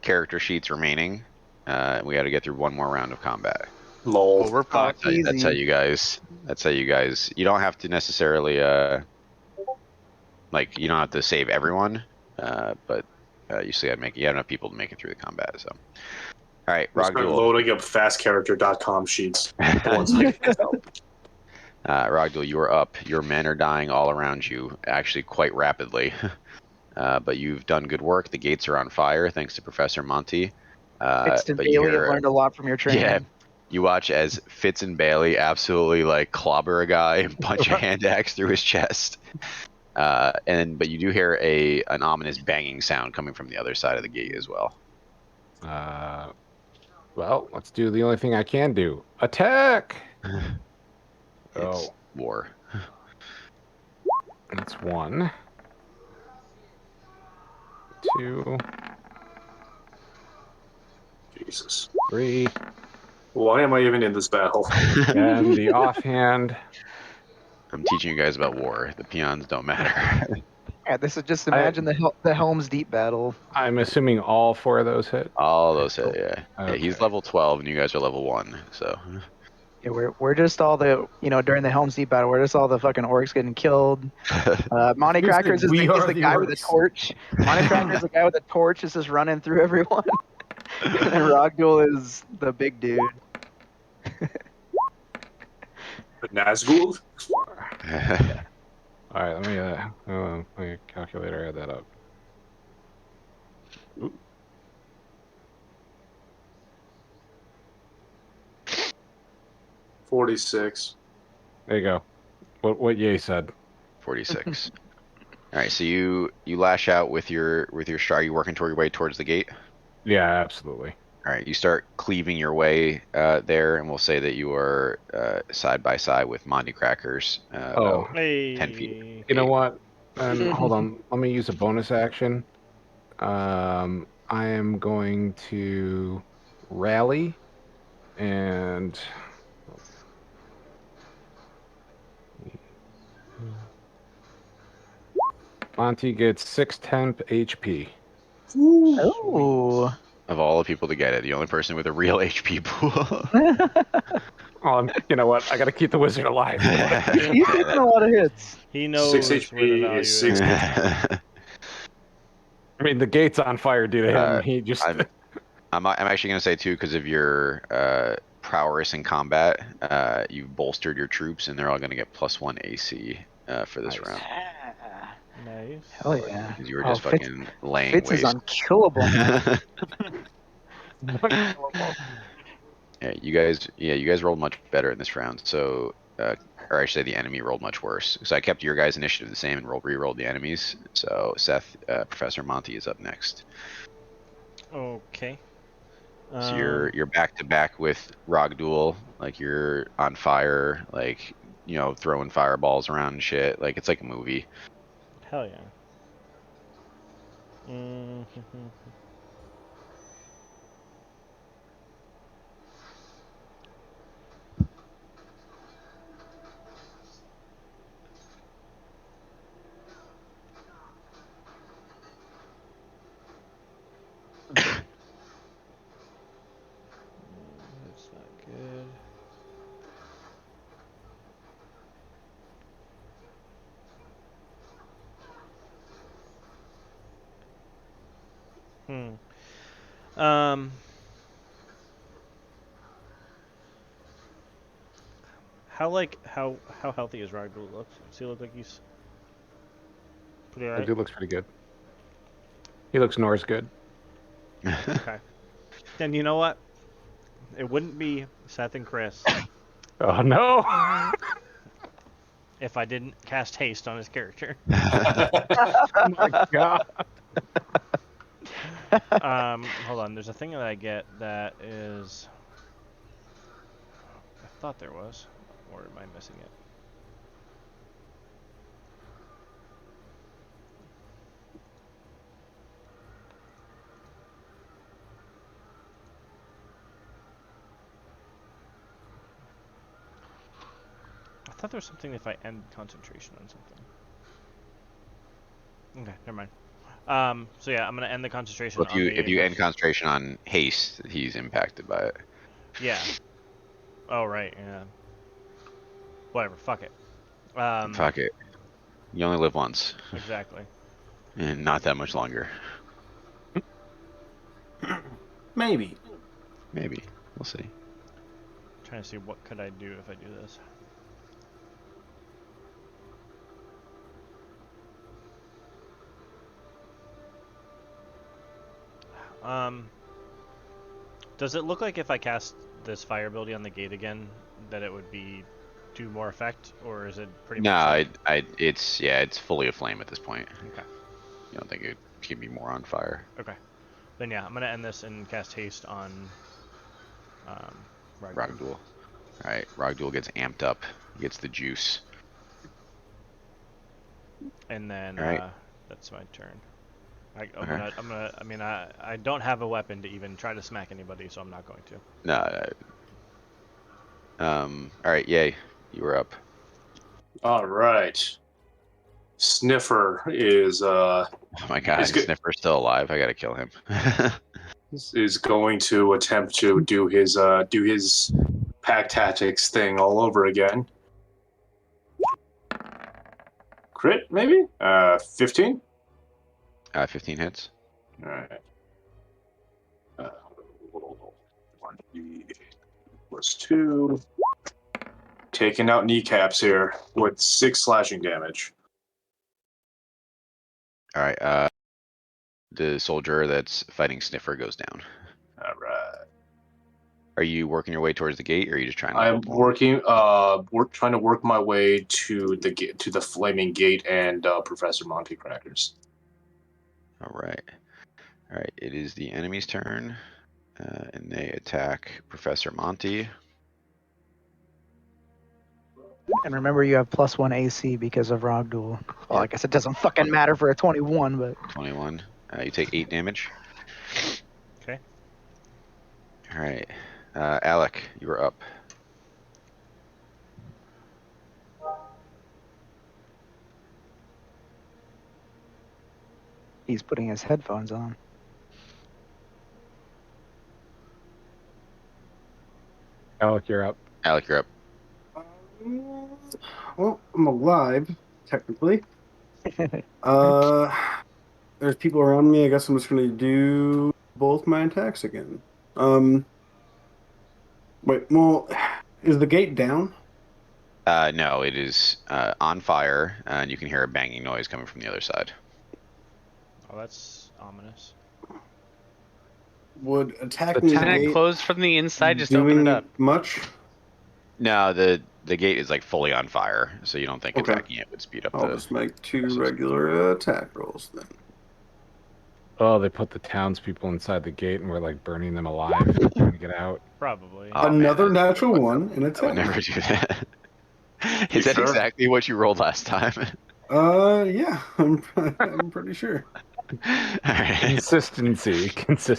character sheets remaining. We got to get through one more round of combat.
Lol.
Well, we're fucked.
That's how you guys. That's how you guys. You don't have to necessarily like you don't have to save everyone, but you still got to make. You have enough people to make it through the combat. So, all right,
Start
Rogduel.
loading up fastcharacter.com sheets. The ones I can tell.
Rogduel, you are up. Your men are dying all around you, actually quite rapidly. But you've done good work. The gates are on fire thanks to Professor Monty.
Fitz and
but you
Bailey have
hear,
learned a lot from your training.
yeah, you watch as Fitz and Bailey absolutely like clobber a guy and punch a hand axe through his chest. But you do hear an ominous banging sound coming from the other side of the gate as well.
Well, let's do the only thing I can do. Attack!
It's war.
That's 1. 2,
Jesus.
3,
Why am I even in this battle?
and the offhand.
I'm teaching you guys about war. The peons don't matter.
Yeah, this is just imagine the Helm's Deep battle.
I'm assuming all 4 of those hit.
All those hit, yeah. Yeah, he's
Okay.
level 12 and you guys are level 1, so.
Yeah, we're just all the during the Helm's Deep battle, we're just all the fucking orcs getting killed. Monty
Who's the
Crackers is
we
the
are the
guy with the
orcs?
torch. Monty Crackers is the guy with the torch is just running through everyone. And then Rogduel is the big dude.
Nazgul?
All right, let me calculator add that up.
46.
There you go. What Ye said.
46. All right, so you lash out with your stride. Are you working toward your way towards the gate?
Yeah, absolutely.
All right, you start cleaving your way there, and we'll say that you are side by side with Monty Crackers. About
Hey.
10 feet.
You know what? Hold on. Let me use a bonus action. I am going to rally and Monty gets 6 temp HP.
Ooh.
Of all the people to get it, the only person with a real HP pool.
Oh, you know what? I got to keep the wizard alive.
He's taking a lot of hits.
He knows
6
where the
HP
value
is
is.
6
I mean, the gate's on fire due to him. He just.
I'm actually going to say, too, because of your prowess in combat, you've bolstered your troops, and they're all going to get +1 AC for this
Nice.
round.
Nice.
Hell yeah.
Because you were just
Fitz,
fucking laying
Fitz is
waste.
unkillable, man.
Yeah, you guys rolled much better in this round. So, or I should say, the enemy rolled much worse. So I kept your guys' initiative the same and re-rolled the enemies. So Seth, Professor Monty is up next.
Okay.
So you're back to back with Rogduel, like you're on fire, like throwing fireballs around and shit. Like it's like a movie.
Hell yeah. Mhm. That's not good. How healthy is Ragdoll look? Does he look like he's pretty
That
alright?
dude looks pretty good. He looks Norse good.
Okay. Then you know what? It wouldn't be Seth and Chris
Oh no!
if I didn't cast haste on his character.
Oh my god!
Hold on. There's a thing that I get that is. I thought there was, or am I missing it? I thought there was something if I end concentration on something. Okay, never mind. So yeah, I'm gonna end the concentration
Well,
on the.
if you end concentration on haste, he's impacted by it.
Yeah. Oh right, yeah. Whatever. Fuck it.
Fuck it. You only live once,
Exactly.
and not that much longer.
Maybe.
Maybe we'll see.
Trying to see what could I do if I do this. Does it look like if I cast this fire ability on the gate again, that it would do more effect, or is it pretty much?
No, it's fully aflame at this point.
Okay.
You don't think it can be more on fire?
Okay. Then yeah, I'm gonna end this and cast haste on Ragdoll.
Rogduel. All right, Rogduel gets amped up. He gets the juice.
And then
All right.
that's my turn. I mean, I don't have a weapon to even try to smack anybody, so I'm not going to.
No. All right, yay, you were up.
All right. Sniffer is
Oh my god,
It's good.
Sniffer's still alive. I gotta kill him.
going to attempt to do his pack tactics thing all over again. Crit, maybe? 15?
15 hits.
All right. 1d +2. Taking out kneecaps here with 6 slashing damage.
All right, the soldier that's fighting Sniffer goes down.
All right.
Are you working your way towards the gate, or are you just trying to?
I'm working. Trying to work my way to the flaming gate and Professor Monty Crackers.
All right. All right. It is the enemy's turn. And they attack Professor Monty.
And remember, you have +1 AC because of Rogduel. Well, I guess it doesn't fucking matter for a 21, but
21. You take 8 damage.
Okay.
All right. Alec, you are up.
he's putting his headphones on.
Alec, you're up.
Alec, you're up.
Well, I'm alive, technically. There's people around me. I guess I'm just going to do both my attacks again. Wait, well, is the gate down?
No, it is on fire, and you can hear a banging noise coming from the other side.
Oh, that's ominous.
Would attacking the
Isn't it
gate
closed from the inside? Just
doing
open it up.
much?
No, the gate is like fully on fire, so you don't think
Okay.
attacking it would speed up
I'll
the.
just make 2
process.
regular attack rolls then.
Oh, they put the townspeople inside the gate and we're like burning them alive trying to get out.
Probably.
Oh, man,
Another
I
natural 1 in
would
attack.
never do that.
You
Is that
sure?
exactly what you rolled last time?
Yeah, I'm pretty sure.
All right.
Consistency.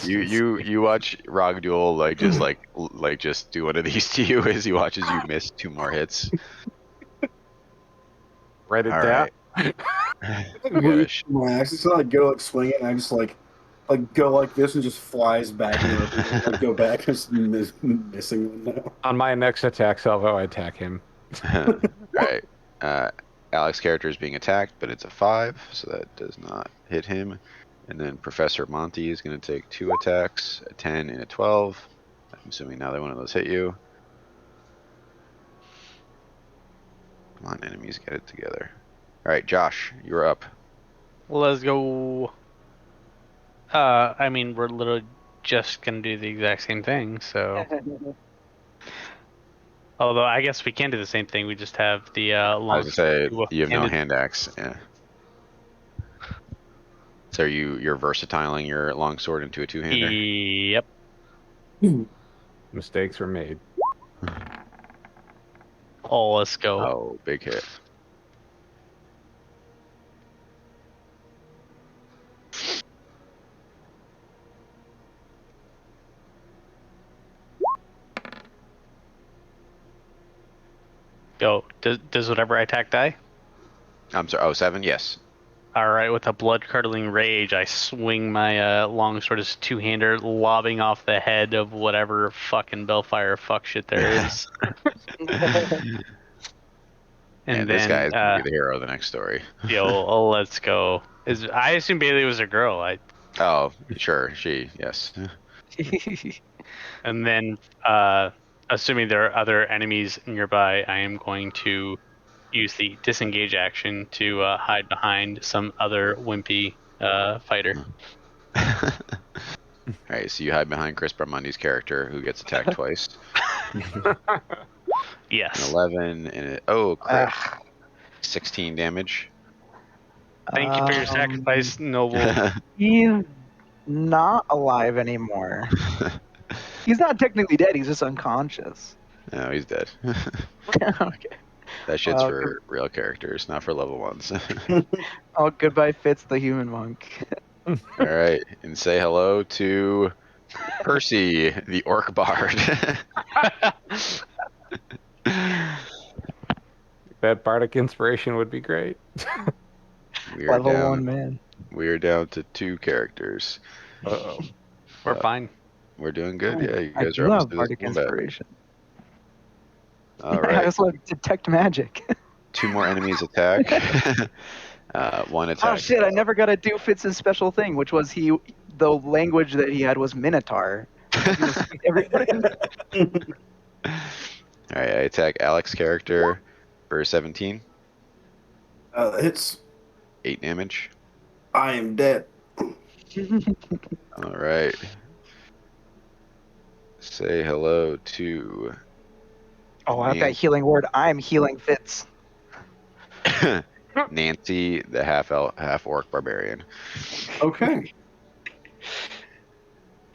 You watch Rogduel like just do one of these to you as he watches you miss 2 more hits.
Write it
All
down.
right.
Gosh. My axe. It's not like go like swing it. And I just like go like this and just flies back. And like go back, just missing one now.
On my next attack salvo, I attack him.
Right. Alec's character is being attacked, but it's a 5, so that does not hit him. And then Professor Monty is going to take 2 attacks, a 10 and a 12. I'm assuming neither one of those hit you. Come on, enemies, get it together. All right, Josh, you're up.
Let's go. I mean, we're literally just gonna do the exact same thing. So, although I guess we can do the same thing. We just have the
I was
long.
going to say, you have no
handed-
hand axe. Yeah. So you're versatiling your longsword into a 2-hander?
Yep.
Mistakes were made.
Oh, let's go.
Oh, big hit.
Go. Does whatever I attack die?
I'm sorry. Oh, 7? Yes.
All right. With a blood-curdling rage, I swing my longsword as 2-hander, lobbing off the head of whatever fucking Bellfire fuck shit there is.
And this guy is going to be the hero of the next story.
Yo, let's go. I assume Bailey was a girl.
Oh, sure. She, yes.
And then, assuming there are other enemies nearby, I am going to use the disengage action to hide behind some other wimpy fighter.
Alright, so you hide behind Chris Barmundi's character, who gets attacked twice.
Yes.
An 11 and crit.
Ah.
16 damage.
Thank you for your sacrifice, noble.
He's not alive anymore. He's not technically dead. He's just unconscious.
No, he's dead.
Okay.
That shit's
Well,
for real characters, not for level 1s.
Oh, goodbye, Fitz the human monk.
Alright, and say hello to Percy, the orc bard.
That bardic inspiration would be great.
We are
Level 1 man.
We are down to 2 characters.
Uh-oh.
We're fine.
We're doing good. Yeah, you
I
guys
do
are almost
have
through
bardic
this combat.
inspiration.
All
I
right,
also have detect magic.
2 more enemies attack. 1 attack.
Oh shit! I never got to do Fitz's special thing, which was the language that he had was Minotaur. He was everybody.
All right, I attack Alec's character for 17,
It's
8 damage.
I am dead.
All right. Say hello to
Oh, I have that healing word. I'm healing Fitz.
Nancy, the half orc barbarian.
Okay.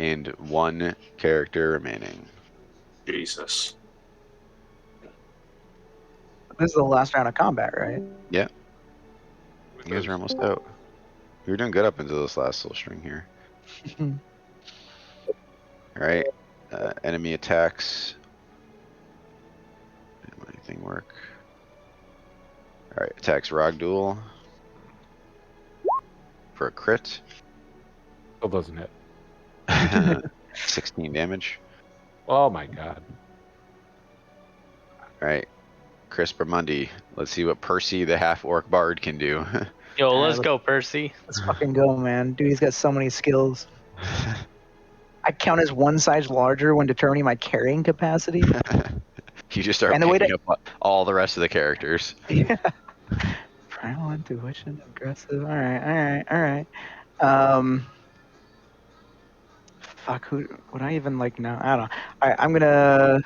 and 1 character remaining.
Jesus.
This is the last round of combat, right?
You guys are almost out. You were doing good up until this last little string here. Alright. Enemy attacks. Didn't anything work? Alright, attacks Rogduel. For a crit.
Still doesn't hit.
16 damage.
Oh my god.
Alright. Chris Bermundi. Let's see what Percy the half-orc bard can do.
Yo,
Alright,
let's go, Percy.
Let's fucking go, man. Dude, he's got so many skills. I count as 1 size larger when determining my carrying capacity.
You just start
And the way
picking up all the rest of the characters.
Yeah. Primal intuition, aggressive. Alright. Fuck, who would I even like now? I don't know. Alright, I'm gonna.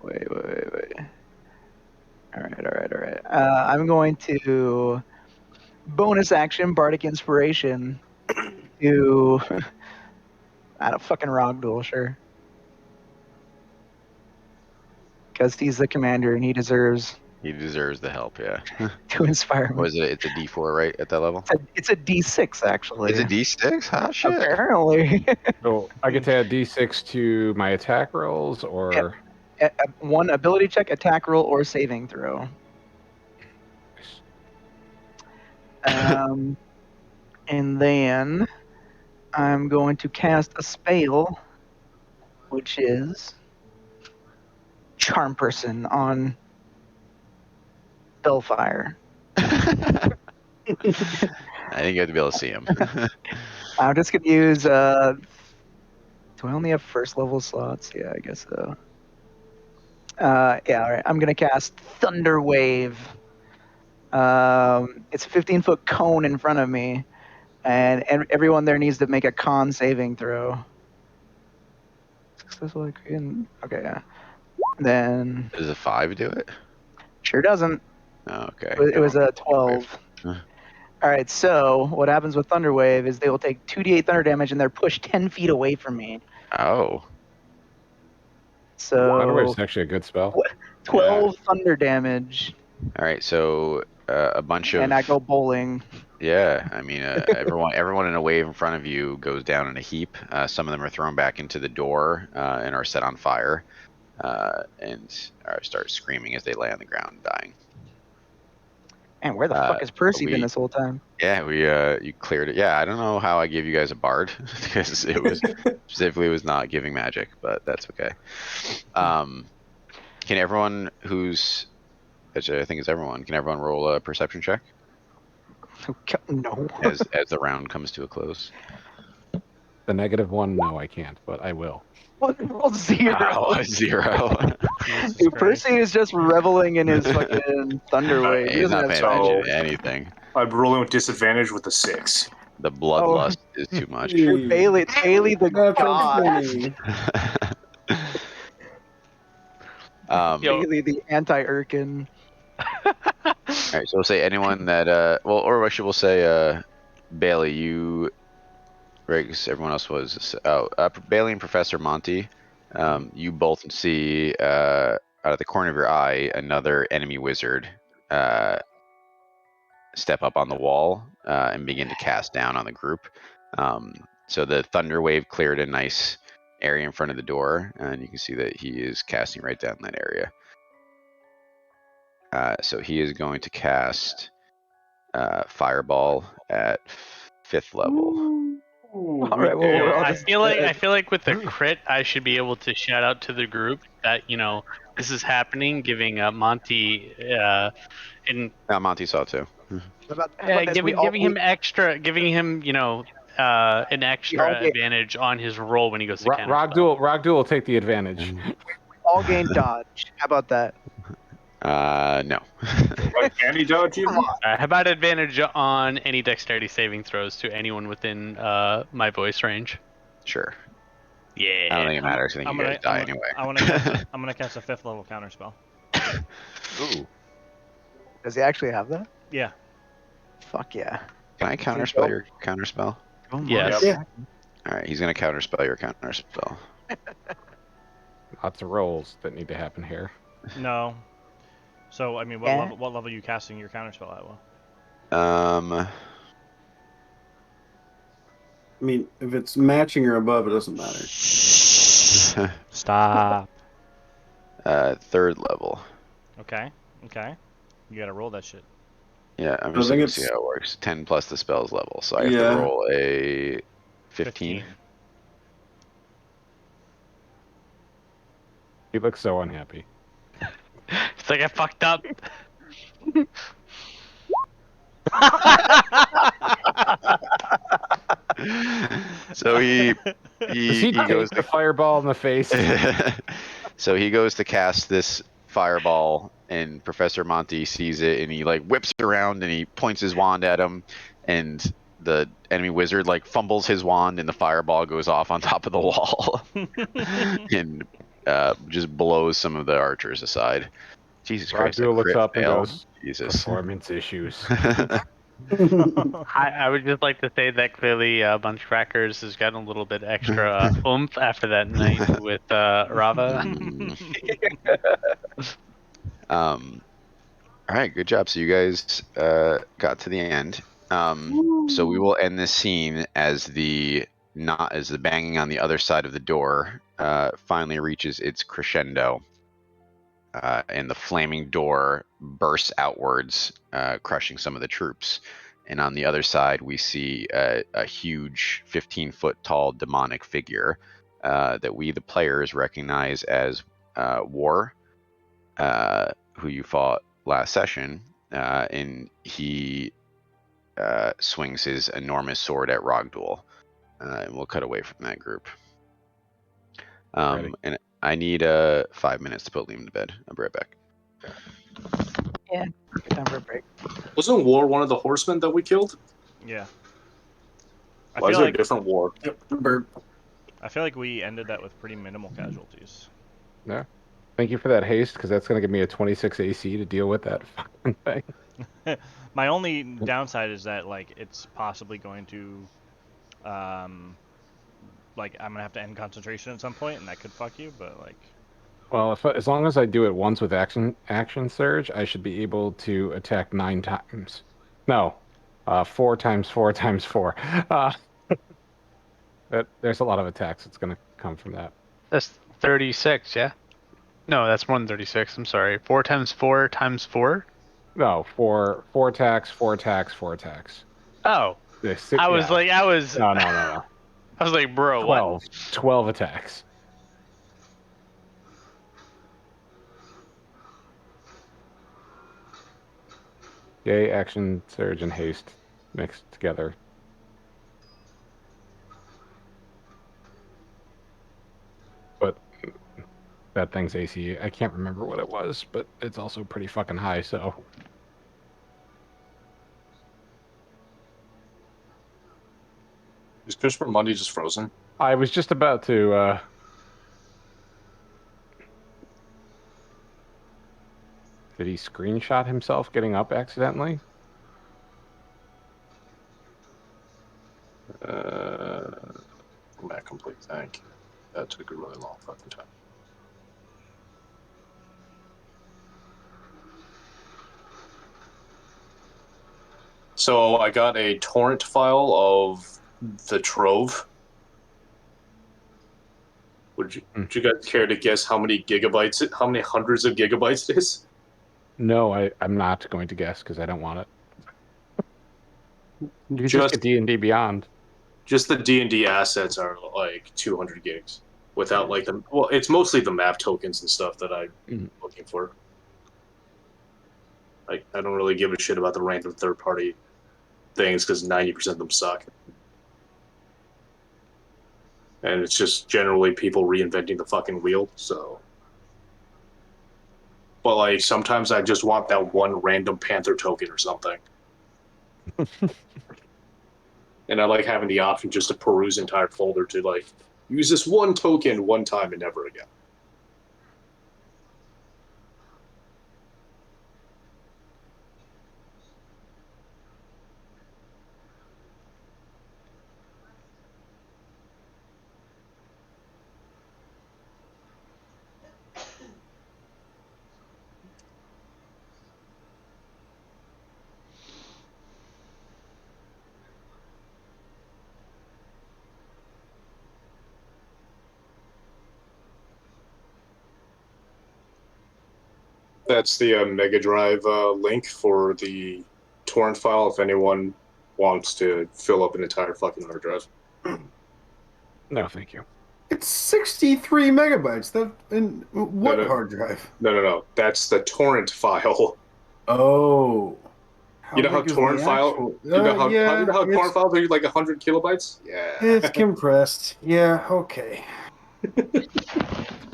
Wait. Alright. I'm going to bonus action Bardic Inspiration to. I don't fucking Rogduel, sure. Because he's the commander and he deserves
He deserves the help, yeah.
to inspire me.
What is it? It's a D4, right? At that level?
It's a D6 actually.
It's a D6? Hot shit.
Apparently.
So I get to add D6 to my attack rolls, or
One ability check, attack roll, or saving throw. And then I'm going to cast a spell, which is Charm Person on Bellfire.
I think you have to be able to see him.
I'm just gonna use. Do I only have first level slots? Yeah, I guess so. Yeah, all right. I'm gonna cast Thunder Wave. It's a 15-foot cone in front of me, and everyone there needs to make a con saving throw. Successful. Okay, yeah. Then
Does a 5 do it?
sure doesn't.
Oh, okay.
It was a 12.
Huh.
All right, so what happens with Thunder Wave is they will take 2d8 thunder damage and they're pushed 10 feet away from me.
Oh.
Thunder Wave's
So
actually a good spell.
12 thunder damage,
All right, so a bunch of...
and I go bowling.
Yeah, I mean, everyone in a wave in front of you goes down in a heap. Some of them are thrown back into the door and are set on fire, and start screaming as they lay on the ground, dying.
Man, where the fuck has Percy been this whole time?
Yeah, you cleared it. Yeah, I don't know how I gave you guys a bard because it was specifically was not giving magic, but that's okay. Can everyone who's actually I think it's everyone. Can everyone roll a perception check
No.
as the round comes to a close?
The -1, no, I can't, but I will.
What? Roll 0.
Oh, 0.
Jesus
Dude,
Christ.
Percy is just reveling in his fucking Thunder Wave. He
He's
doesn't
not
have
paying attention
spells.
to anything.
I'm rolling with disadvantage with a 6.
The bloodlust is too much.
Dude, Bailey the god.
Yo.
Bailey the anti-Urkin.
All right, so we'll say anyone that or actually we'll say Bailey, you, right? Because everyone else was Bailey and Professor Monty. You both see out of the corner of your eye another enemy wizard step up on the wall and begin to cast down on the group. So the thunder wave cleared a nice area in front of the door, and you can see that he is casting right down that area. So he is going to cast Fireball at 5th level.
All right, well,
Yo,
we're all
I
just
feel like with the crit, I should be able to shout out to the group that this is happening, giving Monty and
Monty saw too.
How about this?
giving him an extra
get-
advantage on his roll when he goes to counter.
Rogduel will take the advantage.
all gain dodge. How about that?
No.
Like candy dodge even?
How about advantage on any dexterity saving throws to anyone within my voice range?
Sure.
Yeah.
I don't think it matters. I think you guys die anyway.
I'm gonna cast a 5th level counterspell.
Ooh.
Does he actually have that?
Yeah.
Fuck yeah.
Can I counterspell your counterspell?
Oh my.
Yes.
Yeah.
All right, he's gonna counterspell your counterspell.
Lots of rolls that need to happen here.
No. So I mean,
Yeah.
what level are you casting your counterspell at? Will?
Um,
I mean, if it's matching or above, it doesn't matter.
Stop.
third level.
Okay. Okay. You gotta roll that shit.
Yeah, I'm
I
just
think
looking to see
it's-
how it works. 10 plus the spell's level, so I have to
Yeah.
roll a 15.
He looks so unhappy.
It's like I fucked up.
So he
Does he take
goes
the fireball in the face?
so he goes to cast this fireball, and Professor Monty sees it, and he like whips around and he points his wand at him, and the enemy wizard like fumbles his wand, and the fireball goes off on top of the wall, and just blows some of the archers aside. Jesus Christ! A
Ragduel looks
crit
up and
fail.
goes,
Jesus.
performance issues.
I would just like to say that clearly Bunch Crackers has gotten a little bit extra oomph after that night with Rava.
All right, good job. So you guys got to the end. So we will end this scene as the banging on the other side of the door finally reaches its crescendo, and the flaming door bursts outwards, crushing some of the troops. And on the other side, we see a huge 15-foot tall demonic figure that we, the players, recognize as War, who you fought last session, and he swings his enormous sword at Rogduel. And we'll cut away from that group.
Ready.
And I need 5 minutes to put Liam to bed. I'll be right back.
Yeah. Good time for a break.
Wasn't War one of the horsemen that we killed?
Yeah. I
Why is
feel
there
like
a different War?
Yep. Bird.
I feel like we ended that with pretty minimal casualties.
Yeah. Thank you for that haste, because that's going to give me a 26 AC to deal with that fucking thing.
My only downside is that like it's possibly going to, like I'm gonna have to end concentration at some point, and that could fuck you. But like,
Well, as long as I do it once with action surge, I should be able to attack 9 times. No, 4 times 4 times 4. There's a lot of attacks that's going to come from that.
That's 36, yeah? No, that's more than 36. I'm sorry. 4 times 4 times 4?
No, 4 attacks, 4 attacks, 4 attacks.
Oh.
Yeah.
I was.
No.
I was like, bro,
12. 12 attacks. Yay, action, surge, and haste mixed together. But that thing's AC, I can't remember what it was, but it's also pretty fucking high, so.
Is Christopher Monday just frozen?
I was just about to, Did he screenshot himself getting up accidentally?
Map complete, thank you. That took a really long fucking time. So I got a torrent file of the Trove. Would you guys care to guess how many gigabytes, how many hundreds of gigabytes it is?
No, I'm not going to guess because I don't want it. You can just get D&D Beyond.
Just the D&D assets are like 200 gigs. Without like the, well, it's mostly the map tokens and stuff that I'm looking for. Like, I don't really give a shit about the random third-party things because 90% of them suck. And it's just generally people reinventing the fucking wheel, so. But like, sometimes I just want that one random Panther token or something. And I like having the option just to peruse entire folder to like use this one token one time and never again. that's the Mega Drive link for the torrent file if anyone wants to fill up an entire fucking hard drive.
No, thank you.
It's 63 megabytes. That in what
No.
hard drive?
No. That's the torrent file.
Oh.
You know how
big is
torrent
the
file?
actual-
You know how
yeah,
torrent files are like 100 kilobytes? Yeah.
it's compressed. Yeah, okay.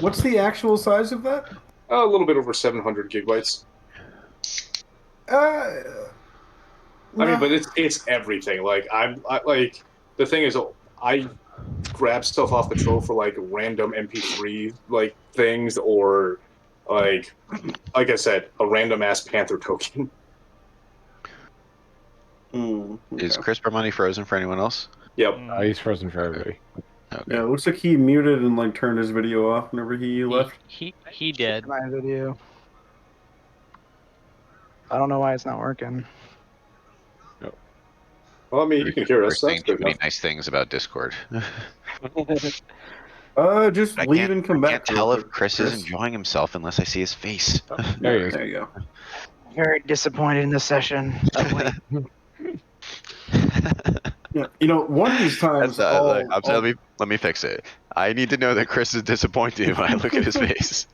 What's the actual size of that?
A little bit over 700 gigabytes. I mean, but it's everything. Like I like the thing is, I grab stuff off the troll for like random MP3 like things, or like I said, a random ass Panther token.
Is Chris Money frozen for anyone else?
Yep.
He's frozen for everybody.
Okay.
Yeah, it looks like he muted and like turned his video off whenever he left.
He did.
My video. I don't know why it's not working.
Well, I mean, you can hear
We're
us.
saying
That's
too
good
many
enough.
nice things about Discord.
Just
I
leave
can't,
and come
I
back.
can't tell
real
if
quick,
Chris is enjoying himself unless I see his face.
There he is.
There you go.
Very disappointed in this session.
Yeah, you know, one of these times,
let me fix it. I need to know that Chris is disappointed when I look at his face.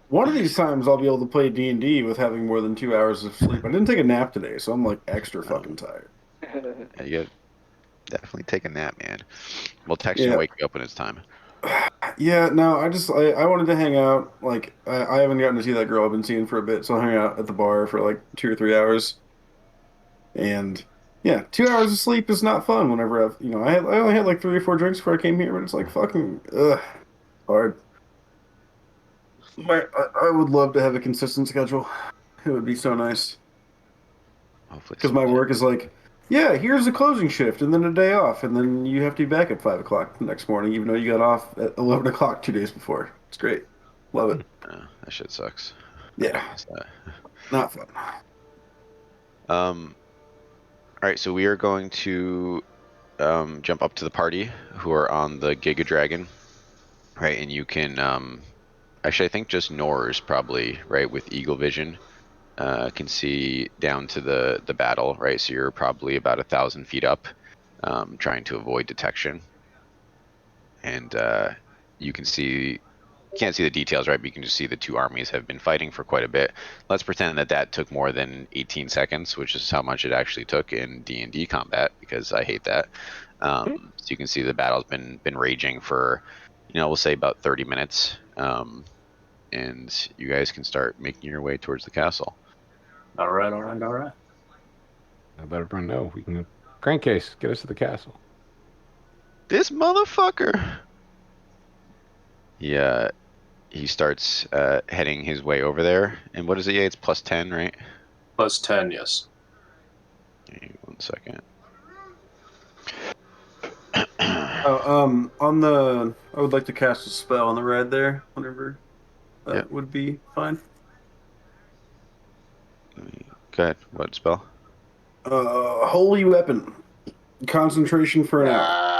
one of these times I'll be able to play D&D with having more than 2 hours of sleep. I didn't take a nap today, so I'm like extra fucking tired.
Yeah, you gotta definitely take a nap, man. We'll text you
Yeah.
and wake you up when it's time.
Yeah, no, I wanted to hang out. Like, I haven't gotten to see that girl I've been seeing for a bit, so I'll hang out at the bar for like 2 or 3 hours. And yeah, 2 hours of sleep is not fun whenever I only had like 3 or 4 drinks before I came here, but it's like fucking hard. I would love to have a consistent schedule. It would be so nice.
Hopefully,
Because my work is like, yeah, here's a closing shift, and then a day off, and then you have to be back at 5 o'clock the next morning, even though you got off at 11 o'clock 2 days before. It's great. Love it.
that shit sucks.
Yeah, not fun.
All right, so we are going to jump up to the party who are on the Giga Dragon, right? And you can actually, I think just Nors probably, right, with Eagle Vision, can see down to the battle, right? So you're probably about 1,000 feet up, trying to avoid detection, and you can see. Can't see the details, right? But you can just see the two armies have been fighting for quite a bit. Let's pretend that took more than 18 seconds, which is how much it actually took in D&D combat, because I hate that. So you can see the battle's been raging for, we'll say about 30 minutes, and you guys can start making your way towards the castle.
All right.
I let everyone know. We can crankcase, get us to the castle.
This motherfucker. Yeah. He starts heading his way over there. And what is it? Yeah, it's plus 10, right?
Plus 10, yes.
Okay, 1 second.
I would like to cast a spell on the red there, whenever that would be fine.
Go ahead. What spell?
Holy Weapon. Concentration for an hour.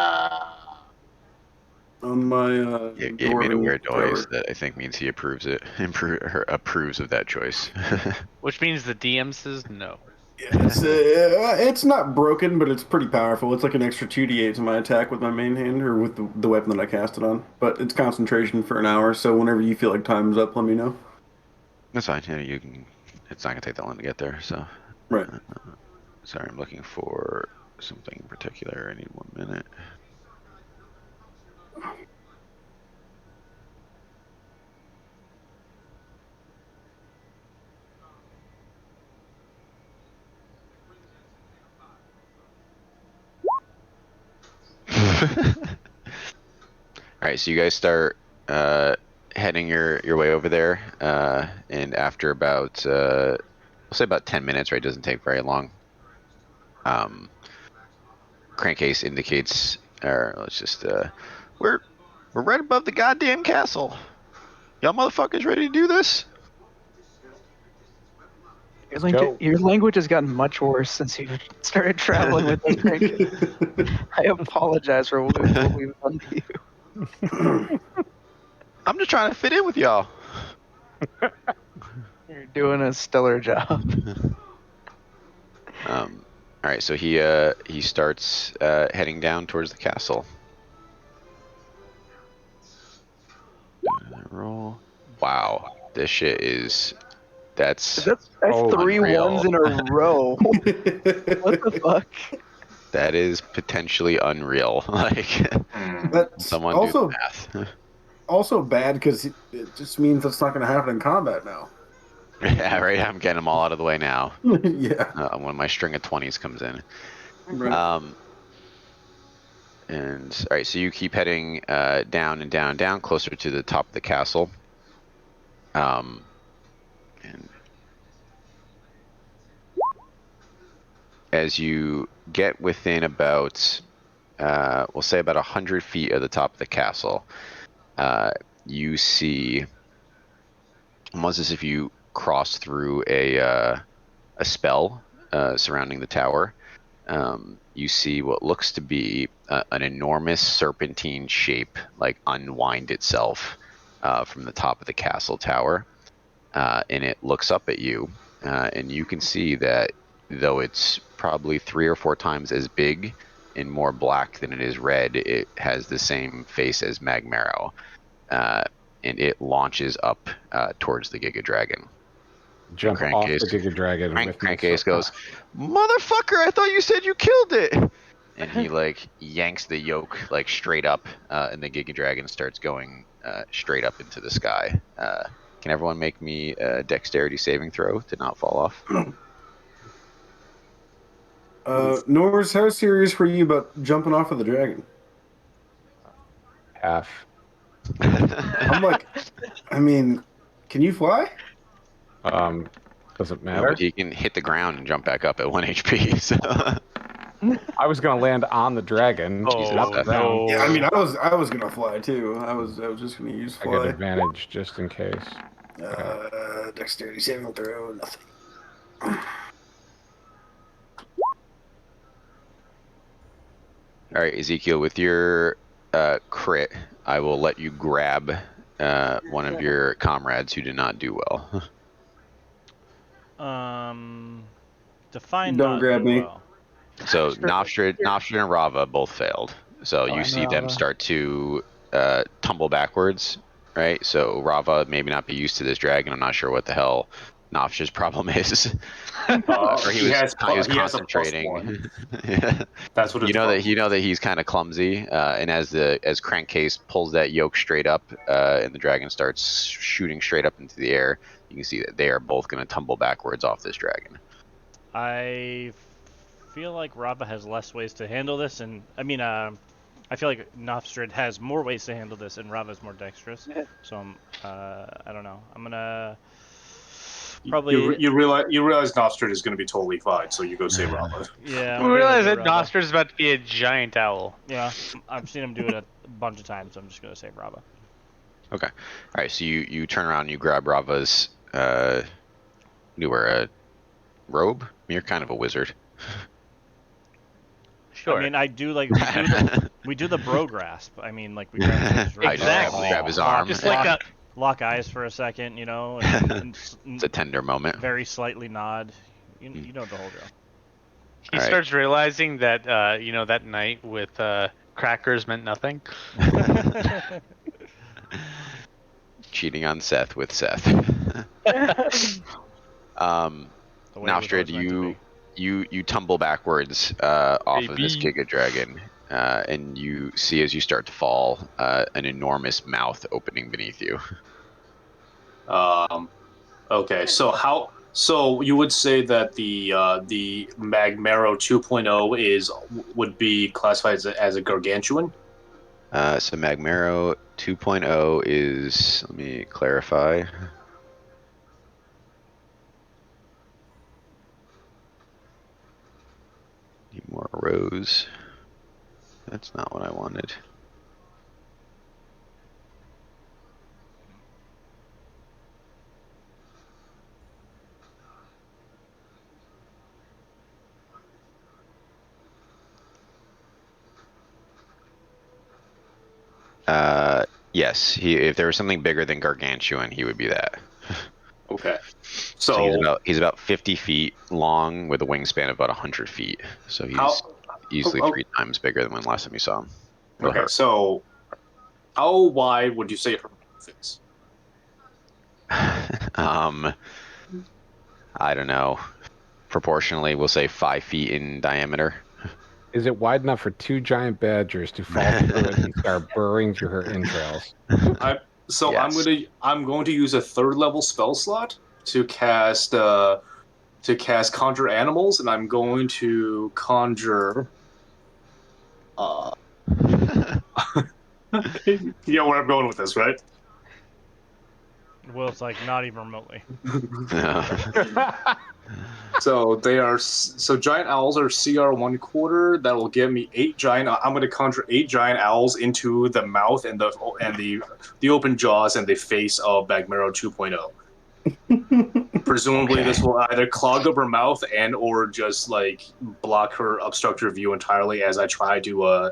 On my
He made a
dwarven
weird noise
tower.
that I think means he approves it. Approves of that choice.
Which means the DM says no.
It's not broken, but it's pretty powerful. It's like an extra 2d8 to my attack with my main hand, or with the weapon that I cast it on. But it's concentration for an hour, so whenever you feel like time's up, let me know.
That's fine. Yeah, you can. It's not gonna take that long to get there. So.
Right.
Sorry, I'm looking for something in particular. I need 1 minute. Alright, so you guys start heading your way over there, and after about we'll say about 10 minutes, right? It doesn't take very long. Crankcase indicates, or let's just we're right above the goddamn castle. Y'all motherfuckers ready to do this?
Your language has gotten much worse since you started traveling with us, Frank. I apologize for what we've done to you.
I'm just trying to fit in with y'all.
You're doing a stellar job.
All right, so he starts heading down towards the castle. Roll. Wow, this shit is that's
That's
Oh,
3
unreal.
ones in a row. What the fuck?
That is potentially unreal. Like
That's
someone
also
do the math.
also bad because it just means it's not going to happen in combat now.
Yeah, right. I'm getting them all out of the way now.
Yeah.
When my string of 20s comes in.
Right.
And all right, so you keep heading down and down, down, closer to the top of the castle. And as you get within about, we'll say about 100 feet of the top of the castle, you see almost as if you cross through a spell surrounding the tower. You see what looks to be an enormous serpentine shape, like unwind itself from the top of the castle tower, and it looks up at you, and you can see that though it's probably 3 or 4 times as big and more black than it is red, it has the same face as Magmarrow, and it launches up towards the Giga Dragon.
Jump
Crank
off
case.
the Giga Dragon with my
Crankcase
sword.
goes, "Motherfucker! I thought you said you killed it." And he like yanks the yoke like straight up, and the Giga Dragon starts going straight up into the sky. Can everyone make me a dexterity saving throw to not fall off?
Norris, how serious were you about jumping off of the dragon?
Half.
I'm like, I mean, can you fly?
Does it
No,
matter?
but he can hit the ground and jump back up at 1 HP. So
I was gonna land on the dragon,
Oh,
not the ground.
no.
Yeah, I mean, I was gonna fly too. I was just gonna use
I get
fly.
advantage just in case.
Dexterity saving throw, nothing.
all right, Ezekiel, with your crit, I will let you grab one of your comrades who did not do well.
Define
Don't
not
grab
do
me.
well.
So Nofstrid and Rava both failed. So you see them
Rava.
start to tumble backwards, right? So Rava maybe not be used to this dragon. I'm not sure what the hell Nofstrid's problem is. Or he was concentrating. Yeah.
That's what it's
You know that he's kind of clumsy, and as Crankcase pulls that yoke straight up, and the dragon starts shooting straight up into the air, you can see that they are both going to tumble backwards off this dragon.
I feel like Rava has less ways to handle this, and I mean, I feel like Nofstrid has more ways to handle this, and Rava's more dexterous. So I don't know. I'm gonna probably
You realize Nostrid is going to be totally fine, so you go save Rava.
yeah.
We
I'm gonna
realize
go
that
Rava.
Noster is about to be a giant owl.
Yeah, I've seen him do it a bunch of times. So I'm just gonna say Rava.
Okay. All right. So you turn around and you grab Rava's. You wear a robe. You're kind of a wizard.
Sure.
I mean, I do like we do the bro grasp. I mean, like we grab his wrist,
Exactly.
Grab his arm.
Just like a
lock eyes for a second, you know, and
It's a tender moment.
very slightly nod. You know the whole drill.
he
Alright.
starts realizing that that night with crackers meant nothing.
Cheating on Seth with Seth.
The way it was
Nofstrid,
always meant to
you tumble backwards off of this
Baby.
Giga Dragon, and you see as you start to fall, an enormous mouth opening beneath you.
Okay, so you would say that the Magmarrow 2.0 would be classified as a gargantuan?
So Magmarrow 2.0 is, let me clarify. Need more rows. That's not what I wanted. Yes, if there was something bigger than gargantuan, he would be that.
Okay.
So
So,
he's about 50 feet long with a wingspan of about 100 feet. So he's
how?
easily
oh,
3 times bigger than when last time you saw him. Or
Okay.
her.
So, how wide would you say her mouth is?
I don't know. Proportionally, we'll say 5 feet in diameter.
Is it wide enough for 2 giant badgers to fall through it and start burrowing through her entrails?
So
Yes.
I'm going to use a 3rd level spell slot to cast conjure animals, and I'm going to conjure. You know where I'm going with this, right?
Will's like, not even remotely.
So giant owls are CR 1/4. That will give me 8 giant. I'm going to conjure 8 giant owls into the mouth and the open jaws and the face of Magmero 2.0. Presumably,
Okay.
this will either clog up her mouth and or just like block her, obstruct her view entirely as I try to.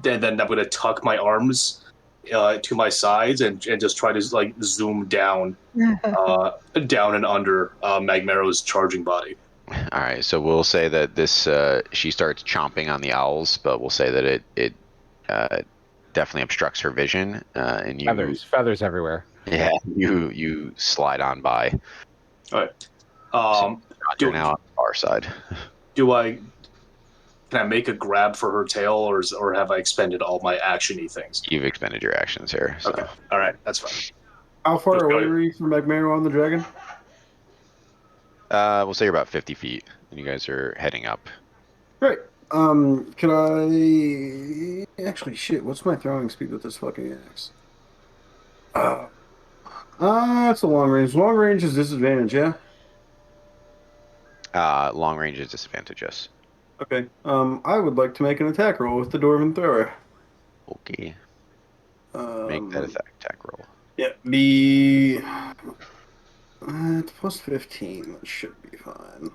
Then I'm going to tuck my arms to my sides and just try to like zoom down down and under Magmero's charging body.
All right, so we'll say that this she starts chomping on the owls, but we'll say that it definitely obstructs her vision, and you
Feathers everywhere.
you slide on by.
All right.
So you're now on the far side.
Can I make a grab for her tail, or have I expended all my actiony things?
You've expended your actions here. So.
Okay. All right. That's fine.
How far
Go
away
ahead.
were you from Magmero on the dragon?
We'll say you're about 50 feet, and you guys are heading up.
Great. Can I actually shit? What's my throwing speed with this fucking axe? It's a long range. Long range is disadvantage, yeah.
Long range is disadvantage, yes.
Okay. I would like to make an attack roll with the Dwarven Thrower.
Okay. Make that attack roll.
Yeah, be it's plus 15. That should be fine.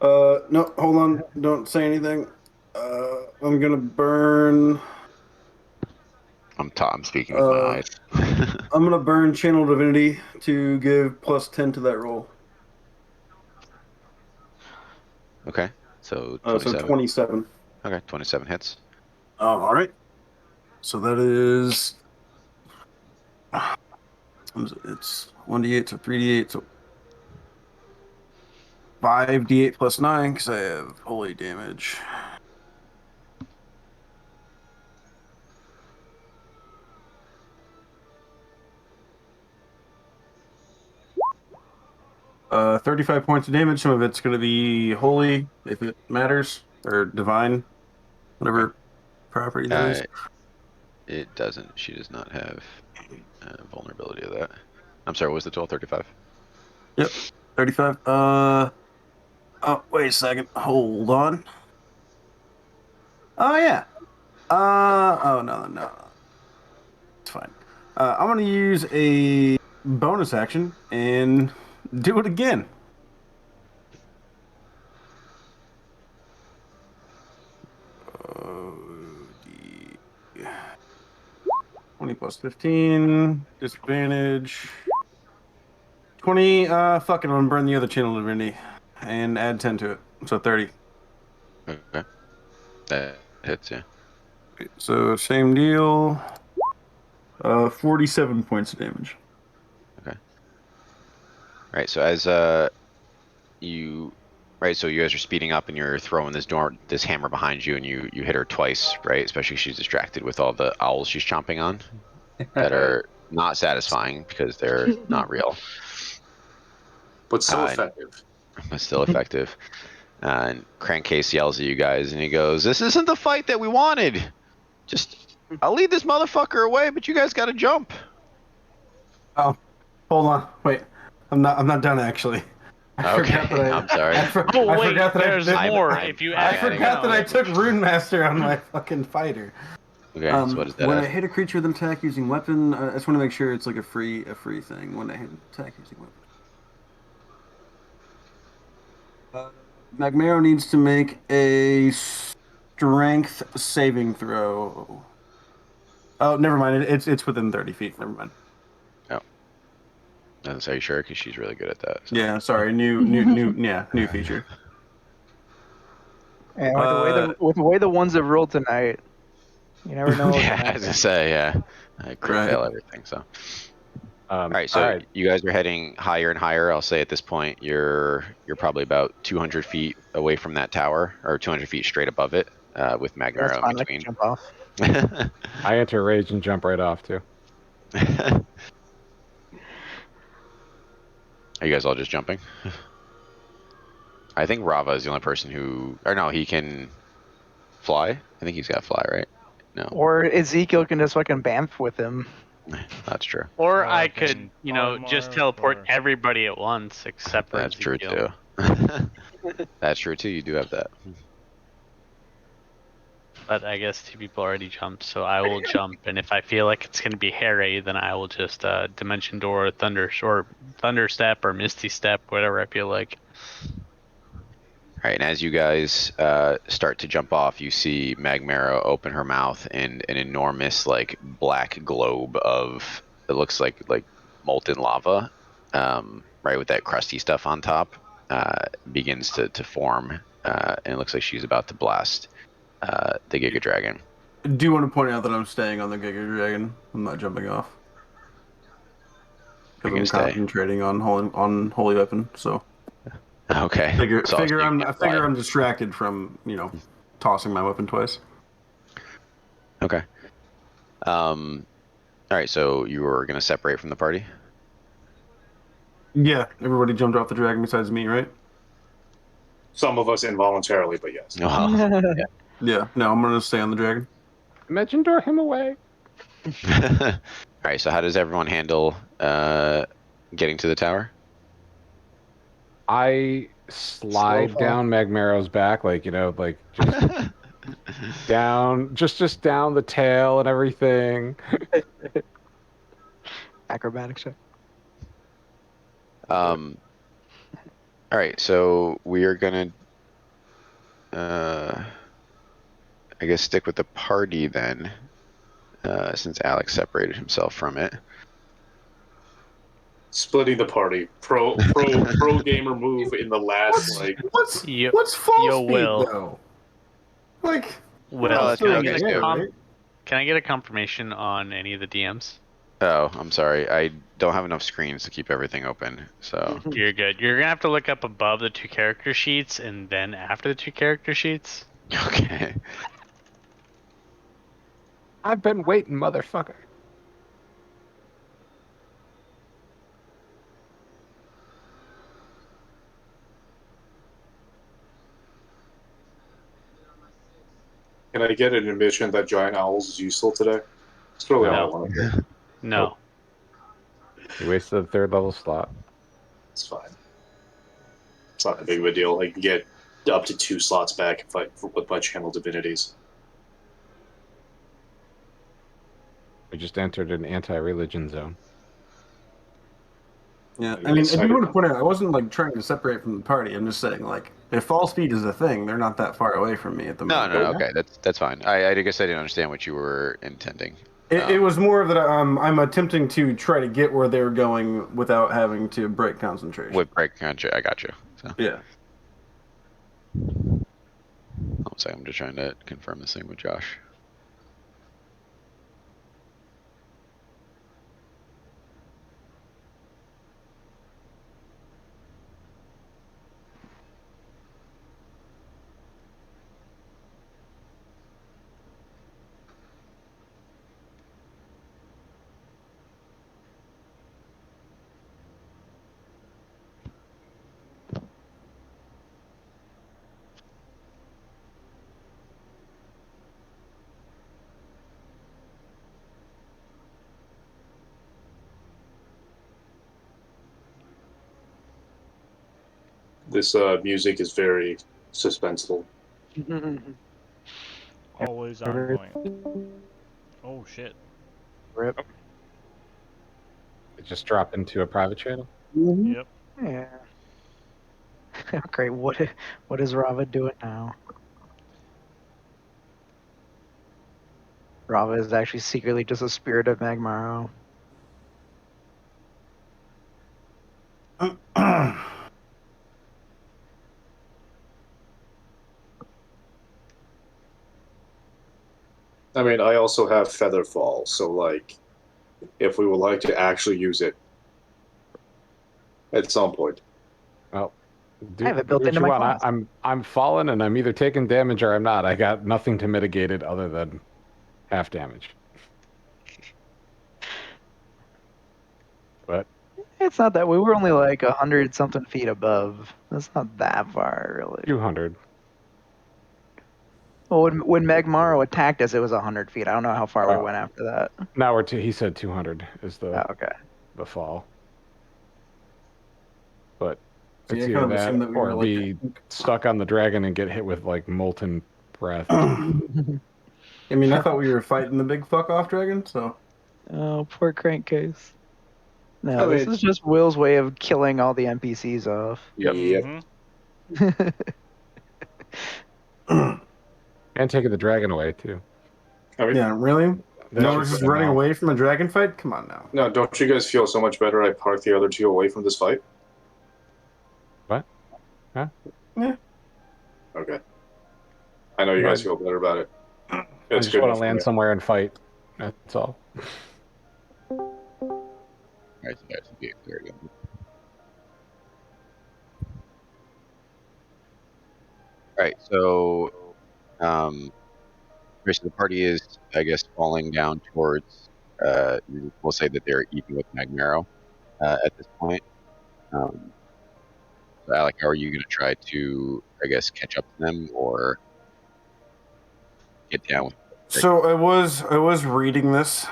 No, hold on. Don't say anything. I'm gonna burn.
I'm speaking with my eyes.
I'm gonna burn Channel Divinity to give plus 10 to that roll.
Okay, so
27. 27.
Okay, 27 hits.
All right. So that is. It's 1d8, so 3d8, so 5d8 plus 9 because I have holy damage. Uh, 35 points of damage. Some of it's going to be holy, if it matters, or divine, whatever property that is.
It doesn't. She does not have vulnerability of that. I'm sorry, what was the 1235?
Yep, 35. Oh, wait a second. Hold on. Oh, yeah. Oh, no. It's fine. I'm going to use a bonus action and do it again. Oh, 20 plus 15, disadvantage. 20, fuck it, I'm gonna burn the other Channel Divinity and add 10 to it. So 30.
Okay. That hits, yeah.
So same deal. 47 points of damage.
Okay. Right, so as you guys are speeding up and you're throwing this hammer behind you, and you hit her twice, right? Especially she's distracted with all the owls she's chomping on that are not satisfying because they're not real.
But so effective.
But still effective. And Crankcase yells at you guys and he goes, "This isn't the fight that we wanted. I'll lead this motherfucker away, but you guys gotta jump."
Oh, hold on. Wait. I'm not done actually.
Okay, I'm sorry.
There's more. If you
I forgot that I took Rune Master on my fucking fighter.
Okay, so what is that?
When I hit a creature with an attack using weapon, I just want to make sure it's like a free thing when I hit an attack using weapon. Magmero needs to make a strength saving throw. Oh, never mind. It's within 30 feet. Never mind.
Doesn't say sure because she's really good at that. So.
Yeah, sorry. New feature.
And with the way the ones have rolled tonight, you never know.
Yeah, as I say, yeah, I crit
Right.
fail everything. So.
All
All right, so you guys are heading higher and higher. I'll say at this point you're probably about 200 feet away from that tower, or 200 feet straight above it, with
That's
Magmaro
fine.
in
I can
between.
jump off.
I enter rage and jump right off too.
Are you guys all just jumping? I think Rava is the only person who, or no, he can fly. I think he's got fly, right? No,
Or Ezekiel can just fucking bamf with him.
that's true.
Or
Or
I
I
could,
can
just
polymorph,
teleport
or-
everybody at once except for
That's true
Ezekiel.
too. That's true too. You do have that.
But I guess 2 people already jumped, so I will jump. And if I feel like it's gonna be hairy, then I will just Dimension Door, Thunder Step, or Misty Step, whatever I feel like.
All right, and as you guys start to jump off, you see Magmaro open her mouth, and an enormous, like, black globe of, it looks like molten lava, right, with that crusty stuff on top, begins to form, and it looks like she's about to blast the Giga Dragon.
I do want to point out that I'm staying on the Giga Dragon. I'm not jumping off.
You're
Because
gonna
I'm
stay.
concentrating on Holy Weapon, so
Okay.
figure
So you
I'm
can't fly.
I'm distracted from tossing my weapon twice.
Okay. All right, so you were gonna separate from the party?
Yeah, everybody jumped off the dragon besides me, right?
Some of us involuntarily, but yes.
Oh.
Yeah. No, I'm gonna stay on the dragon.
Dimension door him away.
All right, so how does everyone handle getting to the tower?
I slide
Slow fall.
down Magmaro's back, like just down, just down the tail and everything.
Acrobatics check.
All right, so we are gonna, I guess, stick with the party then, since Alex separated himself from it.
Splitting the party. Pro gamer move in the last
What's
Yo-
false
yo,
speed
Will.
though? Like,
Will,
Oh, that's
can I
good.
get
Okay,
a
so-
can I get a confirmation on any of the DMs?
Oh, I'm sorry, I don't have enough screens to keep everything open, so.
You're good. You're gonna have to look up above the 2 character sheets and then after the 2 character sheets.
Okay.
I've been waiting, motherfucker.
Can I get an admission that Giant Owls is useful today? It's really all I
No.
want to hear.
No.
You wasted the 3rd level slot.
It's fine. It's not that big of a deal. I can get up to 2 slots back with my channel divinities.
We just entered an anti-religion zone.
yeah.
Are
I
you
mean, I
excited?
do want to point out, I wasn't trying to separate from the party. I'm just saying, if false speed is a thing, they're not that far away from me at the
No,
moment.
no, okay, that's fine. I guess I didn't understand what you were intending.
It was more of that I'm attempting to try to get where they're going without having to break concentration.
With break country, I got you. So,
Yeah.
I'll say I'm just trying to confirm this thing with Josh.
This music is very suspenseful.
Always on point. Oh shit.
Rip.
It just dropped into a private channel.
Yep.
Yeah. Okay, what is Rava doing now? Rava is actually secretly just a spirit of Magmaro.
I mean, I also have Featherfall, so like, if we would like to actually use it at some point.
Well,
I have it built
do what
into
you
my
want.
class.
I'm fallen, and I'm either taking damage or I'm not. I got nothing to mitigate it other than half damage. But
It's not that we were only like 100-something feet above. That's not that far, really.
200.
Well, when Magmaro attacked us, it was 100 feet. I don't know how far we
Oh.
went after that.
Now we're he said 200 is
Oh, okay.
the fall. But
See,
it's
I
either
kind of
that
assumed that we
or
were, like,
be stuck on the dragon and get hit with like molten breath.
I mean, I thought we were fighting the big fuck off dragon, so.
Oh, poor crankcase. No,
I
this
mean-
is just Will's way of killing all the NPCs off.
Yep.
Mhm.
And taking the dragon away too.
I mean,
Yeah, really?
That
No,
should
we're just
put him
running
off.
away from a dragon fight? Come on now.
no, don't you guys feel so much better? I parked the other two away from this fight.
What? Huh?
Yeah.
Okay. I know you guys feel better about it.
I
It's
just
good
want
enough
to
for
land
me.
somewhere and fight. That's all.
Alright, so that's the there again. Alright, so the rest of the party is, I guess, falling down towards we'll say that they're even with Magmaro at this point. So Alec, how are you gonna try to, I guess, catch up to them or get down with
So I was reading this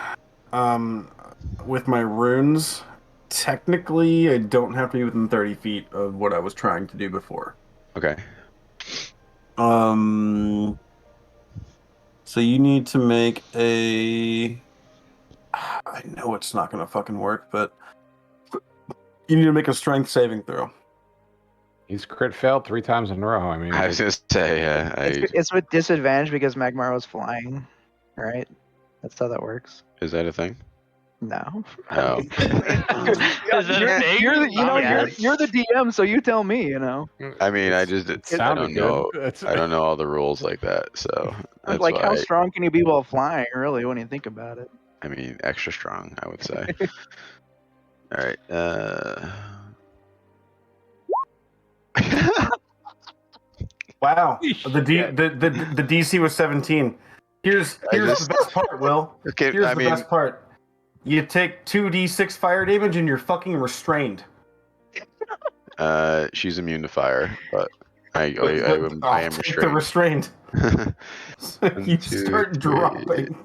with my runes. Technically, I don't have to be within 30 feet of what I was trying to do before.
Okay.
So you need to make a. I know it's not gonna fucking work, but you need to make a strength saving throw.
He's crit failed 3 times in a row. I mean,
I was gonna say
It's with disadvantage because Magmaro's flying, right? That's how that works.
is that a thing?
No.
No.
Is that a thing?
You're the,
Yes.
you're the DM, so you tell me. You know.
I mean, I
sounded
don't
good.
know.
It's-
I don't know all the rules like that, so that's
Like,
why.
how strong can you be while flying? Really, when you think about it.
I mean, extra strong, I would say. All right.
Wow. The DC was 17. Here's
just-
the best part, Will.
Okay,
Here's
I
the
mean,
best part. You take 2d6 fire damage and you're fucking restrained.
she's immune to fire, but I am
Take the
restrained.
restrained. You
2,
start
3.
dropping.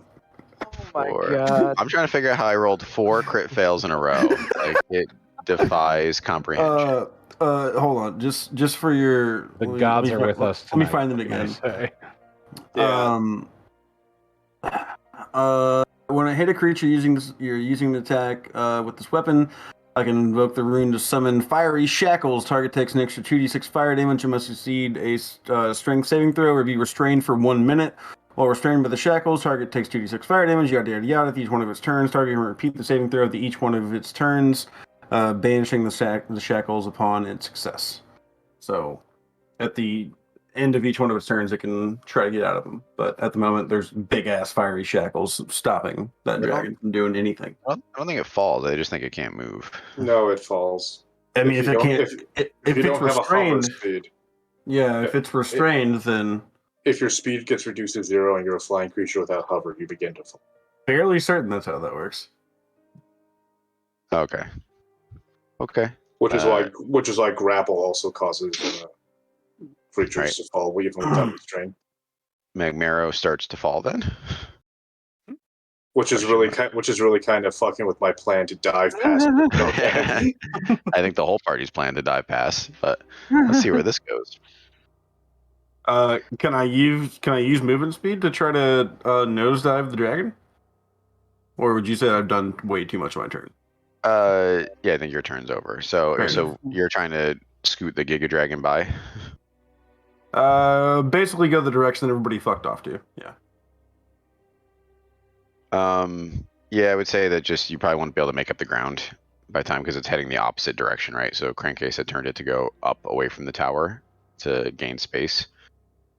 Oh my
4.
god.
I'm trying to figure out how I rolled 4 crit fails in a row. Like it defies comprehension.
Hold on. Just for your
The
let me-
gods
let
are
me
with
fi-
us.
Let me
tonight,
find it
what can I
again.
Yeah.
When I hit a creature you're using an attack with this weapon, I can invoke the rune to summon fiery shackles. Target takes an extra 2d6 fire damage and must succeed a strength saving throw or be restrained for 1 minute. While restrained by the shackles, target takes 2d6 fire damage. Yada yada yada. At each one of its turns, target can repeat the saving throw at each one of its turns, banishing the shackles upon its success. So, at the end of each one of its turns, it can try to get out of them. But at the moment, there's big ass fiery shackles stopping that dragon from doing anything.
I don't think it falls. I just think it can't move.
No, it falls.
I mean,
If
if
you
it
don't-
can't,
if
if
you
it's
don't have a hover
restrained,
speed,
yeah, if it's restrained, then
if your speed gets reduced to 0 and you're a flying creature without hover, you begin to fall.
fairly certain that's how that works.
Okay. Okay.
Which is why grapple also causes creatures
Right.
to fall even without restraint.
Magmaro starts to fall then.
Which is really kind of fucking with my plan to dive past.
I think the whole party's plan to dive past, but let's see where this goes.
Can I use movement speed to try to nosedive the dragon? Or would you say I've done way too much on my turn?
Yeah, I think your turn's over. So
Fair
so you're trying to scoot the Giga Dragon by.
Basically go the direction that everybody fucked off to. Yeah.
Yeah, I would say that just you probably won't be able to make up the ground by time because it's heading the opposite direction, right? So Crankcase had turned it to go up away from the tower to gain space.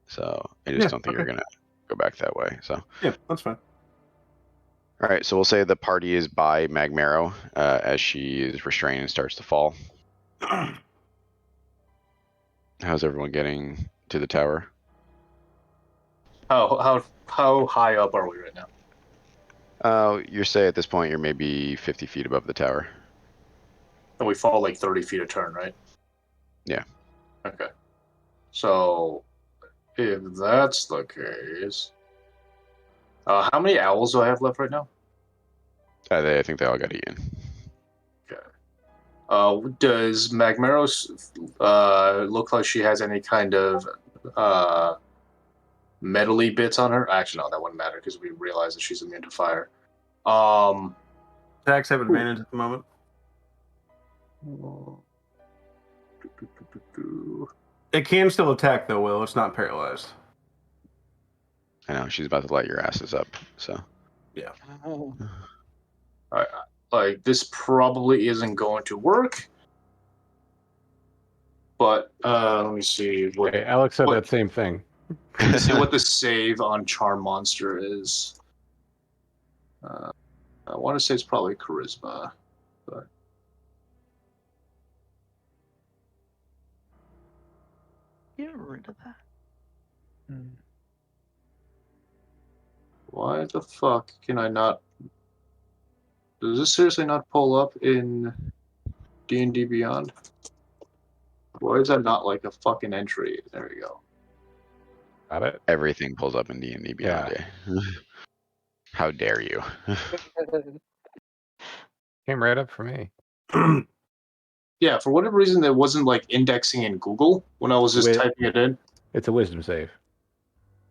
So I just
Yeah,
don't think
okay.
you're gonna go back that way. So
Yeah, that's fine.
all right, so we'll say the party is by Magmaro as she is restrained and starts to fall. How's everyone getting to the tower?
How high up are we right now?
You say at this point you're maybe 50 feet above the tower.
And we fall like 30 feet a turn, right?
Yeah.
Okay. So, if that's the case, how many owls do I have left right now?
I think they all got eaten.
Does Magmaros look like she has any kind of metally bits on her? Actually, no, that wouldn't matter because we realize that she's immune to fire.
Attacks have advantage at the moment. It can still attack though, Will. It's not paralyzed.
I know she's about to light your asses up. So
Yeah.
Like this probably isn't going to work. But let me see.
Okay, Alex said that same thing.
Let's see what the save on Charm Monster is. I want to say it's probably Charisma. But...
Get rid of that.
Why the fuck can I not? Does this seriously not pull up in D&D Beyond? Why is that not like a fucking entry? There we go.
Got it.
everything pulls up in D&D Beyond. Yeah. How dare you?
Came right up for me.
Yeah, for whatever reason, there wasn't like indexing in Google when I was just
Wait.
typing it in.
It's a wisdom save.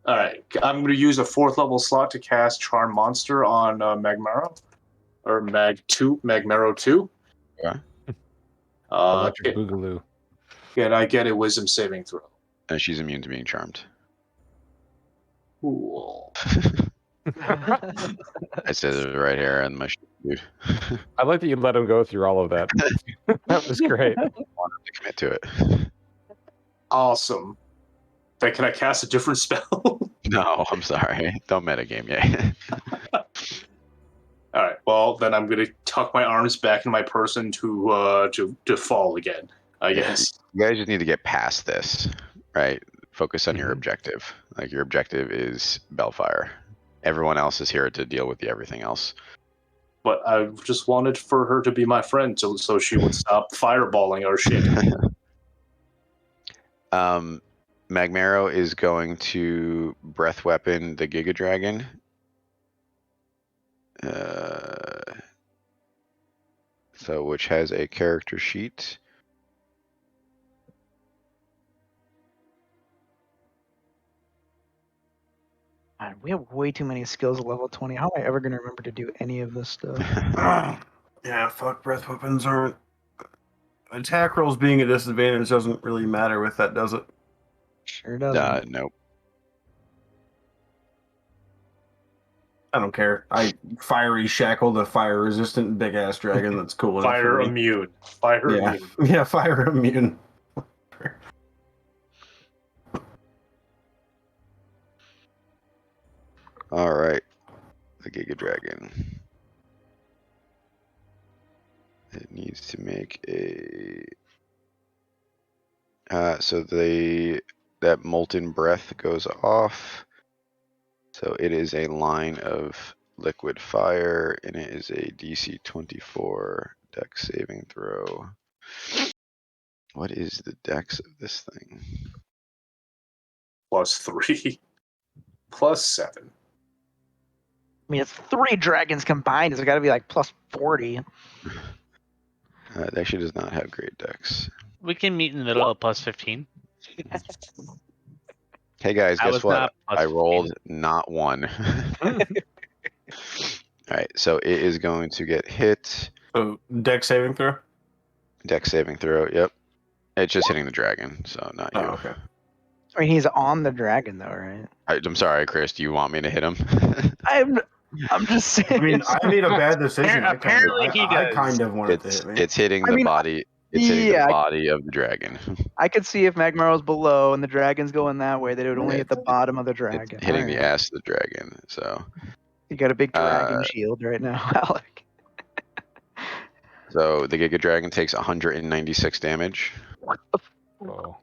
All right, I'm going to use a 4th level slot to cast Charm Monster on Magmaro. Or Magmaro 2.
Yeah.
Electric Boogaloo.
And I get a Wisdom saving throw.
And she's immune to being charmed.
Cool.
I said it right here on my sheet, dude.
I like that you let him go through all of that. That was great.
I wanted to commit to it.
Awesome. But can I cast a different spell?
No, I'm sorry. Don't metagame yet.
All right. Well, then I'm gonna tuck my arms back in my person to fall again. I guess.
You guys just need to get past this, right? Focus on your
Mhm.
objective. Like your objective is Bellfire. Everyone else is here to deal with the everything else.
But I just wanted for her to be my friend, so she would stop fireballing our shit.
Magmaro is going to breath weapon the Giga Dragon. So which has a character sheet.
God, we have way too many skills at level 20. How am I ever going to remember to do any of this stuff?
Yeah, fuck, breath weapons aren't. Attack rolls being a disadvantage doesn't really matter with that, does it?
Sure doesn't.
Nope.
I don't care. I fiery shackle the fire resistant big ass dragon. That's cool. enough
Fire
for me.
immune. Fire
Yeah,
immune.
yeah, fire immune.
All right, the Giga Dragon. It needs to make a. So that molten breath goes off. So it is a line of liquid fire, and it is a DC 24 dex saving throw. What is the dex of this thing?
+3. +7.
I mean, it's 3 dragons combined. It's got to be like plus 40.
It actually does not have great dex.
We can meet in the middle of +15.
Hey guys,
That
guess
was
what?
not
I
+15.
rolled not one. Alright, so it is going to get hit.
So dex saving throw.
Dex saving throw, yep. It's just hitting the dragon, so not you.
Oh, okay.
I mean, he's on the dragon, though, right?
I'm sorry, Chris, do you want me to hit him?
I'm just saying.
I mean, I made a bad decision.
Apparently he
I
does.
kind of wanted to
It's
hit me.
it's hitting
I
the
mean,
body. It's hitting the
yeah.
body of the dragon.
I could see if Magmaro's below and the dragon's going that way, that it would only
Yeah,
hit the bottom of the
It's
dragon.
hitting the
Alright.
ass of the dragon. So
You got a big dragon
Uh,
shield right now, Alec.
so the Giga Dragon takes 196 damage.
Oh.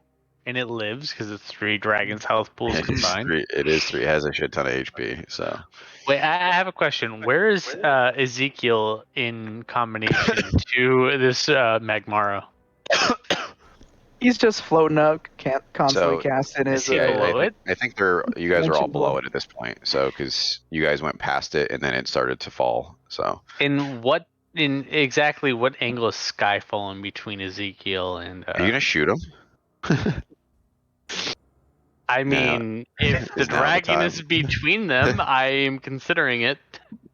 And it lives because it's 3 dragons' health pools combined.
It is three. It has a shit ton of HP. So
Wait, I have a question. Where is Ezekiel in combination to this Magmaro?
He's just floating up, constantly
So,
casting his.
is he
yeah,
below it?
I think you guys are all
Mention
below
below.
it at this point. So because you guys went past it and then it started to fall. So
In exactly what angle is Skyfall in between Ezekiel and?
are you gonna shoot him?
I mean, if the
Is now the
dragon
time.
is between them, I am considering it.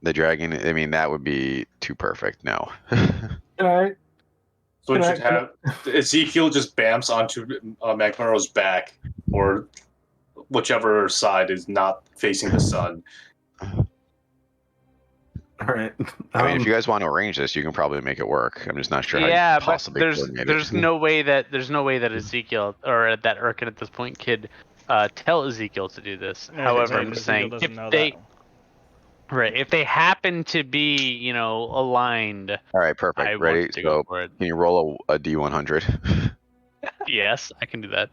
The dragon. I mean, that would be too perfect. No.
Can I?
So we
Can I-
should have Ezekiel just bamps onto Magmaro's back, or whichever side is not facing the sun.
All right.
I mean, if you guys want to arrange this, you can probably make it work. I'm just not sure how
Yeah,
you
but
possibly coordinate it.
there's no way that Ezekiel or that Urkin at this point could tell Ezekiel to do this.
Yeah,
However,
right,
I'm just
Ezekiel
saying
doesn't
if
know
they
that.
right if they happen to be aligned,
All right, perfect.
I
Ready?
want to go
So
for it.
can you roll a D100?
Yes, I can do that.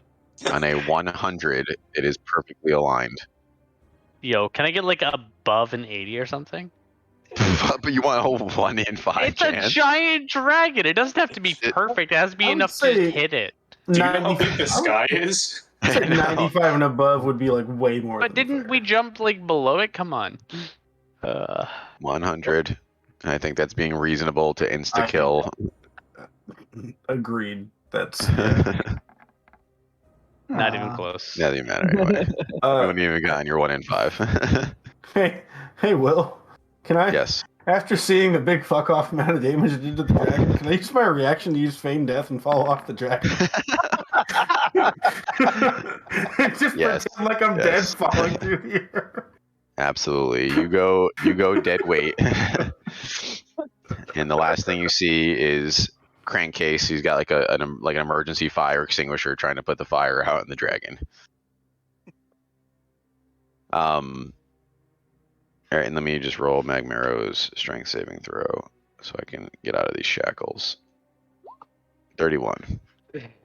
On a 100, it is perfectly aligned.
Yo, can I get like above an 80 or something?
But you want a 1 in 5
It's
chance?
a giant dragon. It doesn't have to be perfect. It has to be
I would
enough to
say-
just hit it.
Do you know how
90
big the sky is?
I'd say 95 and above would be like way more.
But
than
didn't
fair.
we jump like below it? Come on.
100. I think that's being reasonable to insta kill.
Agreed. That's.
Not even
Ah.
close.
Doesn't even matter anyway. I
Uh,
wouldn't even gotten your 1 in 5.
hey, Will. Can I?
Yes.
After seeing the big fuck off amount of damage it did to the dragon, can I use my reaction to use feign death and fall off the dragon? Just
Yes.
pretend like I'm
Yes.
dead falling through here.
Absolutely. You go dead weight. And the last thing you see is Crankcase, who's got like an emergency fire extinguisher trying to put the fire out in the dragon. All right, and let me just roll Magmaro's strength saving throw so I can get out of these shackles. 31.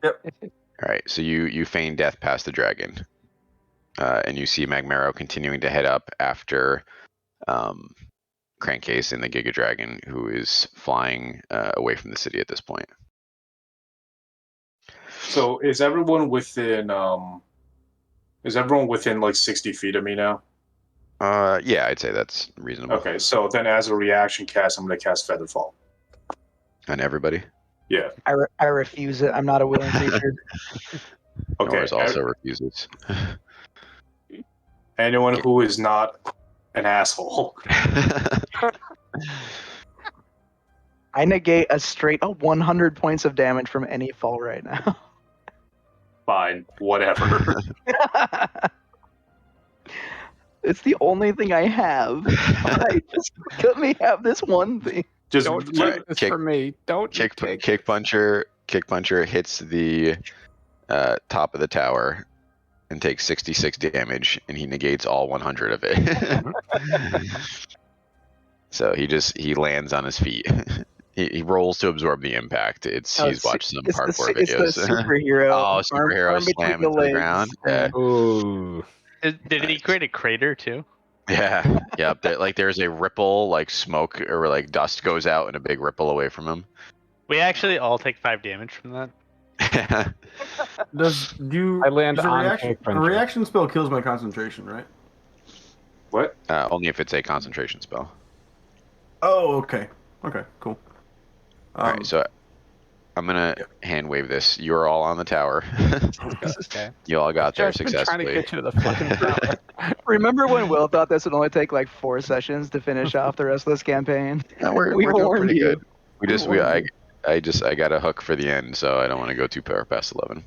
Yep.
All right, so you feign death past the dragon, and you see Magmaro continuing to head up after Crankcase and the Giga Dragon, who is flying away from the city at this point.
So is everyone within like 60 feet of me now?
Yeah, I'd say that's reasonable.
Okay, so then as a reaction cast, I'm gonna cast Featherfall.
And everybody.
Yeah.
I refuse it. I'm not a willing creature.
Okay.
Norris also refuses.
Anyone who is not an asshole.
I negate a straight 100 points of damage from any fall right now.
Fine, whatever.
It's the only thing I have. Alright, just let me have this one thing.
Just
Don't
Right,
take this
kick-
from me. Don't you take
Kick puncher hits the top of the tower and takes 66 damage, and he negates all 100 of it. So he lands on his feet. He rolls to absorb the impact. He's watched some parkour
It's the
videos.
superhero.
Oh, superhero
arm between
slam into the
legs.
ground. Yeah.
Ooh.
Did he create a crater too?
Yeah, yeah. There's a ripple, like smoke or like dust goes out, and a big ripple away from him.
We actually all take 5 damage from that.
I land
does
on
a
kick puncher.
reaction spell kills my concentration, right?
what?
Only if it's a concentration spell.
Oh, okay. Okay, cool.
All right, so I'm gonna hand wave this. You're all on the tower.
Okay.
You all got there
Just been trying to
successfully.
get you to the fucking tower.
Remember when Will thought this would only take like 4 sessions to finish off the rest of this campaign?
No, we're
We
doing
warned
pretty
you.
good. I got a hook for the end, so I don't want to go too far past 11.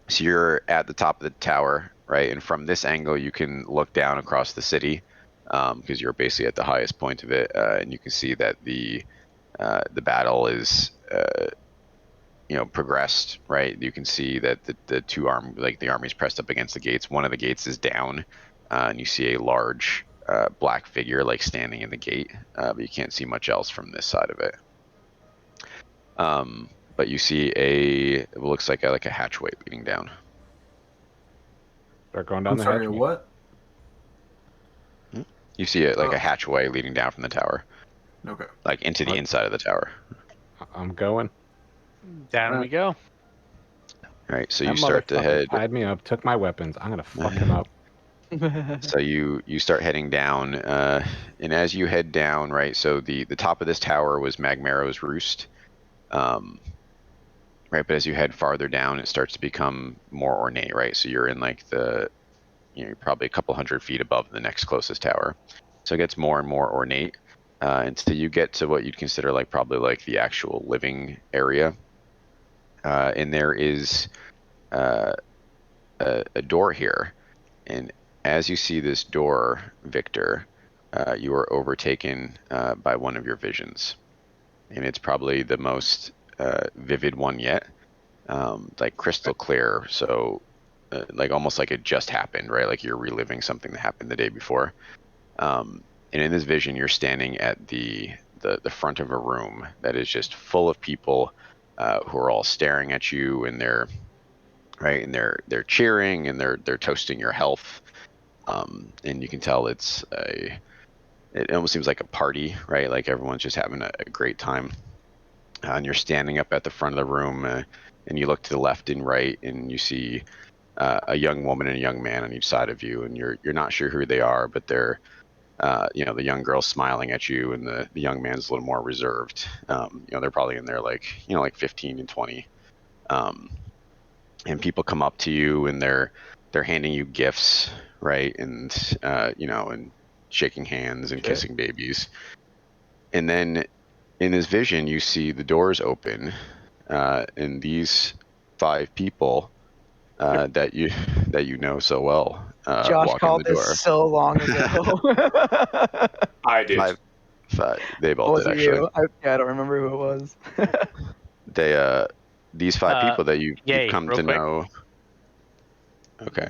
So you're at the top of the tower, right? And from this angle, you can look down across the city because you're basically at the highest point of it, and you can see that the battle is progressed, right? You can see that the the armies pressed up against the gates. One of the gates is down, and you see a large black figure like standing in the gate, but you can't see much else from this side of it. But you see it looks like a hatchway leading down.
Start going down
I'm
the
sorry,
hatchway.
what?
You see it like
Oh.
a hatchway leading down from the tower,
Okay.
like into the inside of the tower.
I'm going.
Down we go.
Right, so
That
you start to
motherfucker
head.
tied me up, took my weapons. I'm gonna fuck him up.
So you start heading down, and as you head down, right. So the top of this tower was Magmaro's Roost, right. But as you head farther down, it starts to become more ornate, right. So you're in like you're probably a couple hundred feet above the next closest tower. So it gets more and more ornate until you get to what you'd consider like probably like the actual living area, and there is a door here, and as you see this door, Victor, you are overtaken by one of your visions, and it's probably the most vivid one yet, like crystal clear. So, like almost like it just happened, right? Like you're reliving something that happened the day before. And in this vision, you're standing at the front of a room that is just full of people who are all staring at you, and they're they're cheering and they're toasting your health. And you can tell it almost seems like a party, right? Like everyone's just having a great time. And you're standing up at the front of the room, and you look to the left and right, and you see a young woman and a young man on each side of you, and you're not sure who they are, but they're the young girl's smiling at you, and the young man's a little more reserved. They're probably in there like 15 and 20. And people come up to you, and they're handing you gifts, right? And and shaking hands and kissing babies. And then in this vision, you see the doors open, and these 5 people that you know so well
Josh
walk in
called
the door.
this so long ago.
I did.
Five, they both
Was
did
it
actually.
you? I don't remember who it was.
They these 5 people that you've
Yay,
come
real
to
quick.
know. Okay.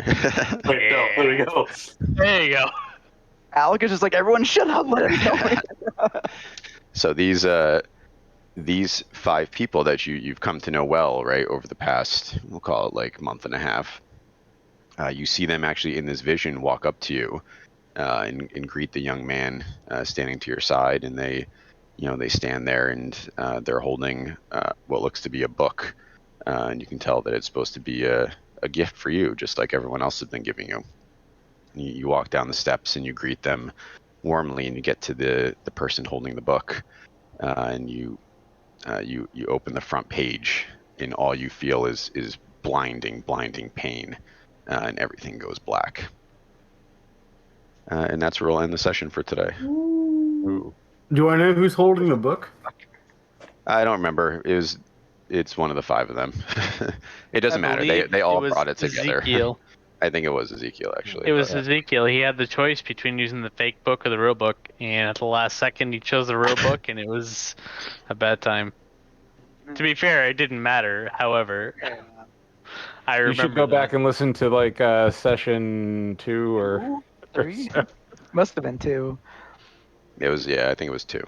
Wait, no, there we go.
There you go.
Alec is just like, everyone shut up, let him go.
So these 5 people that you've come to know well, right, over the past, we'll call it like month and a half, you see them actually in this vision walk up to you and greet the young man standing to your side, and they stand there, and they're holding what looks to be a book, and you can tell that it's supposed to be a gift for you, just like everyone else has been giving you. You walk down the steps and you greet them warmly, and you get to the person holding the book, and you open the front page, and all you feel is blinding pain, and everything goes black. And that's where we'll end the session for today.
Ooh.
Do I know who's holding the book?
I don't remember. It's one of the 5 of them. It doesn't matter. They all brought it together.
Ezekiel.
I think it was Ezekiel, actually.
It was
but-
Ezekiel. He had the choice between using the fake book or the real book, and at the last second, he chose the real book, and it was a bad time. To be fair, it didn't matter. However, I remember.
You should go back and listen to like session 2 or
3? Must have been 2.
It was, I think it was 2.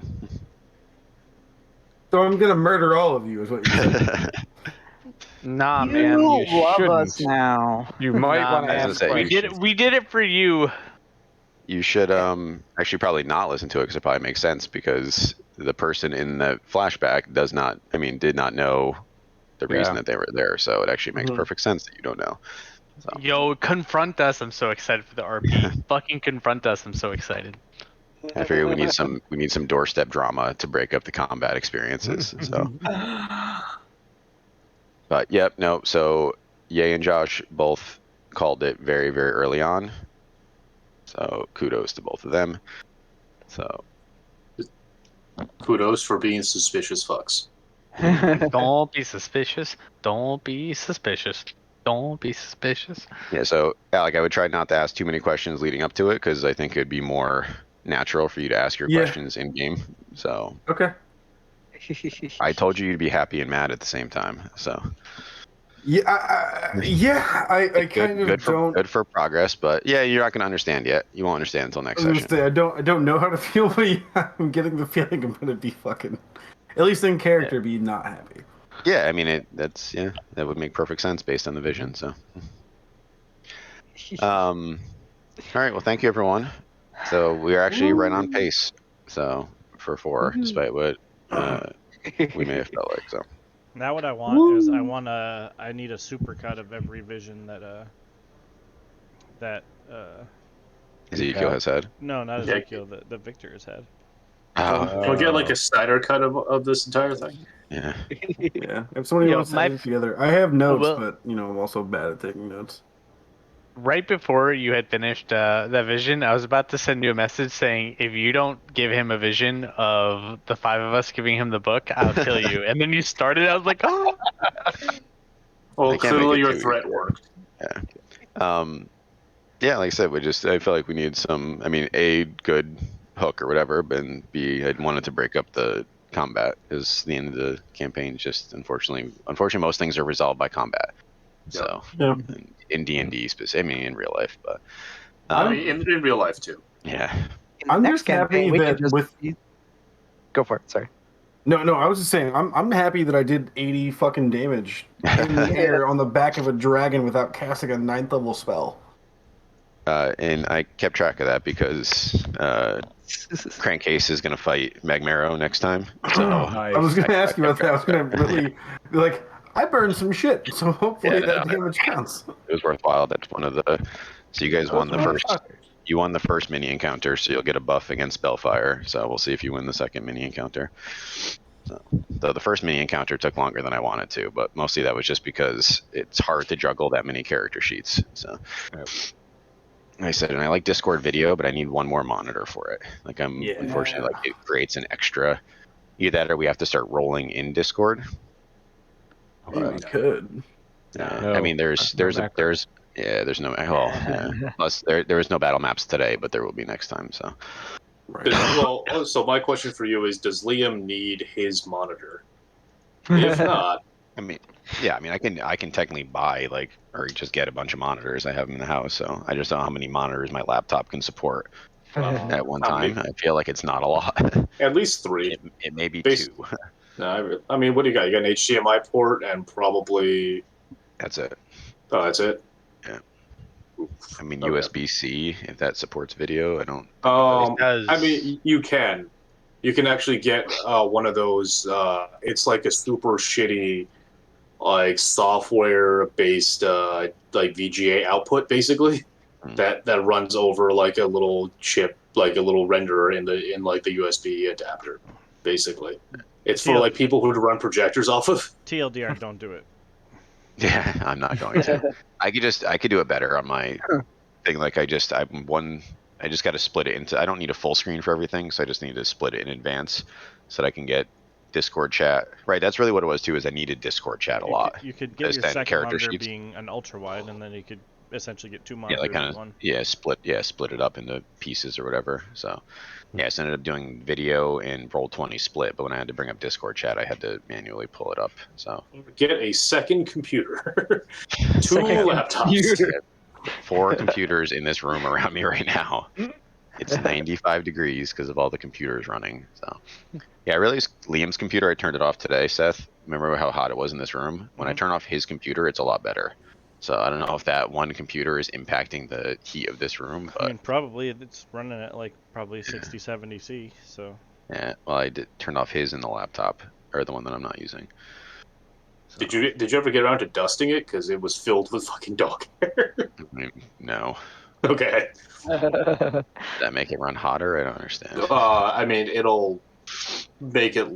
So I'm gonna murder all of you, is what you said.
Nah,
You
man.
you
love
shouldn't.
us now.
You might
Nah,
want to
man.
ask
I was gonna say,
We
you
questions.
did it. We did it for you.
You should actually probably not listen to it, because it probably makes sense, because the person in the flashback did not know the reason that they were there, so it actually makes perfect sense that you don't know. So.
Yo, confront us. I'm so excited for the RP. Fucking confront us. I'm so excited.
I figure we need some doorstep drama to break up the combat experiences. So, but yep, no. So Ye and Josh both called it very, very early on. So kudos to both of them. So
Kudos for being suspicious fucks.
Don't be suspicious. Don't be suspicious. Don't be suspicious.
Yeah, so Alec, I would try not to ask too many questions leading up to it because I think it'd be more natural for you to ask your
Yeah.
questions in game. So
Okay.
I told you you'd be happy and mad at the same time. So
Yeah, I kind of don't.
good for progress, but yeah, you're not gonna understand yet. You won't understand until
I
next
was gonna
session.
say I don't know how to feel, but yeah, I'm getting the feeling I'm gonna be fucking, at least in character, be not happy.
Yeah, I mean that would make perfect sense based on the vision. So all right, well, thank you everyone. So we are actually right on pace. So for 4, despite what we may have felt like. So
Now what I want is I need a supercut of every vision that
Ezekiel has had.
no, not
Yeah.
Ezekiel, that Victor has had.
Can we get like a Snyder cut of this entire thing?
Yeah.
Yeah, if somebody
Yo,
wants to
my-
edit together, I have notes,
Well-
but I'm also bad at taking notes.
Right before you had finished that vision, I was about to send you a message saying, if you don't give him a vision of the 5 of us giving him the book, I'll kill you. And then you started, I was like, oh.
Well,
I can't make
clearly
it
your
too
threat
easy.
worked.
Yeah, like I said, I feel like we need some. I mean, A, good hook or whatever, but B, I wanted to break up the combat because the end of the campaign just unfortunately, most things are resolved by combat. So
Yeah.
in D&D, I mean, in real life, but
I mean, in real life too.
yeah.
In the
I'm
next
just happy
campaign, we
that
can just
with-
go for it. Sorry.
No, I was just saying, I'm happy that I did 80 fucking damage in the air on the back of a dragon without casting a 9th level spell.
And I kept track of that because Crankcase is going to fight Magmaro next time. So
I was going to ask you about that. I was going to really be like, I burned some shit, so hopefully
Yeah,
that
no.
damage counts.
it was worthwhile. That's one of the. So you guys won the first.
Motherfucker.
You won the first mini encounter, so you'll get a buff against Spellfire. So we'll see if you win the second mini encounter. So, though the first mini encounter took longer than I wanted to, but mostly that was just because it's hard to juggle that many character sheets. So, I said, and I like Discord video, but I need one more monitor for it. Like unfortunately, like it creates an extra. Either that, or we have to start rolling in Discord.
We could.
I mean, there's no. Plus, there was no battle maps today, but there will be next time. So.
Right.
Well, so my question for you is: does Liam need his monitor? If not,
I mean, yeah. I mean, I can technically buy or just get a bunch of monitors. I have them in the house, so I just don't know how many monitors my laptop can support at one
how
time.
many?
I feel like it's not a lot.
at least 3.
It may be
Bas-
2.
No, I mean, what do you got? You got an HDMI port and probably.
That's it.
Oh, that's it.
I mean,
Okay.
USB-C if that supports video. I don't.
does.
I mean, you can actually get one of those. It's like a super shitty, like software based like VGA output, basically that runs over like a little chip, like a little renderer in like the USB adapter, basically. It's for like people who run projectors off of.
TLDR, don't do it.
Yeah, I'm not going to. I could do it better on my thing. Like I just got to split it into. I don't need a full screen for everything, so I just need to split it in advance so that I can get Discord chat. Right, that's really what it was too. Is I needed Discord chat a lot.
You could get your
Instead,
second
character
monitor
sheets.
being an ultra wide, and then you could essentially get 2
Yeah,
monitors
like kind
in
of
one.
split it up into pieces or whatever. So yeah, so I ended up doing video and Roll20 split. But when I had to bring up Discord chat, I had to manually pull it up. So
Get a second computer, 2
Second
laptops.
4 computers in this room around me right now. It's 95 degrees because of all the computers running. So yeah, really, Liam's computer. I turned it off today. Seth, remember how hot it was in this room? When I turn off his computer, it's a lot better. So I don't know if that one computer is impacting the heat of this room, but
I mean, probably it's running at like probably 60, 70 C. So
yeah. Well, I did turn off his in the laptop, or the one that I'm not using. So,
Did you ever get around to dusting it because it was filled with fucking dog hair?
no.
Okay.
Does that make it run hotter? I don't understand.
I mean, it'll make it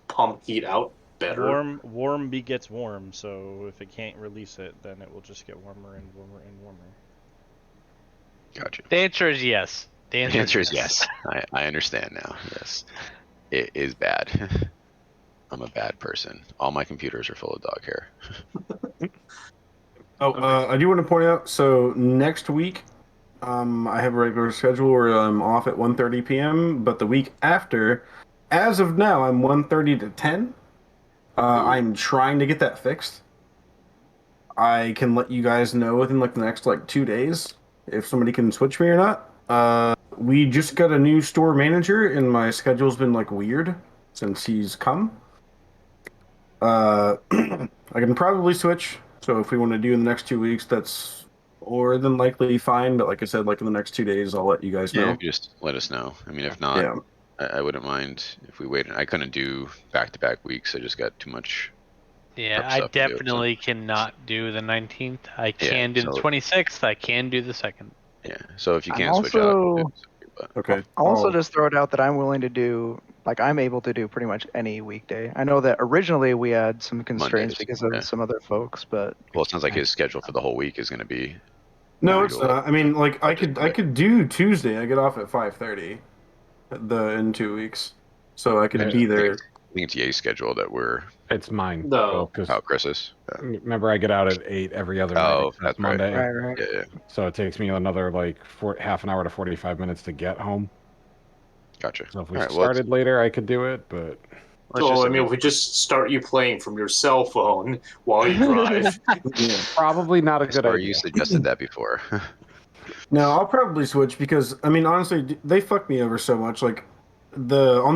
pump heat out better.
warm begets warm. So if it can't release it, then it will just get warmer and warmer and warmer.
Gotcha.
The answer is yes.
The answer is yes. I understand now. Yes, it is bad. I'm a bad person. All my computers are full of dog hair.
Oh, I do want to point out. So next week, I have a regular schedule where I'm off at 1:30 p.m. But the week after, as of now, I'm 1:30 to 10. I'm trying to get that fixed. I can let you guys know within like the next like 2 days if somebody can switch me or not. We just got a new store manager, and my schedule's been like weird since he's come. I can probably switch. So if we want to do in the next 2 weeks, that's more than likely fine. But like I said, like in the next 2 days, I'll let you guys
Yeah,
know.
if you just let us know. I mean, if not,
Yeah.
I wouldn't mind if we waited. I couldn't do back-to-back weeks. I just got too much.
Yeah,
prep
I
stuff to do, so-
definitely cannot do the 19th. I
Yeah,
can do the
so-
26th. I can do the 2nd.
Yeah. So if you
I'm
can't switch out,
also-
but
Okay.
I'll also
I'll-
just throw it out that I'm willing to do, like, I'm able to do pretty much any weekday. I know that originally we had some constraints
Mondays,
because of
yeah.
some other folks, but
well, it sounds like his schedule for the whole week is going to be.
No,
pretty
it's
cool.
not. I mean, like I
I'll just
could do Tuesday. I get off at 5:30. In 2 weeks, so I could
Yeah.
be there.
I think it's Ye's schedule that we're.
It's mine.
No.
Because
Oh, Chris's. Yeah.
remember, I get out at 8 every other night
Oh,
except
that's right.
Monday.
right.
Yeah, yeah.
So it takes me another like half an hour to 45 minutes to get home.
Gotcha.
So if we
All right, well,
started later, I could do it, but
let's
So
just
I mean, if we just start you playing from your cell phone while you drive.
Yeah.
probably not a good
Or
idea.
you suggested that before.
No, I'll probably switch because I mean, honestly, they fuck me over so much. Like on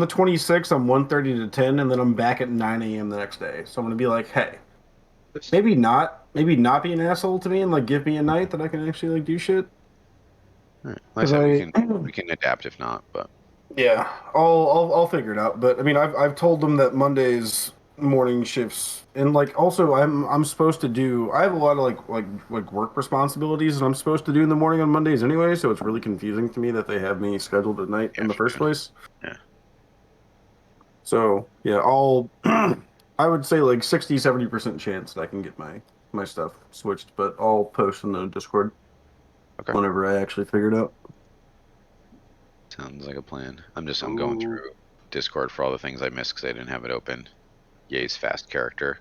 the 26th, I'm 1:30 to 10, and then I'm back at 9 a.m. the next day. So I'm gonna be like, hey, maybe not be an asshole to me and like give me a night that I can actually like do shit.
All right. Like I said,
I-
we can adapt if not, but
Yeah, I'll figure it out. But I mean, I've told them that Mondays morning shifts, and like also I'm supposed to do. I have a lot of like work responsibilities, and I'm supposed to do in the morning on Mondays anyway. So it's really confusing to me that they have me scheduled at night in the first place.
Yeah.
So yeah, I'll I would say like 60-70% chance that I can get my stuff switched, but I'll post in the Discord
Okay.
whenever I actually figure it out.
sounds like a plan. I'm going through Discord for all the things I missed because I didn't have it open. Ye's fast character.